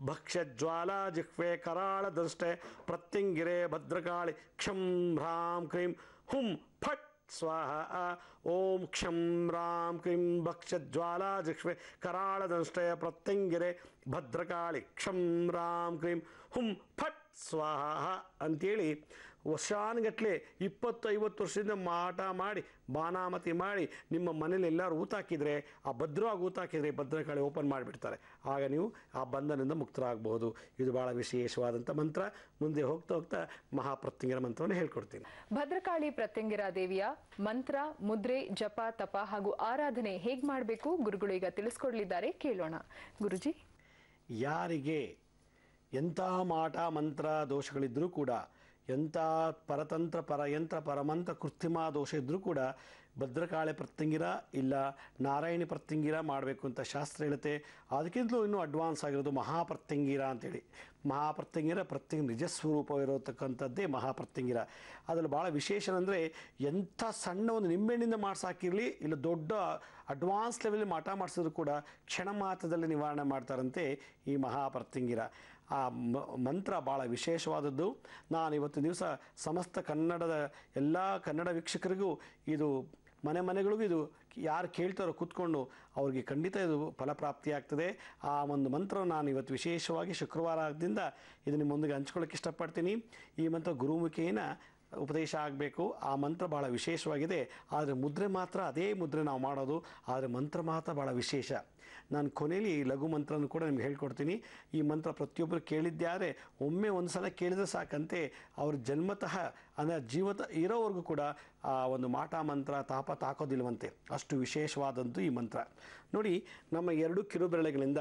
ಭಕ್ಷ ಜ್ವಾಲಾ ಜಿಹ್ವೆ ಕರಾಳ ದಂಷ್ಟೆ ಪ್ರತ್ಯಂಗಿರೆ ಭದ್ರಕಾಳಿ ಕ್ಷಂ ರಾಂ ಕ್ರೀಂ ಹುಂ ಫಟ್ ಸ್ವಾಹ. ಓಂ ಕ್ಷಂ ರಾಂ ಕ್ರೀಂ ಭಕ್ಷ ಜ್ವಾಲಾ ಜಿಹ್ವೆ ಕರಾಳ ದಂಷ್ಟಯ ಪ್ರತ್ಯಂಗಿರೆ ಭದ್ರಕಾಳಿ ಕ್ಷಂ ರಾಂ ಕ್ರೀಂ ಹುಂ ಫಟ್ ಸ್ವಾಹ ಅಂತೇಳಿ ವರ್ಷಾನುಗಟ್ಟಲೆ 20-50 ವರ್ಷದಿಂದ ಮಾಟ ಮಾಡಿ ಬಾನಾಮತಿ ಮಾಡಿ ನಿಮ್ಮ ಮನೇಲಿ ಎಲ್ಲರೂ ಊತ ಹಾಕಿದರೆ, ಆ ಭದ್ರವಾಗಿ ಊತ ಹಾಕಿದರೆ ಭದ್ರಕಾಳಿ ಓಪನ್ ಮಾಡಿಬಿಡ್ತಾರೆ. ಆಗ ನೀವು ಆ ಬಂಧನದಿಂದ ಮುಕ್ತರಾಗಬಹುದು. ಇದು ಭಾಳ ವಿಶೇಷವಾದಂಥ ಮಂತ್ರ. ಮುಂದೆ ಹೋಗ್ತಾ ಹೋಗ್ತಾ ಮಹಾಪ್ರತ್ಯಂಗಿರ ಮಂತ್ರವನ್ನು ಹೇಳ್ಕೊಡ್ತೀನಿ. ಭದ್ರಕಾಳಿ ಪ್ರತ್ಯಂಗಿರ ದೇವಿಯ ಮಂತ್ರ, ಮುದ್ರೆ, ಜಪ, ತಪ ಹಾಗೂ ಆರಾಧನೆ ಹೇಗೆ ಮಾಡಬೇಕು ಗುರುಗಳು ಈಗ ತಿಳಿಸ್ಕೊಡ್ಲಿದ್ದಾರೆ, ಕೇಳೋಣ. ಗುರುಜಿ, ಯಾರಿಗೆ ಎಂಥ ಮಾಟ ಮಂತ್ರ ದೋಷಗಳಿದ್ದರೂ ಕೂಡ, ಎಂಥ ಪರತಂತ್ರ ಪರಯಂತ್ರ ಪರಮಂತ್ರ ಕೃತ್ರಿಮ ದೋಷ ಇದ್ದರೂ ಕೂಡ ಭದ್ರಕಾಳಿ ಪ್ರತ್ಯಂಗಿರ ಇಲ್ಲ ನಾರಾಯಣಿ ಪ್ರತ್ಯಂಗಿರ ಮಾಡಬೇಕು ಅಂತ ಶಾಸ್ತ್ರ ಹೇಳುತ್ತೆ. ಅದಕ್ಕಿಂತಲೂ ಇನ್ನೂ ಅಡ್ವಾನ್ಸ್ ಆಗಿರೋದು ಮಹಾಪ್ರತ್ಯಂಗಿರ ಅಂತೇಳಿ. ಮಹಾಪ್ರತ್ಯಂಗಿರ ನಿಜ ಸ್ವರೂಪವಿರತಕ್ಕಂಥದ್ದೇ ಮಹಾಪ್ರತ್ಯಂಗಿರ. ಅದರಲ್ಲಿ ಭಾಳ ವಿಶೇಷ ಅಂದರೆ, ಎಂಥ ಸಣ್ಣ ಒಂದು ನಿಂಬೆಹಣ್ಣಿಂದ ಮಾಡಿಸಾಕಿರಲಿ ಇಲ್ಲ ದೊಡ್ಡ ಅಡ್ವಾನ್ಸ್ ಲೆವೆಲ್ ಮಾಟ ಮಾಡಿಸಿದ್ರು ಕೂಡ ಕ್ಷಣ ಮಾತ್ರದಲ್ಲಿ ನಿವಾರಣೆ ಮಾಡ್ತಾರಂತೆ ಈ ಮಹಾಪ್ರತ್ಯಂಗಿರ. ಆ ಮಂತ್ರ ಭಾಳ ವಿಶೇಷವಾದದ್ದು. ನಾನು ಇವತ್ತು ದಿವಸ ಸಮಸ್ತ ಕನ್ನಡದ ಎಲ್ಲ ಕನ್ನಡ ವೀಕ್ಷಕರಿಗೂ ಇದು ಮನೆಗಳಿಗೂ ಇದು ಯಾರು ಕೇಳ್ತಾರೋ ಕೂತ್ಕೊಂಡು ಅವ್ರಿಗೆ ಖಂಡಿತ ಇದು ಫಲಪ್ರಾಪ್ತಿಯಾಗ್ತದೆ. ಆ ಒಂದು ಮಂತ್ರ ನಾನು ಇವತ್ತು ವಿಶೇಷವಾಗಿ ಶುಕ್ರವಾರದಿಂದ ಇದು ನಿಮ್ಮೊಂದಿಗೆ ಹಂಚ್ಕೊಳ್ಳೋಕೆ ಇಷ್ಟಪಡ್ತೀನಿ. ಈ ಮಂತ್ರ ಗುರುಮುಖೇನ ಉಪದೇಶ ಆಗಬೇಕು. ಆ ಮಂತ್ರ ಭಾಳ ವಿಶೇಷವಾಗಿದೆ. ಆದರೆ ಮುದ್ರೆ ಮಾತ್ರ ಅದೇ ಮುದ್ರೆ ನಾವು ಮಾಡೋದು, ಆದರೆ ಮಂತ್ರ ಮಾತ್ರ ಭಾಳ ವಿಶೇಷ. ನಾನು ಕೊನೆಯಲ್ಲಿ ಲಘು ಮಂತ್ರನೂ ಕೂಡ ನಿಮ್ಗೆ ಹೇಳ್ಕೊಡ್ತೀನಿ. ಈ ಮಂತ್ರ ಪ್ರತಿಯೊಬ್ಬರು ಕೇಳಿದ್ಯಾರೆ ಒಮ್ಮೆ ಒಂದು ಸಲ ಕೇಳಿದ್ರೆ ಸಾಕಂತೆ ಅವ್ರ ಜನ್ಮತಃ ಅಂದರೆ ಜೀವತ ಇರೋವರೆಗೂ ಕೂಡ ಆ ಒಂದು ಮಾಟ ಮಂತ್ರ ತಾಕೋದಿಲ್ವಂತೆ. ಅಷ್ಟು ವಿಶೇಷವಾದಂಥ ಈ ಮಂತ್ರ ನೋಡಿ. ನಮ್ಮ 2 ಕಿರುಬೆರಳುಗಳಿಂದ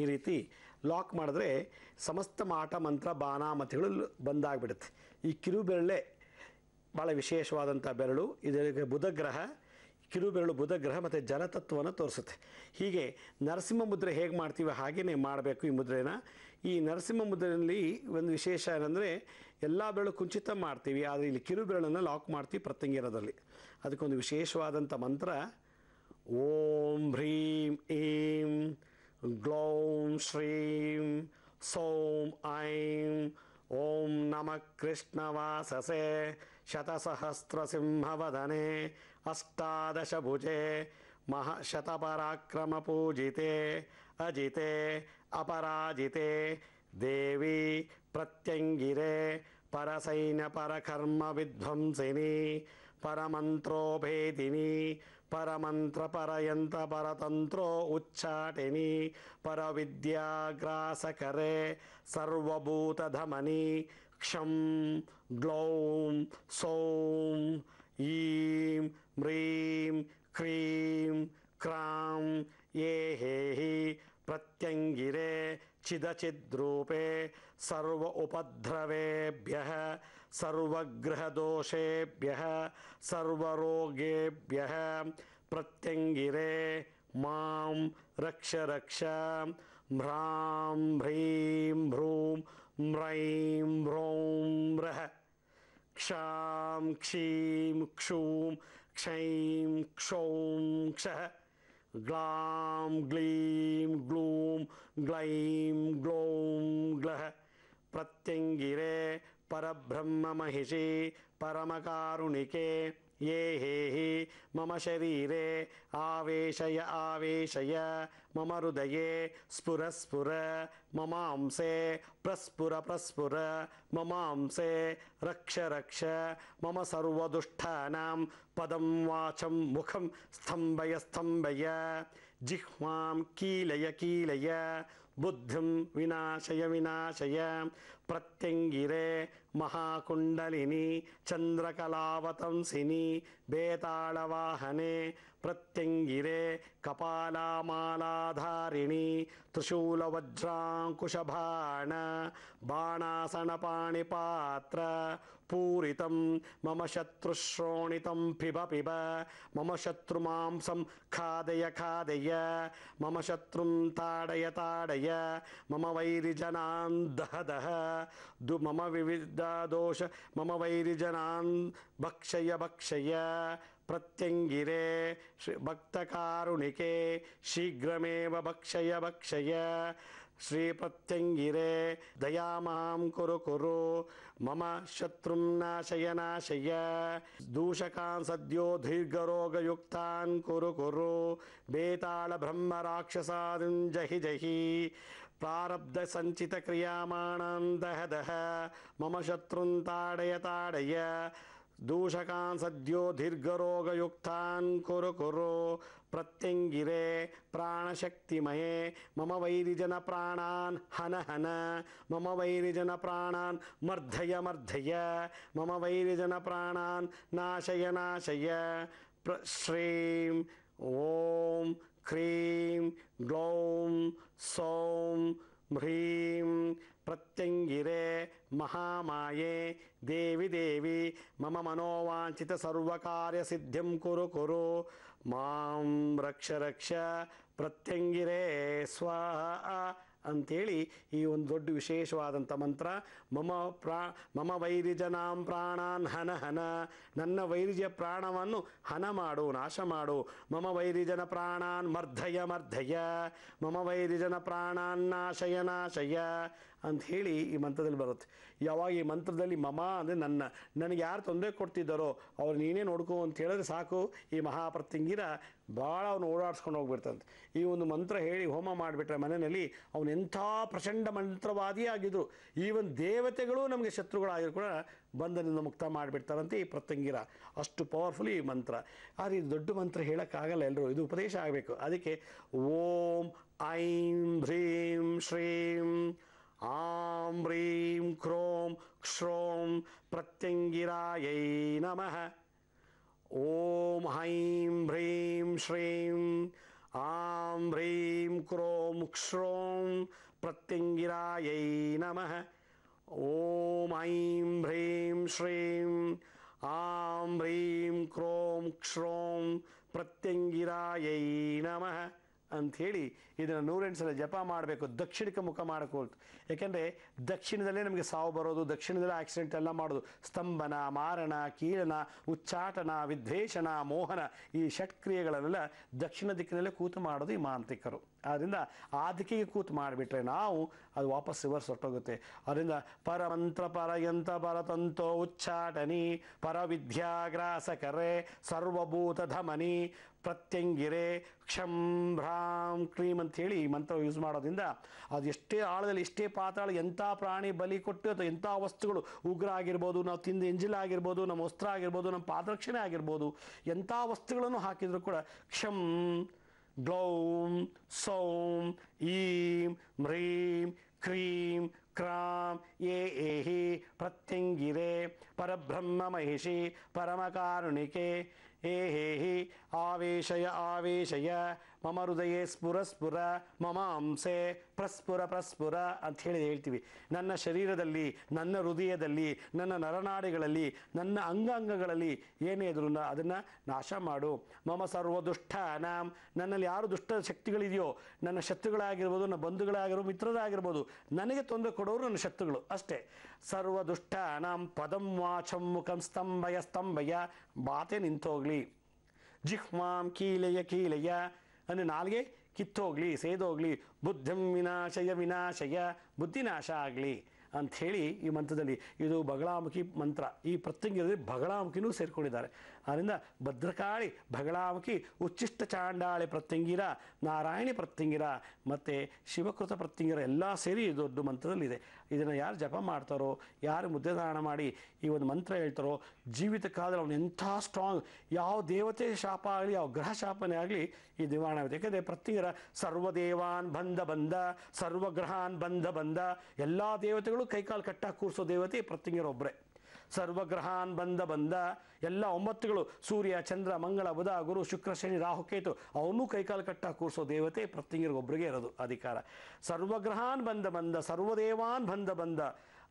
ಈ ರೀತಿ ಲಾಕ್ ಮಾಡಿದ್ರೆ ಸಮಸ್ತ ಮಾಟ ಮಂತ್ರ ಬಾಣಾಮತಿಗಳು ಬಂದಾಗ್ಬಿಡುತ್ತೆ. ಈ ಕಿರುಬೆರಳೆ ಭಾಳ ವಿಶೇಷವಾದಂಥ ಬೆರಳು. ಇದಕ್ಕೆ ಬುಧಗ್ರಹ, ಕಿರುಬೆರಳು ಬುಧಗ್ರಹ ಮತ್ತು ಜಲತತ್ವವನ್ನು ತೋರಿಸುತ್ತೆ. ಹೀಗೆ ನರಸಿಂಹ ಮುದ್ರೆ ಹೇಗೆ ಮಾಡ್ತೀವಿ ಹಾಗೆಯೇ ಮಾಡಬೇಕು ಈ ಮುದ್ರೆನ. ಈ ನರಸಿಂಹ ಮುದ್ರೆಯಲ್ಲಿ ಒಂದು ವಿಶೇಷ ಏನಂದರೆ ಎಲ್ಲ ಬೆರಳು ಕುಂಚಿತ ಮಾಡ್ತೀವಿ, ಆದರೆ ಇಲ್ಲಿ ಕಿರುಬೆರಳನ್ನು ಲಾಕ್ ಮಾಡ್ತೀವಿ ಪ್ರತ್ಯಂಗಿರದಲ್ಲಿ. ಅದಕ್ಕೊಂದು ವಿಶೇಷವಾದಂಥ ಮಂತ್ರ ಓಂ ಹ್ರೀಂ ಈಂ ಗ್ಲೌಂ ಶ್ರೀಂ ಸೌಂ ಐಂ ಓಂ ನಮಃ ಕೃಷ್ಣವಾಸಸೆ ಶತಸಹಸ್ರಸಿಂಹವದನೆ ಅಷ್ಟಾದಶಭುಜೆ ಶತಪರಾಕ್ರಮಪೂಜಿತೆ ಅಜಿತೆ ಅಪರಾಜಿತೆ ದೇವಿ ಪ್ರತ್ಯಂಗಿರೆ ಪರಸೈನ್ಯ ಪರಕರ್ಮ ವಿಧ್ವಂಸಿನಿ ಪರಮಂತ್ರೋಭೇದಿನಿ ಪರಮಂತ್ರ ಪರಯಂತ್ರ ಪರತಂತ್ರೋ ಉಚ್ಚಾಟಿನಿ ಪರವಿದ್ಯಾಗ್ರಾಸಕರೆ ಸರ್ವಭೂತಧಮನಿ ಕ್ಷಂ ಗ್ಲೌಂ ಸೌಂ ಈಂ ಮ್ರೀಂ ಕ್ರೀಂ ಕ್ರಾಂ ಯೇ ಹೇಹಿ ಪ್ರತ್ಯಂಗಿರೆ ಚಿದಚಿದ್ರೂಪೆ ಸರ್ವ ಉಪದ್ರವೇಭ್ಯಃ ಸರ್ವಗ್ರಹದೋಷೇಭ್ಯಃ ಸರ್ವರೋಗೇಭ್ಯಃ ಪ್ರತ್ಯಂಗಿರೆ ಮಾಂ ರಕ್ಷ ರಕ್ಷ ಮ್ರಾಂ ಭ್ರೀಂ ಭ್ರೂಂ ಮ್ರೈಂ ಭ್ರೌಂ ರಃ ಕ್ಷಾಂ ಕ್ಷೀಂ ಕ್ಷೂಂ ಕ್ಷೈಂ ಕ್ಷೌಂ ಕ್ಷಃ ಗ್ಲಾಂ ಗ್ಲೀಂ ಗ್ಲೂಂ ಗ್ಲೈಂ ಗ್ಲೌಂ ಗ್ಲಃ ಪ್ರತ್ಯಂಗಿರೆ ಪರಬ್ರಹ್ಮ ಮಹಿಷಿ ಪರಮಕಾರುಣಿಕೆ ಯೇ ಹೇಹಿ ಮಮ ಶರೀರೆ ಆವೇಶಯ ಆವೇಶಯ ಮಮ ಹೃದಯೇ ಸ್ಫುರ ಸ್ಫುರ ಮಮಾಂಸೆ ಪ್ರಸ್ಫುರ ಪ್ರಸ್ಫುರ ಮಮಾಂಸೆ ರಕ್ಷ ರಕ್ಷ ಮಮ ಸರ್ವದುಷ್ಟಾನಾಂ ಪದಂ ವಾಚಂ ಮುಖಂ ಸ್ತಂಭಯ ಸ್ತಂಭಯ ಜಿಹ್ವಾಂ ಕೀಲಯ ಕೀಲಯ ಬುದ್ಧಿಂ ವಿನಾಶಯ ವಿನಾಶಯ ಪ್ರತ್ಯಂಗಿರೆ ಮಹಾಕುಂಡಲಿನಿ ಚಂದ್ರಕಲಾವತಂಸಿನಿ ಬೇತಾಳವಾಹನೆ ಪ್ರತ್ಯಂಗಿರೆ ಕಪಾಲಮಾಲಾಧಾರಿಣಿ ತ್ರಿಶೂಲವಜ್ರಾಂಕುಶಬಾಣ ಬಾಣಾಸನಪಾಣಿಪಾತ್ರ ಪೂರಿತಂ ಮಮ ಶತ್ರುಶ್ರೋಣಿತಂ ಪಿಬ ಪಿಬ ಮಮ ಶತ್ರುಮಾಂಸಂ ಖಾದಯ ಖಾದಯ ಮಮ ಶತ್ರುಂ ತಾಡಯ ತಾಡಯ ಮಮ ವೈರಿಜನಾನ್ ದಹ ದಹ ದು ಮಮ ವಿವಿಧ ದೋಷ ಮಮ ವೈರಿಜನಾನ್ ಭಕ್ಷಯ ಭಕ್ಷಯ ಪ್ರತ್ಯಂಗಿರೆ ಭಕ್ತಕಾರುಣಿಕೆ ಶೀಘ್ರಮೇವ ಭಕ್ಷಯ ಭಕ್ಷಯ ಶ್ರೀ ಪ್ರತ್ಯಂಗಿರೆ ದಯಾಮಾಂ ಕುರು ಕುರು ಮಮ ಶತ್ರುಂ ನಾಶಯ ನಾಶಯ ದೂಷಕಾನ್ ಸದ್ಯೋ ದೀರ್ಘರೋಗಯುಕ್ತಾನ್ ಕುರು ಕುರು ಬೇತಾಳ ಬ್ರಹ್ಮ ರಾಕ್ಷಸಾದಿಂ ಜಹಿ ಜಹಿ ಪ್ರಾರಬ್ಧ ಸಂಚಿತ ಕ್ರಿಯಾಮಾಣಾನ್ ದಹ ದಹ ಮಮ ಶತ್ರುನ್ ತಾಡಯ ತಾಡಯ ದೂಷಕಾನ್ ಸದ್ಯೋ ದೀರ್ಘರೋಗಯುಕ್ತಾನ್ ಕುರು ಕುರು ಪ್ರತ್ಯಂಗಿರೆ ಪ್ರಾಣಶಕ್ತಿಮಯೇ ಮಮ ವೈರಿಜನ ಪ್ರಾಣಾನ್ ಹನ ಹನ ಮಮ ವೈರಿಜನ ಪ್ರಾಣಾನ್ ಮರ್ಧಯ ಮರ್ಧಯ ಮಮ ವೈರಿಜನ ಪ್ರಾಣಾನ್ ನಾಶಯ ನಾಶಯ ಶ್ರೀಂ ಓಂ ಕ್ರೀಂ ಗ್ಲೌಂ ಸೌಂ ಹ್ರೀಂ ಪ್ರತ್ಯಂಗಿರೆ ಮಹಾಮಾಯೆ ದೇವಿ ದೇವಿ ಮಮ ಮನೋವಾಂಚಿತ ಸರ್ವಕಾರ್ಯ ಸಿದ್ಧಿಂ ಕುರು ಕುರು ಮಾಂ ರಕ್ಷ ರಕ್ಷ ಪ್ರತ್ಯಂಗಿರೆ ಸ್ವಾಹ ಅಂಥೇಳಿ ಈ ಒಂದು ದೊಡ್ಡ ವಿಶೇಷವಾದಂಥ ಮಂತ್ರ. ಮಮ ವೈರಿಜನಾಂ ಪ್ರಾಣಾನ್ ಹನ ಹನ, ನನ್ನ ವೈರಿಜ ಪ್ರಾಣವನ್ನು ಹನ ಮಾಡು, ನಾಶ ಮಾಡು. ಮಮ ವೈರಿಜನ ಪ್ರಾಣಾನ್ ಮರ್ಧಯ ಮರ್ಧಯ, ಮಮ ವೈರಿಜನ ಪ್ರಾಣಾನ್ ನಾಶಯ ನಾಶಯ. ಅಂತ ಹೇಳಿ ಈ ಮಂತ್ರದಲ್ಲಿ ಬರುತ್ತೆ. ಯಾವಾಗ ಈ ಮಂತ್ರದಲ್ಲಿ ಮಮ ಅಂದರೆ ನನಗೆ ಯಾರು ತೊಂದರೆ ಕೊಡ್ತಿದ್ದಾರೋ ಅವ್ರು ನೀನೇ ನೋಡ್ಕೋ ಅಂತ ಹೇಳಿದ್ರೆ ಸಾಕು, ಈ ಮಹಾಪ್ರತ್ಯಂಗಿರ ಭಾಳ ಅವನು ಓಡಾಡ್ಸ್ಕೊಂಡು ಹೋಗ್ಬಿಡ್ತಂತೆ. ಈ ಒಂದು ಮಂತ್ರ ಹೇಳಿ ಹೋಮ ಮಾಡಿಬಿಟ್ರೆ ಮನೆಯಲ್ಲಿ ಅವನು ಎಂಥ ಪ್ರಚಂಡ ಮಂತ್ರವಾದಿ ಆಗಿದ್ರು, ಈವನ್ ದೇವತೆಗಳು ನಮಗೆ ಶತ್ರುಗಳಾಗಿರು ಕೂಡ ಬಂಧನದಿಂದ ಮುಕ್ತ ಮಾಡಿಬಿಡ್ತಾರಂತೆ ಈ ಪ್ರತ್ಯಂಗಿರ. ಅಷ್ಟು ಪವರ್ಫುಲ್ ಈ ಮಂತ್ರ. ಆದರೆ ಇದು ದೊಡ್ಡ ಮಂತ್ರ ಹೇಳೋಕ್ಕಾಗಲ್ಲ, ಎಲ್ಲರೂ ಇದು ಉಪದೇಶ ಆಗಬೇಕು. ಅದಕ್ಕೆ ಓಂ ಐಂ ಹ್ರೀಂ ಶ್ರೀಂ ಆಂ ಹ್ರೀಂ ಕ್ರೋಂ ಕ್ಷೋಂ ಪ್ರತ್ಯಂಗಿರಾಯೈ ನಮಃ. ಓಂ ಐಂ ಹ್ರೀಂ ಶ್ರೀಂ ಆಂ ಹ್ರೀಂ ಕ್ರೋಂ ಕ್ಷೋಂ ಪ್ರತ್ಯಂಗಿರಾಯೈ ನಮಃ. ಓಂ ಐಂ ಹ್ರೀಂ ಶ್ರೀಂ ಆಂ ಹ್ರೀಂ ಕ್ರೋಂ ಕ್ಷೋಂ ಪ್ರತ್ಯಂಗಿರಾಯೈ ನಮಃ ಅಂಥೇಳಿ ಇದನ್ನು 108 ಸಲ ಜಪ ಮಾಡಬೇಕು. ದಕ್ಷಿಣಕ್ಕೆ ಮುಖ ಮಾಡಕೂಡ್ತು. ಯಾಕೆಂದರೆ ದಕ್ಷಿಣದಲ್ಲೇ ನಮಗೆ ಸಾವು ಬರೋದು, ದಕ್ಷಿಣದಲ್ಲೇ ಆಕ್ಸಿಡೆಂಟ್ ಎಲ್ಲ ಮಾಡೋದು. ಸ್ತಂಭನ, ಮಾರಣ, ಕೀಳನ, ಉಚ್ಚಾಟನ, ವಿದ್ವೇಷಣ, ಮೋಹನ, ಈ ಷಟ್ಕ್ರಿಯೆಗಳನ್ನೆಲ್ಲ ದಕ್ಷಿಣ ದಿಕ್ಕಿನಲ್ಲೇ ಕೂತು ಮಾಡೋದು ಈ ಮಾಂತ್ರಿಕರು. ಆದ್ದರಿಂದ ಆ ದಿಕ್ಕಿಗೆ ಕೂತು ಮಾಡಿಬಿಟ್ರೆ ನಾವು ಅದು ವಾಪಸ್ ರಿವರ್ಸ್ ಹೊರಟೋಗುತ್ತೆ. ಅದರಿಂದ ಪರಮಂತ್ರ ಪರಯಂತ ಪರತಂತೋ ಉಚ್ಚಾಟನಿ ಪರವಿದ್ಯಾಗ್ರಾಸಕರೆ ಸರ್ವಭೂತ ಧಮನಿ ಪ್ರತ್ಯಂಗಿರೆ ಕ್ಷಂ ಭ್ರಾಂ ಕ್ರೀಂ ಅಂಥೇಳಿ ಈ ಮಂತ್ರ ಯೂಸ್ ಮಾಡೋದ್ರಿಂದ ಅದು ಎಷ್ಟೇ ಆಳದಲ್ಲಿ, ಎಷ್ಟೇ ಪಾತಾಳ, ಎಂಥ ಪ್ರಾಣಿ ಬಲಿ ಕೊಟ್ಟು ಅಥವಾ ಎಂಥ ವಸ್ತುಗಳು, ಉಗ್ರ ಆಗಿರ್ಬೋದು, ನಾವು ತಿಂದ ಎಂಜಿಲ್ ಆಗಿರ್ಬೋದು, ನಮ್ಮ ವಸ್ತ್ರ ಆಗಿರ್ಬೋದು, ನಮ್ಮ ಪಾದರಕ್ಷಣೆ ಆಗಿರ್ಬೋದು, ಎಂಥ ವಸ್ತುಗಳನ್ನು ಹಾಕಿದರೂ ಕೂಡ ಕ್ಷಂ ಗ್ಲೌಂ ಸೌಂ ಈಂ ಹ್ರೀಂ ಕ್ರೀಂ ಕ್ರಾಂ ಏಹಿ ಪ್ರತ್ಯಂಗಿರೆ ಪರಬ್ರಹ್ಮ ಮಹಿಷಿ ಪರಮಕಾರುಣಿಕೆ ಏಹೇಹಿ ಆವೇಶಯ ಆವೇಶಯ ಮಮ ಹೃದಯೇ ಸ್ಫುರ ಸ್ಫುರ ಮಮ ಅಂಸೆ ಪ್ರಸ್ಫುರ ಪ್ರಸ್ಫುರ ಅಂತ ಹೇಳಿ ಹೇಳ್ತೀವಿ. ನನ್ನ ಶರೀರದಲ್ಲಿ, ನನ್ನ ಹೃದಯದಲ್ಲಿ, ನನ್ನ ನರನಾಡಿಗಳಲ್ಲಿ, ನನ್ನ ಅಂಗಾಂಗಗಳಲ್ಲಿ ಏನೇ ಇದ್ರು ಅದನ್ನು ನಾಶ ಮಾಡು. ಮಮ ಸರ್ವದುಷ್ಟಾನಾಂ, ನನ್ನಲ್ಲಿ ಯಾರು ದುಷ್ಟ ಶಕ್ತಿಗಳಿದೆಯೋ, ನನ್ನ ಶತ್ರುಗಳಾಗಿರ್ಬೋದು, ನನ್ನ ಬಂಧುಗಳಾಗಿರ್ಬೋದು, ಮಿತ್ರರಾಗಿರ್ಬೋದು, ನನಗೆ ತೊಂದರೆ ಕೊಡೋರು ನನ್ನ ಶತ್ರುಗಳು ಅಷ್ಟೇ. ಸರ್ವದುಷ್ಟಾನಾಂ ಪದಂ ವಾಚಂ ಮುಖಂ ಸ್ತಂಭಯ ಸ್ತಂಭಯ, ಬಾತೆ ನಿಂತೋಗ್ಲಿ. ಜಿಹ್ವಾಂ ಕೀಲಯ ಕೀಲಯ, ಅಂದರೆ ನಾಲ್ಗೆ ಕಿತ್ತೋಗ್ಲಿ, ಸೇದೋಗ್ಲಿ. ಬುದ್ಧಿಂ ವಿನಾಶಯ ವಿನಾಶಯ, ಬುದ್ಧಿನಾಶ ಆಗಲಿ ಅಂಥೇಳಿ ಈ ಮಂತ್ರದಲ್ಲಿ. ಇದು ಬಗಳಾಮುಖಿ ಮಂತ್ರ. ಈ ಪ್ರತ್ಯಂಗಿರದಲ್ಲಿ ಬಗಳಾಮುಖಿನೂ ಸೇರಿಕೊಂಡಿದ್ದಾರೆ. ಆದ್ದರಿಂದ ಭದ್ರಕಾಳಿ, ಬಗಳಾಮುಖಿ, ಉಚ್ಚಿಷ್ಟ ಚಾಂಡಾಳೆ ಪ್ರತ್ಯಂಗಿರ, ನಾರಾಯಣಿ ಪ್ರತ್ಯಂಗಿರ ಮತ್ತು ಶಿವಕೃತ ಪ್ರತ್ಯಂಗಿರ ಎಲ್ಲ ಸೇರಿ ದೊಡ್ಡ ಮಂತ್ರದಲ್ಲಿದೆ. ಇದನ್ನು ಯಾರು ಜಪ ಮಾಡ್ತಾರೋ, ಯಾರು ಮುದ್ದೆ ದಾನ ಮಾಡಿ ಈ ಒಂದು ಮಂತ್ರ ಹೇಳ್ತಾರೋ, ಜೀವಿತ ಕಾಲದಲ್ಲಿ ಅವನು ಎಂಥ ಸ್ಟ್ರಾಂಗ್, ಯಾವ ದೇವತೆ ಶಾಪ ಆಗಲಿ, ಯಾವ ಗ್ರಹ ಶಾಪನೇ ಆಗಲಿ ಈ ನಿವಾರಣೆ ಆಗುತ್ತೆ. ಯಾಕೆಂದರೆ ಪ್ರತ್ಯಂಗಿರ ಸರ್ವದೇವಾನ್ ಬಂಧ ಬಂಧ, ಸರ್ವಗ್ರಹಾನ್ ಬಂಧ ಬಂಧ, ಎಲ್ಲ ದೇವತೆಗಳು ಕೈಕಾಲು ಕಟ್ಟಾಗಿ ಕೂರಿಸೋ ದೇವತೆ ಪ್ರತ್ಯಂಗಿರ ಒಬ್ಬರೇ. ಸರ್ವಗ್ರಹಾನ್ ಬಂಧ ಬಂಧ, ಎಲ್ಲ 9ಗಳು ಸೂರ್ಯ ಚಂದ್ರ ಮಂಗಳ ಬುಧ ಗುರು ಶುಕ್ರ ಶನಿ ರಾಹು ಕೇತು ಅವನ್ನೂ ಕೈಕಾಲು ಕಟ್ಟಾಗಿ ಕೂರಿಸೋ ದೇವತೆ ಪ್ರತ್ಯಂಗಿರಿಗೊಬ್ಬರಿಗೆ ಇರೋದು ಅಧಿಕಾರ. ಸರ್ವಗ್ರಹಾನ್ ಬಂಧ ಬಂಧ, ಸರ್ವದೇವಾನ್ ಬಂಧ ಬಂಧ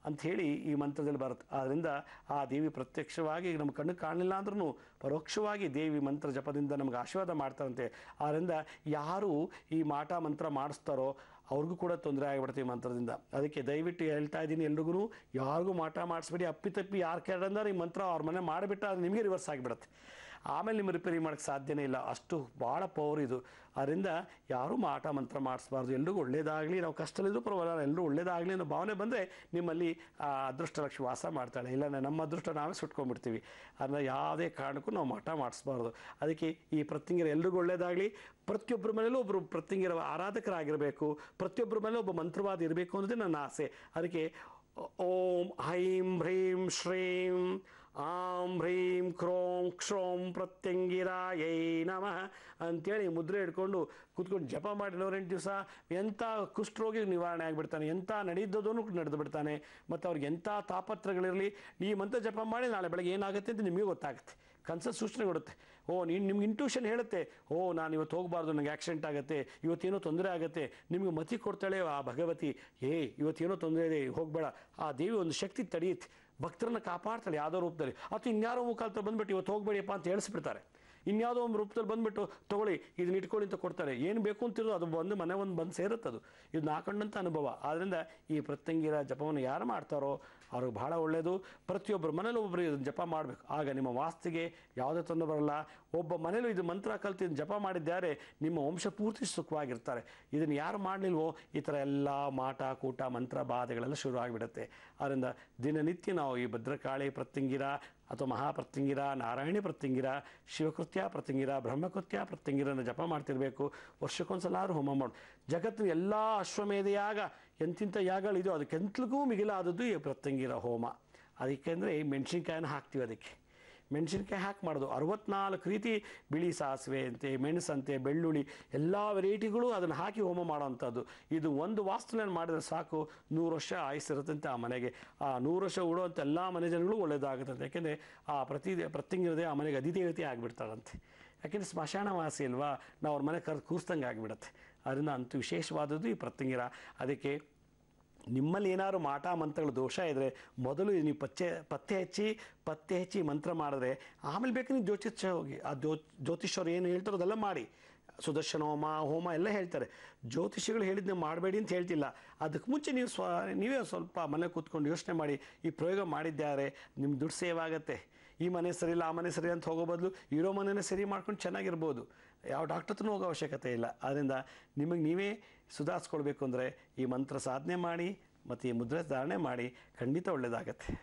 ಅಂಥೇಳಿ ಈ ಮಂತ್ರದಲ್ಲಿ ಬರುತ್ತೆ. ಆದ್ದರಿಂದ ಆ ದೇವಿ ಪ್ರತ್ಯಕ್ಷವಾಗಿ ನಮ್ಮ ಕಣ್ಣಿಗೆ ಕಾಣಲಿಲ್ಲ ಅಂದ್ರೂ ಪರೋಕ್ಷವಾಗಿ ದೇವಿ ಮಂತ್ರ ಜಪದಿಂದ ನಮಗೆ ಆಶೀರ್ವಾದ ಮಾಡ್ತಾರಂತೆ. ಆದ್ದರಿಂದ ಯಾರು ಈ ಮಾಟ ಮಂತ್ರ ಮಾಡಿಸ್ತಾರೋ ಅವ್ರಿಗೂ ಕೂಡ ತೊಂದರೆ ಆಗಿಬಿಡುತ್ತೆ ಈ ಮಂತ್ರದಿಂದ. ಅದಕ್ಕೆ ದಯವಿಟ್ಟು ಹೇಳ್ತಾ ಇದ್ದೀನಿ ಎಲ್ರಿಗೂ, ಯಾರಿಗೂ ಮಾಟ ಮಾಡಿಸ್ಬೇಡಿ. ಅಪ್ಪಿತಪ್ಪಿ ಯಾರು ಕೇಳಿದ್ರೆ ಈ ಮಂತ್ರ ಅವ್ರ ಮನೆ ಮಾಡಿಬಿಟ್ಟು ಅದು ನಿಮಗೆ ರಿವರ್ಸ್ ಆಗಿಬಿಡುತ್ತೆ. ಆಮೇಲೆ ನಿಮ್ಮ ರಿಪೇರಿ ಮಾಡೋಕ್ಕೆ ಸಾಧ್ಯನೇ ಇಲ್ಲ, ಅಷ್ಟು ಭಾಳ ಪವರ್ ಇದು. ಅದರಿಂದ ಯಾರೂ ಮಾಟ ಮಂತ್ರ ಮಾಡಿಸ್ಬಾರ್ದು. ಎಲ್ರಿಗೂ ಒಳ್ಳೇದಾಗಲಿ, ನಾವು ಕಷ್ಟದಲ್ಲಿದ್ದರೂ ಪರವಾಗಿಲ್ಲ, ಎಲ್ಲರೂ ಒಳ್ಳೇದಾಗಲಿ ಅನ್ನೋ ಭಾವನೆ ಬಂದರೆ ನಿಮ್ಮಲ್ಲಿ ಆ ಅದೃಷ್ಟ ಲಕ್ಷ್ಮಿ ವಾಸ ಮಾಡ್ತಾಳೆ. ಇಲ್ಲ ನಮ್ಮ ಅದೃಷ್ಟ ನಾವೇ ಸುಟ್ಕೊಂಡ್ಬಿಡ್ತೀವಿ. ಅದನ್ನು ಯಾವುದೇ ಕಾರಣಕ್ಕೂ ನಾವು ಮಾಟ ಮಾಡಿಸ್ಬಾರ್ದು. ಅದಕ್ಕೆ ಈ ಪ್ರತ್ಯಂಗಿರ ಎಲ್ರಿಗೂ ಒಳ್ಳೇದಾಗಲಿ. ಪ್ರತಿಯೊಬ್ಬರ ಮೇಲೂ ಒಬ್ಬರು ಪ್ರತ್ಯಂಗಿರ ಆರಾಧಕರಾಗಿರಬೇಕು, ಪ್ರತಿಯೊಬ್ಬರ ಮೇಲೆ ಒಬ್ಬ ಮಂತ್ರವಾದ ಇರಬೇಕು ಅನ್ನೋದೇ ನನ್ನ ಆಸೆ. ಅದಕ್ಕೆ ಓಂ ಐಂ ಹ್ರೀಂ ಶ್ರೀಂ ಆಂ ಹ್ರೀಂ ಕ್ರೋಂ ಕ್ಷೋಂ ಪ್ರತ್ಯಂಗಿರಾಯೈ ನಮಃ ಅಂತೇಳಿ ಮುದ್ರೆ ಹಿಡ್ಕೊಂಡು ಕೂತ್ಕೊಂಡು ಜಪ ಮಾಡಿ 108 ದಿವಸ ಎಂಥ ಕುಷ್ಠರೋಗಿ ನಿವಾರಣೆ ಆಗಿಬಿಡ್ತಾನೆ, ಎಂಥ ನಡೆದದೂ ನಡೆದು ಬಿಡ್ತಾನೆ. ಮತ್ತು ಅವ್ರಿಗೆ ಎಂಥ ತಾಪತ್ರಗಳಿರಲಿ ಈ ಮಂತ್ರ ಜಪ ಮಾಡಿ ನಾಳೆ ಬೆಳಗ್ಗೆ ಏನಾಗುತ್ತೆ ಅಂತ ನಿಮಗೆ ಗೊತ್ತಾಗುತ್ತೆ. ಕನಸು ಸೂಚನೆ ಕೊಡುತ್ತೆ. ನಿಮ್ಗೆ ಇಂಟ್ಯೂಷನ್ ಹೇಳುತ್ತೆ, ನಾನು ಇವತ್ತು ಹೋಗಬಾರ್ದು, ನನಗೆ ಆಕ್ಸಿಡೆಂಟ್ ಆಗುತ್ತೆ, ಇವತ್ತೇನೋ ತೊಂದರೆ ಆಗುತ್ತೆ. ನಿಮಗೆ ಮತಿ ಕೊಡ್ತಾಳೆ ಆ ಭಗವತಿ, ಇವತ್ತೇನೋ ತೊಂದರೆ ಇದೆ, ಹೋಗಬೇಡ. ಆ ದೇವಿ ಒಂದು ಶಕ್ತಿ ತಡೆಯುತ್ತೆ, ಭಕ್ತರನ್ನು ಕಾಪಾಡ್ತಾಳೆ ಯಾವುದೋ ರೂಪದಲ್ಲಿ. ಅಥವಾ ಇನ್ಯಾರೋ ಮುಖಾಂತರ ಬಂದ್ಬಿಟ್ಟು ಇವತ್ತು ಹೋಗಬೇಡಿಯಪ್ಪ ಅಂತ ಹೇಳಿಸ್ಬಿಡ್ತಾರೆ. ಇನ್ಯಾವುದೋ ಒಂದು ರೂಪದಲ್ಲಿ ಬಂದುಬಿಟ್ಟು ತೊಗೊಳ್ಳಿ ಇದನ್ನ ಇಟ್ಕೊಳ್ಳಿ ಅಂತ ಕೊಡ್ತಾರೆ. ಏನು ಬೇಕು ಅಂತಿರೋದು ಅದು ಬಂದು ಮನೆ ಒಂದು ಬಂದು ಸೇರುತ್ತದು. ಇದು ನಾಕೊಂಡಂಥ ಅನುಭವ. ಆದ್ದರಿಂದ ಈ ಪ್ರತ್ಯಂಗಿರ ಜಪವನ್ನು ಯಾರು ಮಾಡ್ತಾರೋ ಅವ್ರಿಗೆ ಬಹಳ ಒಳ್ಳೆಯದು. ಪ್ರತಿಯೊಬ್ಬರು ಮನೇಲಿ ಒಬ್ಬರು ಇದನ್ನು ಜಪ ಮಾಡಬೇಕು. ಆಗ ನಿಮ್ಮ ವಾಸ್ತಿಗೆ ಯಾವುದೇ ತೊಂದರೆ ಬರಲ್ಲ. ಒಬ್ಬ ಮನೇಲೂ ಇದು ಮಂತ್ರ ಕಲ್ತು ಇದನ್ನು ಜಪ ಮಾಡಿದ್ದಾರೆ ನಿಮ್ಮ ವಂಶ ಪೂರ್ತಿ ಸುಖವಾಗಿರ್ತಾರೆ. ಇದನ್ನು ಯಾರು ಮಾಡಲಿಲ್ವೋ ಈ ಥರ ಎಲ್ಲ ಮಾಟ ಕೂಟ ಮಂತ್ರ ಬಾಧೆಗಳೆಲ್ಲ ಶುರು ಆಗಿಬಿಡುತ್ತೆ. ಆದ್ದರಿಂದ ದಿನನಿತ್ಯ ನಾವು ಈ ಭದ್ರಕಾಳಿ ಪ್ರತ್ಯಂಗಿರ ಅಥವಾ ಮಹಾಪ್ರತ್ಯಂಗಿರ, ನಾರಾಯಣಿ ಪ್ರತ್ಯಂಗಿರ, ಶಿವಕೃತ್ಯ ಪ್ರತ್ಯಂಗಿರ, ಬ್ರಹ್ಮಕೃತ್ಯ ಪ್ರತ್ಯಂಗಿರನ ಜಪ ಮಾಡ್ತಿರ್ಬೇಕು. ವರ್ಷಕ್ಕೊಂದ್ಸಲಾದ್ರೂ ಹೋಮ ಮಾಡು. ಜಗತ್ತಿನ ಎಲ್ಲ ಅಶ್ವಮೇಧ ಯಾಗ ಎಂತಿಂಥ ಯಾಗಗಳಿದೆಯೋ ಅದಕ್ಕೆಂತಲಿಗೂ ಮಿಗಿಲಾದದ್ದು ಈ ಪ್ರತ್ಯಂಗಿರ ಹೋಮ. ಅದಕ್ಕೆಂದರೆ ಮೆಣಸಿನ್ಕಾಯಿನ ಹಾಕ್ತೀವಿ. ಅದಕ್ಕೆ ಮೆಣಸಿನ್ಕಾಯಿ ಹಾಕಿ ಮಾಡೋದು 64 ರೀತಿ ಬಿಳಿ ಸಾಸಿವೆ ಅಂತೆ, ಮೆಣಸಂತೆ, ಬೆಳ್ಳುಳ್ಳಿ ಎಲ್ಲ ವೆರೈಟಿಗಳು ಅದನ್ನು ಹಾಕಿ ಹೋಮ ಮಾಡೋವಂಥದ್ದು. ಇದು ಒಂದು ವಾಸ್ತುನಲ್ಲಿ ಮಾಡಿದ್ರೆ ಸಾಕು 100 ವರ್ಷ ಆಯುಸ್ಸಿರುತ್ತಂತೆ ಆ ಮನೆಗೆ. ಆ 100 ವರ್ಷ ಉಡುವಂಥ ಎಲ್ಲ ಮನೆ ಜನಗಳು ಒಳ್ಳೆಯದಾಗುತ್ತಂತೆ. ಯಾಕೆಂದರೆ ಆ ಪ್ರತ್ಯಂಗಿರದೆ ಆ ಮನೆಗೆ ಅಧಿದೇವತೆ ಆಗಿಬಿಡ್ತಾರಂತೆ. ಯಾಕೆಂದರೆ ಸ್ಮಶಾನವಾಸಿ ಅಲ್ವಾ, ನಾವು ಅವ್ರ ಮನೆ ಕರೆದು ಕೂರಿಸ್ದಂಗೆ ಆಗಿಬಿಡುತ್ತೆ. ಅದರಿಂದ ಅಂತೂ ವಿಶೇಷವಾದದ್ದು ಈ ಪ್ರತ್ಯಂಗಿರ. ಅದಕ್ಕೆ ನಿಮ್ಮಲ್ಲಿ ಏನಾದ್ರು ಮಾಟ ಮಂತ್ರಗಳು ದೋಷ ಇದ್ದರೆ ಮೊದಲು ನೀವು ಪತ್ತೆ ಹಚ್ಚಿ ಮಂತ್ರ ಮಾಡಿದ್ರೆ ಆಮೇಲೆ ಬೇಕು ನೀವು ಜ್ಯೋತಿಷ್ಯ ಹೋಗಿ ಆ ಜ್ಯೋತಿಷ್ಯರು ಏನು ಹೇಳ್ತಾರೋ ಅದೆಲ್ಲ ಮಾಡಿ. ಸುದರ್ಶನ ಹೋಮ ಎಲ್ಲ ಹೇಳ್ತಾರೆ. ಜ್ಯೋತಿಷಿಗಳು ಹೇಳಿದ್ದು ಮಾಡಬೇಡಿ ಅಂತ ಹೇಳ್ತಿಲ್ಲ. ಅದಕ್ಕೆ ಮುಂಚೆ ನೀವೇ ಸ್ವಲ್ಪ ಮನೆ ಕೂತ್ಕೊಂಡು ಯೋಚನೆ ಮಾಡಿ ಈ ಪ್ರಯೋಗ ಮಾಡಿದ್ದಾರೆ ನಿಮ್ಮ ದುಡ್ಡು ಸೇವ್ ಆಗುತ್ತೆ. ಈ ಮನೆ ಸರಿ ಇಲ್ಲ ಆ ಮನೆ ಸರಿ ಅಂತ ಹೋಗೋ ಬದಲು ಇರೋ ಮನೆಯೇ ಸರಿ ಮಾಡ್ಕೊಂಡು ಚೆನ್ನಾಗಿರ್ಬೋದು. ಯಾವ ಡಾಕ್ಟರ್ ಹತ್ರನೂ ಹೋಗೋ ಅವಶ್ಯಕತೆ ಇಲ್ಲ. ಆದ್ದರಿಂದ ನಿಮಗೆ ನೀವೇ ಸುಧಾರಿಸ್ಕೊಳ್ಬೇಕು ಅಂದರೆ ಈ ಮಂತ್ರ ಸಾಧನೆ ಮಾಡಿ ಮತ್ತು ಈ ಮುದ್ರೆ ಧಾರಣೆ ಮಾಡಿ, ಖಂಡಿತ ಒಳ್ಳೆಯದಾಗತ್ತೆ.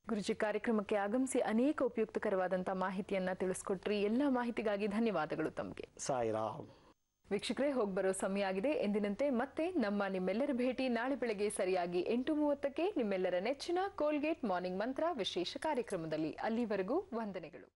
ಗುರುಜಿ, ಕಾರ್ಯಕ್ರಮಕ್ಕೆ ಆಗಮಿಸಿ ಅನೇಕ ಉಪಯುಕ್ತಕರವಾದಂಥ ಮಾಹಿತಿಯನ್ನು ತಿಳಿಸ್ಕೊಟ್ರಿ. ಎಲ್ಲ ಮಾಹಿತಿಗಾಗಿ ಧನ್ಯವಾದಗಳು ತಮಗೆ. ಸಾಯಿರಾಮ್. ವೀಕ್ಷಕರೇ, ಹೋಗ್ಬರೋ ಸಮಯ ಆಗಿದೆ. ಎಂದಿನಂತೆ ಮತ್ತೆ ನಿಮ್ಮೆಲ್ಲರ ಭೇಟಿ ನಾಳೆ ಬೆಳಗ್ಗೆ ಸರಿಯಾಗಿ 8:30ಕ್ಕೆ ನಿಮ್ಮೆಲ್ಲರ ನೆಚ್ಚಿನ ಕೋಲ್ಗೇಟ್ ಮಾರ್ನಿಂಗ್ ಮಂತ್ರ ವಿಶೇಷ ಕಾರ್ಯಕ್ರಮದಲ್ಲಿ. ಅಲ್ಲಿವರೆಗೂ ವಂದನೆಗಳು.